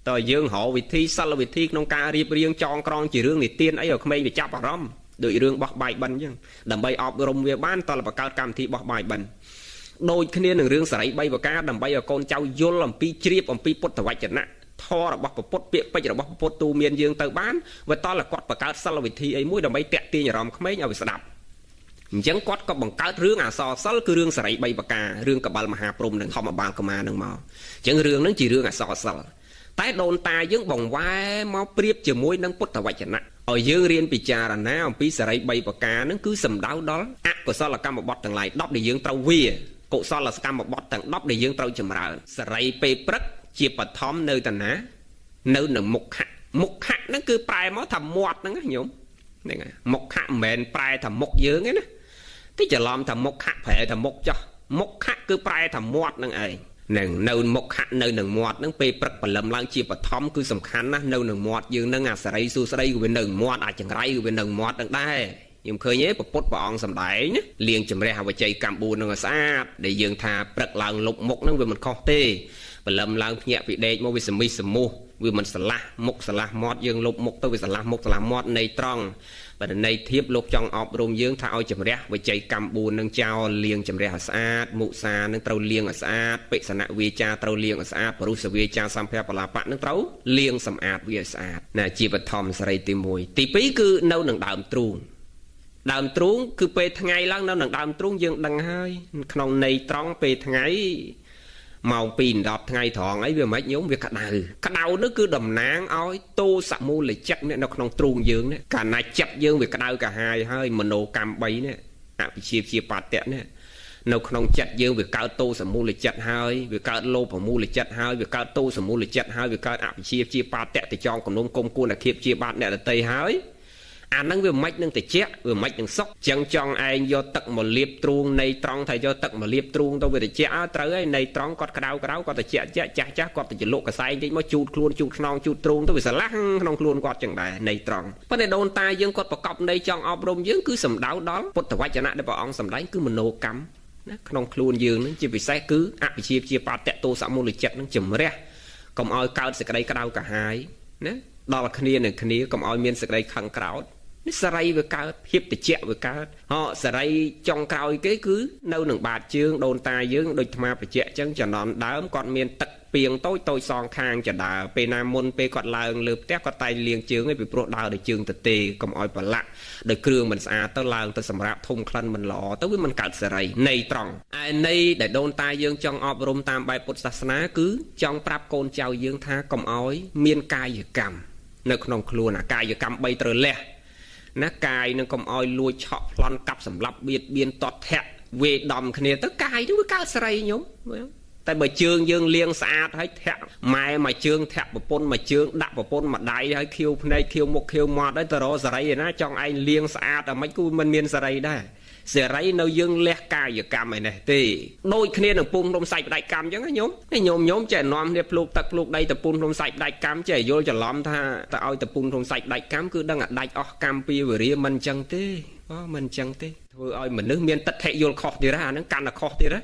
តើយើងរកវិធីសិលវិធីក្នុងការរៀបរៀងចងក្រងជារឿងនិទានអីឲ្យក្មេងវាចាប់អារម្មណ៍ដូចរឿងបោះបាយបិណ្ឌអញ្ចឹងដើម្បីអប់រំវាបានតើបង្កើតកម្មវិធីបោះបាយបិណ្ឌដូចគ្នានឹងរឿងសរិយ3ប្រការដើម្បីឲ្យកូនចៅយល់អំពីជ្រាបអំពីពុទ្ធវចនៈធម៌របស់ពុទ្ធពាក្យពេចន៍របស់ពុទ្ធទូមានយើងទៅបានវាតើគាត់បង្កើតសិលវិធីអីមួយដើម្បីតាក់ទាញអារម្មណ៍ក្មេងឲ្យវាស្ដាប់ អញ្ចឹងគាត់ក៏បង្កើតរឿងអសរសិល្ប៍គឺរឿងសេរី3ប្រការរឿងកបិលមហាព្រហ្មនិងធម្មបាលកមានឹងមកអញ្ចឹងរឿងហ្នឹងជារឿងអសរសិល្ប៍តែដូនតាយើងបង្វែរមកប្រៀបជាមួយនឹងពុទ្ធវចនៈឲ្យយើងរៀនពិចារណាអំពីសេរី3ប្រការហ្នឹងគឺសំដៅដល់អកុសលកម្មបត្តិទាំងឡាយ10ដែលយើងត្រូវវាកុសលកម្មបត្តិទាំង10ដែលយើងត្រូវចម្រើនសេរីពេលព្រឹកជាបឋមនៅតាណានៅនឹងមុខៈហ្នឹងគឺប្រែមកថាមាត់ហ្នឹងញោមហ្នឹងហើយមុខៈមិនមែនប្រែថាមុខយើងទេណាទីច្រឡំថាមុខៈប្រែថាមុខចោះមុខៈគឺប្រែថាមាត់ហ្នឹងឯងនឹងនៅមុខៈនៅនឹងមាត់ហ្នឹងពេលព្រឹកព្រលឹមឡើងជាបឋមគឺសំខាន់ណាស់នៅនឹងមាត់យើងហ្នឹងអាសេរីសួស្តីគឺវានៅមាត់អាចង្រៃគឺវានៅមាត់ហ្នឹងដែរខ្ញុំឃើញទេពុទ្ធព្រះអង្គសម្ដែងណាលាងជំរះអវជ័យកម្ម4នឹងឲ្យស្អាតដែលយើងថាព្រឹកឡើងលុបមុខហ្នឹងវាមិនខុសទេព្រលឹមឡើងភ្ញាក់ពីដេកមកវាសមិះសមុះវាមិនស្រឡះមុខស្រឡះមាត់យើងលុបមុខទៅវាស្រឡះមុខស្រឡះមាត់នៃត្រង់បើន័យធៀបលោកចង់អប់រំយើងថាឲ្យជំរះវិជ័យកម្ម4នឹងចោលលាងជំរះឲ្យស្អាតមុសានឹងត្រូវលាងឲ្យស្អាតបិសនៈវាចាត្រូវលាងឲ្យស្អាតបរុសវាចាសម្ភារបលាបៈនឹងត្រូវលាងសម្អាតវាឲ្យស្អាតណាជាបឋមសេរីទី1ទី2គឺនៅនឹងដើមទ្រូងគឺពេលថ្ងៃឡើងនៅនឹងដើមទ្រូងយើងដឹងហើយក្នុងន័យត្រង់ពេលថ្ងៃម៉ោង2 10ថ្ងៃត្រង់អីវាមិនញោមវាក្តៅនោះគឺតំណាងឲ្យទោសមូលចិត្តនៅក្នុងទ្រូងយើងនេះកាលណាចិត្តយើងវាក្តៅកាហាយហើយមโนកម្ម3នេះអវិជ្ជាជាបាតៈនេះនៅក្នុងចិត្តយើងវាកើតទោសមូលចិត្តហើយវាកើតលោភមូលចិត្តហើយវាកើតទោសមូលចិត្តហើយវាកើតអវិជ្ជាជាបាតៈទៅចងគំនុំគុំគួនអាភិបជាបាតអ្នកដតីហើយអាហ្នឹងវាមិននឹងតិចវាមិននឹងសុកចឹងចង់ឯងយកទឹកមកលាបទ្រូងនៃត្រង់ថាយកទឹកមកលាបទ្រូងទៅវាតិចត្រូវហើយនៃត្រង់គាត់ក្តៅគាត់តិចចាស់គាត់ទៅចលក់កសែងតិចមកជូតខ្លួនជូតខ្នងជូតទ្រូងទៅវាស្រឡះក្នុងខ្លួនគាត់ចឹងដែរនៃត្រង់ប៉ុន្តែដូនតាយើងគាត់ប្រកបនៃចង់អប់រំយើងគឺសំដៅដល់ពុទ្ធវចនៈដែលព្រះអង្គសម្ដែងគឺមโนកម្មណាក្នុងខ្លួនយើងនឹងជាពិសេសគឺអវិជ្ជាជាបាតៈទោសមូលចិត្តនឹងជំរះកុំឲ្យកើតសេចក្តីក្តៅកាហាយណាដល់គ្នានឹងគ្នាកុំឲ្យមានសេចក្តីខឹងក្រោធនេះសេរីវាកើតភាពតិចវាកើតសេរីចុងក្រោយគេគឺនៅនឹងបាតជើងដូនតាយើងដូចអាត្មាបញ្ជាក់អញ្ចឹងចំណន់ដើមគាត់មានទឹកពីងតូចសងខាងចដើពេលណាមុនពេលគាត់ឡើងលើផ្ទះគាត់តែលាងជើងឯងពីព្រោះដើរដោយជើងទទេកុំឲ្យប្រឡាក់ដោយគ្រឿងមិនស្អាតទៅឡើងទៅសម្រាប់ធំក្លិនមិនល្អទៅវាមិនកើតសេរីនៃត្រង់ឯនៃដែលដូនតាយើងចង់អប់រំតាមបែបពុទ្ធសាសនាគឺចង់ប្រាប់កូនចៅយើងថាកុំឲ្យមានកាយកម្មនៅក្នុងខ្លួនអាកាយកម្ម3ត្រូវលះណាកាយនឹងកុំឲ្យលួចឆក់ប្លន់កាប់សម្លាប់បៀតបៀនតតធាក់វេដំគ្នាទៅកាយនោះវាកើតសេរីញោមតែបើជើងយើងលាងស្អាតហើយធាក់ម៉ែមួយជើងធាក់ប្រពន្ធមួយជើងដាក់ប្រពន្ធមួយដៃហើយខៀវភ្នែកខៀវមុខខៀវមាត់ហើយទៅរកសេរីឯណាចង់ឯងលាងស្អាតអាមិនគូមិនមានសេរីដែរសេរីនៅយើងលះកាយកម្មឯនេះទេដូចគ្នានឹងពុំរំសាច់ផ្ដាច់កម្មអញ្ចឹងញោមចេះនាំគ្នាភ្លុកទឹកភ្លុកដីតពុនរំសាច់ផ្ដាច់កម្មចេះយល់ច្រឡំថាទៅឲ្យតពុនរំសាច់ផ្ដាច់កម្មគឺដឹងអាដាច់អស់កម្មពីវេរាមិនអញ្ចឹងទេមិនអញ្ចឹងទេធ្វើឲ្យមនុស្សមានទិដ្ឋិយល់ខុសទៀតអាហ្នឹងកាន់តែខុសទៀត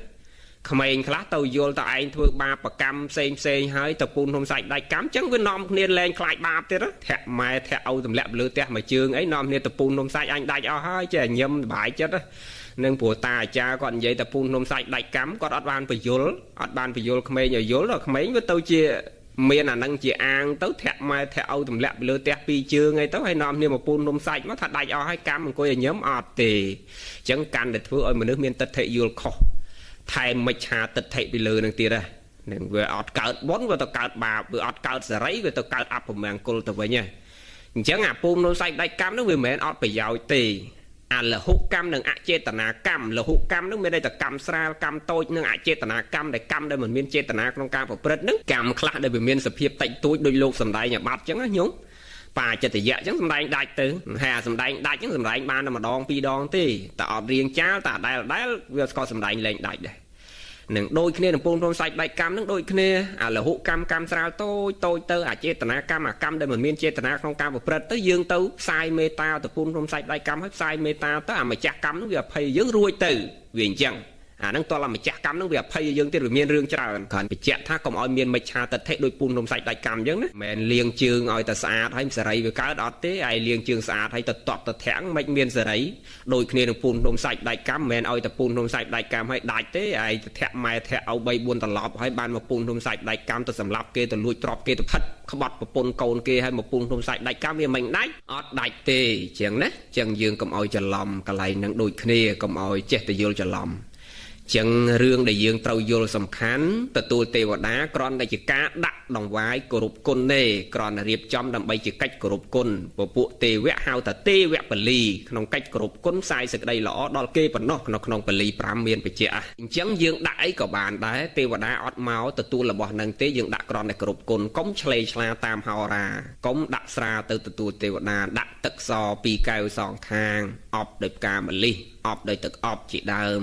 ក្មេងខ្លះទៅយល់តឯងធ្វើបាបកម្មផ្សេងហើយតពុនរំសាច់ដាច់កម្មអញ្ចឹងវានាំគ្នាលែងខ្លាចបាបទៀតធាក់ម៉ែធាក់ឪទម្លាក់លើផ្ទះមួយជើងអីនាំគ្នាតពុនរំសាច់អញដាច់អស់ហើយចេះញឹមសុបាយចិត្តនឹងព្រោះតាអាចារ្យគាត់និយាយតពុនរំសាច់ដាច់កម្មគាត់អត់បានបញ្យល់ក្មេងឲ្យយល់ក្មេងវាទៅជាមានអានឹងជាអាងទៅធាក់ម៉ែធាក់ឪទម្លាក់លើផ្ទះពីរជើងអីទៅហើយនាំគ្នាមកពុនរំសាច់មកថាដាច់អស់ហើយកម្មអង្គុយឲ្យញឹមអត់ទេអញ្ចឹងកាន់តែធ្វើឲ្យមនុស្សមានទិដ្ឋិយល់ខុសថែមមិច្ឆាទិដ្ឋិពីលើនឹងទៀតហ្នឹងវាអត់កើតបុណ្យវាទៅកើតបាបវាអត់កើតសេរីវាទៅកើតអពមង្គលទៅវិញអញ្ចឹងអាពុំរំសាច់ដាច់កម្មនោះវាមិនមែនអត់ប្រយោជន៍ទេអាលហុកម្មនិងអចេតនាកម្មលហុកម្មនោះមានន័យថាកម្មស្រាលកម្មតូចនិងអចេតនាកម្មដែលមិនមានចេតនាក្នុងការប្រព្រឹត្តនឹងកម្មខ្លះដែលវាមានសភាពតិចតួចដោយលោកសំដែងអាបត្តិអញ្ចឹងណាញោមបាចិត្តយៈអញ្ចឹងសំដែងដាច់ទៅហើយអាសំដែងដាច់អញ្ចឹងសំដែងបានតែម្ដងពីរដងទេតែអត់រៀងចាលតែដែលវាក៏សំដែងលែងដាច់ដែរនឹងដូចគ្នានឹងពងរំសាច់ដាច់កម្មនឹងដូចគ្នាអាលហុកម្មស្រាលតូចទៅអចេតនាកម្មអាកម្មដែលមិនមានចេតនាក្នុងការប្រព្រឹត្តទៅយើងទៅផ្សាយមេត្តាទៅពងរំសាច់ដាច់កម្មហើយផ្សាយមេត្តាទៅអាម្ចាស់កម្មនោះវាអភ័យយើងរួចទៅវាអញ្ចឹង អាហ្នឹងតើម្ចាស់កម្មហ្នឹងវាអភ័យយើងទៀតវាមានរឿងច្រើនគ្រាន់បញ្ជាក់ថាកុំឲ្យមានមិច្ឆាទិដ្ឋិដោយពូននំសាច់ដាច់កម្មអញ្ចឹងណាមិនលាងជើងឲ្យតែស្អាតហើយសេរីវាកើតអត់ទេឯលាងជើងស្អាតហើយទៅតក់ទៅធាំងមិនមានសេរីដូចគ្នានឹងពូននំសាច់ដាច់កម្មមិនឲ្យតែពូននំសាច់ដាច់កម្មឲ្យដាច់ទេឯទៅធាក់ម៉ែធាក់ឲ្យ3 4ត្រឡប់ហើយបានមកពូននំសាច់ដាច់កម្មទៅសម្លាប់គេទៅលួចទ្រព្យគេទៅផិតក្បត់ប្រពន្ធកូនគេឲ្យមកពូននំសាច់ដាច់កម្មវាមិនដាច់អត់ដាច់ទេអញ្ចឹងណាអញ្ចឹងយើងកុំឲ្យច្រឡំកន្លែងហ្នឹងដូចគ្នាកុំឲ្យចេះតែយល់ច្រឡំចឹងរឿងដែលយើងត្រូវយល់សំខាន់ទទួលទេវតាគ្រាន់តែជាការដាក់ដង្វាយគោរពគុណទេគ្រាន់តែរៀបចំដើម្បីជាកិច្ចគោរពគុណពួកទេវៈហៅថាទេវៈពលីក្នុងកិច្ចគោរពគុណផ្សាយសេចក្តីល្អដល់គេប៉ុណ្ណោះក្នុងពលី5មានបញ្ជាក់អញ្ចឹងយើងដាក់អីក៏បានដែរទេវតាអត់មកទទួលរបស់នឹងទេយើងដាក់គ្រាន់តែគោរពគុណកុំឆ្លេឆ្លាតាមហោរាកុំដាក់ស្រាទៅទទួលទេវតាដាក់ទឹកស2កែវសងខាងអប់ដោយផ្កាម្លិះអប់ដោយទឹកអប់ជាដើម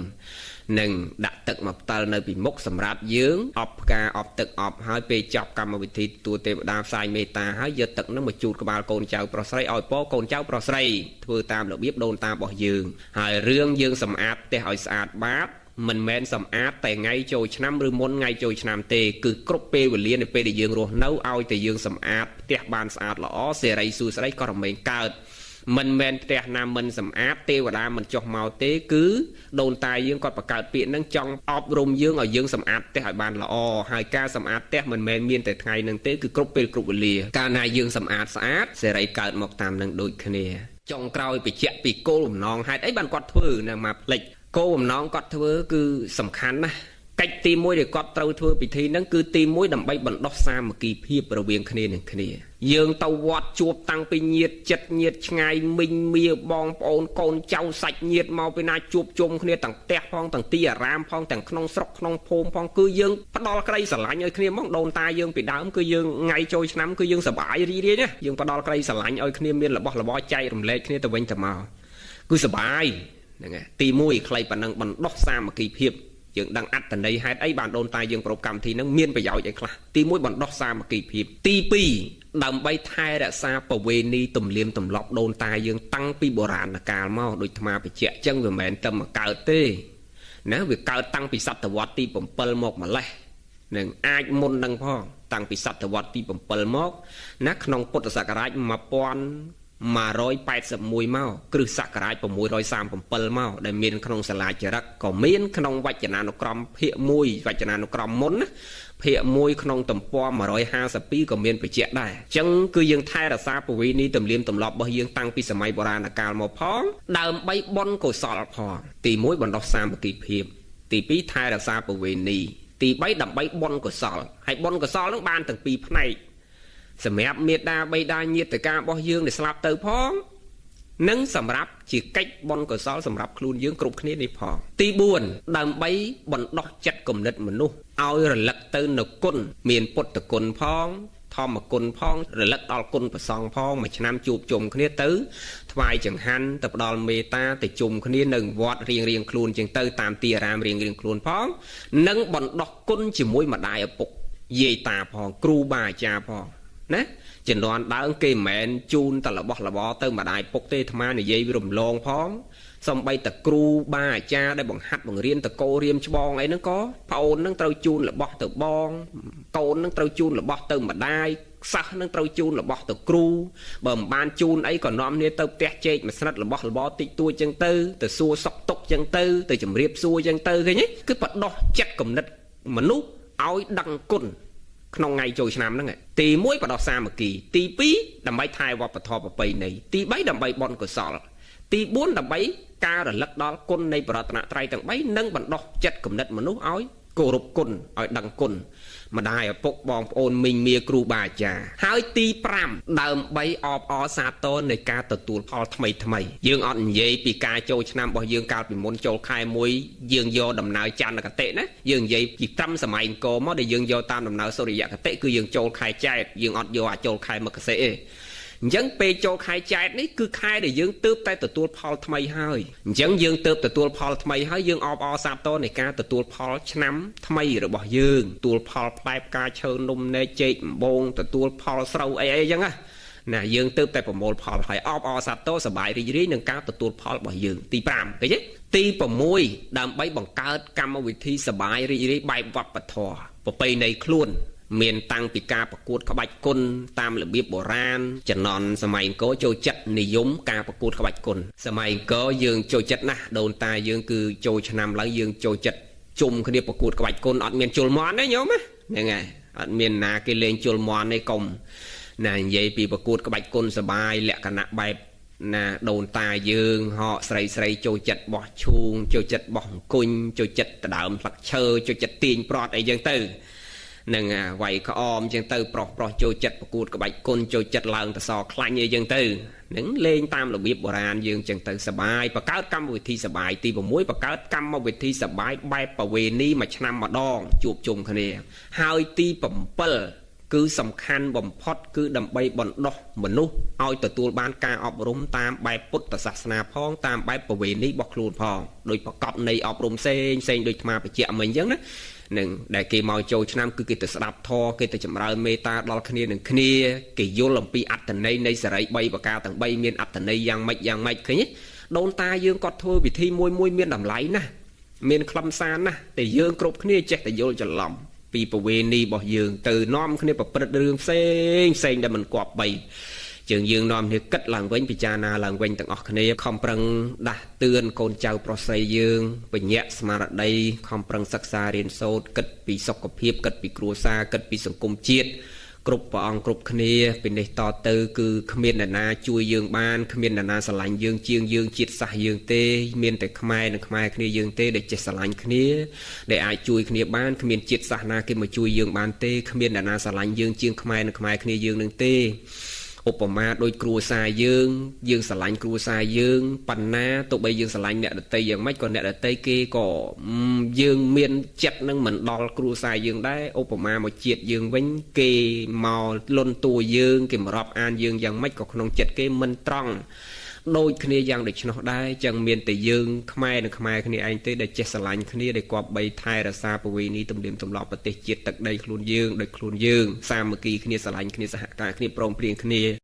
នឹងដាក់ទឹកមកផ្ទាល់នៅពីមុខសម្រាប់យើងអប់ផ្កាអប់ទឹកអប់ហើយពេលចប់កម្មវិធីទទួលទេវតាផ្សាយមេត្តាហើយយកទឹកនឹងមកជូតក្បាលកូនចៅប្រុសស្រីឲ្យពរកូនចៅប្រុសស្រីធ្វើតាមរបៀបដូនតារបស់យើងហើយរឿងយើងសម្អាតផ្ទះឲ្យស្អាតបាតមិនមែនសម្អាតតែថ្ងៃចូលឆ្នាំឬមុនថ្ងៃចូលឆ្នាំទេគឺគ្រប់ពេលវេលានៅពេលដែលយើងរស់នៅឲ្យតែយើងសម្អាតផ្ទះបានស្អាតល្អសេរីសួស្តីក៏រមែងកើតមិនមែនផ្ទះណាមិនសម្អាតទេវតាមិនចុះមកទេគឺដូនតាយើងគាត់បង្កើតពាក្យហ្នឹងចង់អប់រំយើងឲ្យយើងសម្អាតផ្ទះឲ្យបានល្អហើយការសម្អាតផ្ទះមិនមែនមានតែថ្ងៃហ្នឹងទេគឺគ្រប់ពេលគ្រប់វេលាកាលណាយើងសម្អាតស្អាតសេរីកើតមកតាមនឹងដូចគ្នាចុងក្រោយបញ្ជាក់ពីគោលបំណងហេតុអីបានគាត់ធ្វើនៅមកផ្លេចគោលបំណងគាត់ធ្វើគឺសំខាន់ណាស់កិច្ចទី1ដែលគាត់ត្រូវធ្វើពិធីហ្នឹងគឺទី1ដើម្បីបណ្ដុះសាមគ្គីភាពរវាងគ្នានឹងគ្នាយើងទៅវត្តជួបតាំងពីញាតិចិត្តញាតិឆ្ងាយមីងមាបងប្អូនកូនចៅសាច់ញាតិមកពីណាជួបជុំគ្នាទាំងផ្ទះផងទាំងទីអារាមផងទាំងក្នុងស្រុកក្នុងភូមិផងគឺយើងផ្ដល់ក្តីស្រឡាញ់ឲ្យគ្នាមកដូនតាយើងពីដើមគឺយើងថ្ងៃចូលឆ្នាំគឺយើងសប្បាយរីករាយណាយើងផ្ដល់ក្តីស្រឡាញ់ឲ្យគ្នាមានរបស់របរចែករំលែកគ្នាទៅវិញទៅមកគឺសប្បាយហ្នឹងហើយទី1ខ្លីប៉ុណ្ណឹងបណ្ដុះសាមគ្គីភាពយើងដឹងអត្តន័យហេតុអីបានដូនតាយើងប្រពកម្មវិធីហ្នឹងមានប្រយោជន៍អីខ្លះទី1បណ្ដុះសាមគ្គីភាពទី2ដើម្បីថែរក្សាប្រវេណីទំនៀមទម្លាប់ដូនតាយើងតាំងពីបុរាណកាលមកដូចអាត្មាបញ្ជាក់អញ្ចឹងវាមិនមែនតែមកកើតទេណាវាកើតតាំងពីសតវត្សទី7មកម្លេះនឹងអាចមុននឹងផងតាំងពីសតវត្សទី7មកណាក្នុងពុទ្ធសករាជ1181មកគ្រិស្តសករាជ637មកដែលមានក្នុងសាលាចរិតក៏មានក្នុងវចនានុក្រមភាគ1វចនានុក្រមមុនណាភាគ1ក្នុងទំព័រ152ក៏មានបញ្ជាក់ដែរអញ្ចឹងគឺយើងថែរក្សាប្រវេណីទំនៀមទម្លាប់របស់យើងតាំងពីសម័យបុរាណកាលមកផងដើម្បីបុណ្យកុសលផងទី1បណ្ដុះសាមគ្គីភាពទី2ថែរក្សាប្រវេណីទី3ដើម្បីបុណ្យកុសលហើយបុណ្យកុសលនឹងបានទាំងពីរផ្នែកសម្រាប់មេត្តាបិតាញាតិការរបស់យើងដែលស្លាប់ទៅផងនិងសម្រាប់ជាកិច្ចបុណ្យកុសលសម្រាប់ខ្លួនយើងគ្រប់គ្នានេះផងទី4ដើម្បីបណ្ដុះចិត្តគំនិតមនុស្សឲ្យរលឹកទៅនូវគុណមានពុទ្ធគុណផងធម្មគុណផងរលឹកដល់គុណប្រសង្ឃផងមួយឆ្នាំជួបជុំគ្នាទៅថ្វាយចង្ហាន់ទៅផ្ដល់មេត្តាទៅជុំគ្នានៅវត្តរៀងខ្លួនជាងទៅតាមទីអារាមរៀងខ្លួនផងនិងបណ្ដុះគុណជាមួយម្ដាយឪពុកយាយតាផងគ្រូបាអាចារ្យផងណាជំនាន់ដើមគេមិនមែនជូនតែរបស់របរទៅម្ដាយពុកទេអាត្មានិយាយរំលងផងសំបីតគ្រូបាអាចារ្យដែលបង្ហាត់បង្រៀនតកោរៀមច្បងអីហ្នឹងក៏ប្អូនហ្នឹងត្រូវជូនរបស់ទៅបងកូនហ្នឹងត្រូវជូនរបស់ទៅម្ដាយសិស្សហ្នឹងត្រូវជូនរបស់ទៅគ្រូបើមិនបានជូនអីក៏នាំគ្នាទៅផ្ទះជែកមួយស្និតរបស់របរតិចតួចចឹងទៅសួរសុខទុក្ខចឹងទៅជម្រាបសួរចឹងទៅឃើញទេគឺបដោះចិត្តគំនិតមនុស្សឲ្យដឹងគុណក្នុងថ្ងៃចូលឆ្នាំហ្នឹងទី1បដោះសាមគ្គីទី2ដើម្បីថែវប្បធម៌ប្រពៃណីទី3ដើម្បីបុណ្យកុសលទី4ដើម្បីការរលឹកដល់គុណនៃបរតនត្រ័យទាំង3និងបណ្ដុះចិត្តគំនិតមនុស្សឲ្យគោរពគុណឲ្យដឹងគុណម្ដាយឪពុកបងប្អូនមីងមាគ្រូបាអាចារ្យហើយទី5ដើម្បីអបអរសាទរនៃការទទួលផលថ្មីយើងអត់និយាយពីការចូលឆ្នាំរបស់យើងកាលពីមុនចូលខែ1យើងយកដំណើរចន្ទគតិណាយើងនិយាយពីត្រឹមសម័យអង្គរមកដែលយើងយកតាមដំណើរសូរិយគតិគឺយើងចូលខែចែកយើងអត់យកចូលខែមករាទេអញ្ចឹងពេលចូលខែចែកនេះគឺខែដែលយើងទើបតែទទួលផលថ្មីហើយអញ្ចឹងយើងទើបទទួលផលថ្មីហើយយើងអបអរសាទរនៃការទទួលផលឆ្នាំថ្មីរបស់យើងទទួលផលផ្លែផ្កាឈើនំនែកចេកអំបូងទទួលផលស្រូវអីអញ្ចឹងណា ណាយើងទៅតែប្រមូលផលហើយអបអរសាទរសប្បាយរីករាយនឹងការទទួលផលរបស់យើងទី5ឃើញទេទី6ដើម្បីបង្កើតកម្មវិធីសប្បាយរីករាយបែបវប្បធម៌ប្រពៃណីខ្លួនមានតាំងពីការប្រកួតក្បាច់គុនតាមរបៀបបុរាណជំនាន់សម័យអង្គរចូលចិត្តនិយមការប្រកួតក្បាច់គុនសម័យអង្គរយើងចូលចិត្តណាស់ដូនតាយើងគឺចូលឆ្នាំឡើងយើងចូលចិត្តជុំគ្នាប្រកួតក្បាច់គុនអត់មានជុលមាន់ទេញោមហ្នឹងហើយអត់មានណាគេលេងជុលមាន់ទេកុំណានិយាយពីប្រកួតក្បាច់គុនសបាយលក្ខណៈបែបណាដូនតាយើងហកស្រីចូលចិត្តបោះឈូងចូលចិត្តបោះអង្គុញចូលចិត្តដដើមផ្លឹកឈើចូលចិត្តទាញប្រត់អីចឹងទៅនឹងវាយក្អមចឹងទៅប្រុសចូលចិត្តប្រកួតក្បាច់គុនចូលចិត្តឡើងតសខ្លាញ់អីចឹងទៅនឹងលេងតាមរបៀបបុរាណយើងចឹងទៅសបាយបង្កើតកម្មវិធីសបាយទី6បង្កើតកម្មវិធីសបាយបែបប្រវេណីមួយឆ្នាំម្ដងជួបជុំគ្នាហើយទី7គឺសំខាន់បំផុតគឺដើម្បីបណ្ដុះមនុស្សឲ្យទទួលបានការអប់រំតាមបែបពុទ្ធសាសនាផងតាមបែបប្រវេណីរបស់ខ្លួនផងដោយប្រកបនៃអប់រំផ្សេងដូចអាត្មាបញ្ជាក់មិញអញ្ចឹងណានឹងដែលគេមកចូលឆ្នាំគឺគេទៅស្ដាប់ធម៌គេទៅចម្រើនមេត្តាដល់គ្នានឹងគ្នាគេយល់អំពីអត្តន័យនៃសេរី3ប្រការទាំង3មានអត្តន័យយ៉ាងម៉េចឃើញទេដូនតាយើងគាត់ធ្វើពិធីមួយមានតម្លៃណាស់មានខ្លឹមសារណាស់តែយើងគ្រប់គ្នាចេះតែយល់ច្រឡំពីប្រវេណីរបស់យើងទៅនាំគ្នាប្រព្រឹត្តរឿងផ្សេងដែលមិនគប្បីយើងនាំគ្នាគិតឡើងវិញពិចារណាឡើងវិញទាំងអស់គ្នាខំប្រឹងដាស់តឿនកូនចៅប្រុសស្រីយើងបញ្ញាក់ស្មារតីខំប្រឹងសិក្សារៀនសូត្រគិតពីសុខភាពគិតពីគ្រួសារគិតពីសង្គមជាតិគ្រប់ព្រះអង្គគ្រប់គ្នាពីនេះតទៅគឺគ្មានអ្នកណាជួយយើងបានគ្មានអ្នកណាស្រឡាញ់យើងជាងយើងជាតិសាសន៍យើងទេមានតែខ្មែរនឹងខ្មែរគ្នាយើងទេដែលចេះស្រឡាញ់គ្នាដែលអាចជួយគ្នាបានគ្មានជាតិសាសន៍ណាគេមកជួយយើងបានទេគ្មានអ្នកណាស្រឡាញ់យើងជាងខ្មែរនឹងខ្មែរគ្នាយើងនឹងទេឧបមាដូចគ្រួសារយើងស្រឡាញ់គ្រួសារយើងប៉ុណ្ណាទោះបីយើងស្រឡាញ់អ្នកដទៃយ៉ាងម៉េចក៏អ្នកដទៃគេក៏យើងមានចិត្តនឹងមិនដល់គ្រួសារយើងដែរឧបមាមកជាតិយើងវិញគេមកលន់តួយើងគេមករាប់អានយើងយ៉ាងម៉េចក៏ក្នុងចិត្តគេមិនត្រង់ដូចគ្នាយ៉ាងដូច្នោះដែរចឹងមានតែយើងខ្មែរនឹងខ្មែរគ្នាឯងទេដែលចេះស្រឡាញ់គ្នាដែលគប្បីថែរក្សាប្រវេណីទំនៀមទម្លាប់ប្រទេសជាតិទឹកដីខ្លួនយើងដោយខ្លួនយើងសាមគ្គីគ្នាស្រឡាញ់គ្នាសហការគ្នាព្រមព្រៀងគ្នា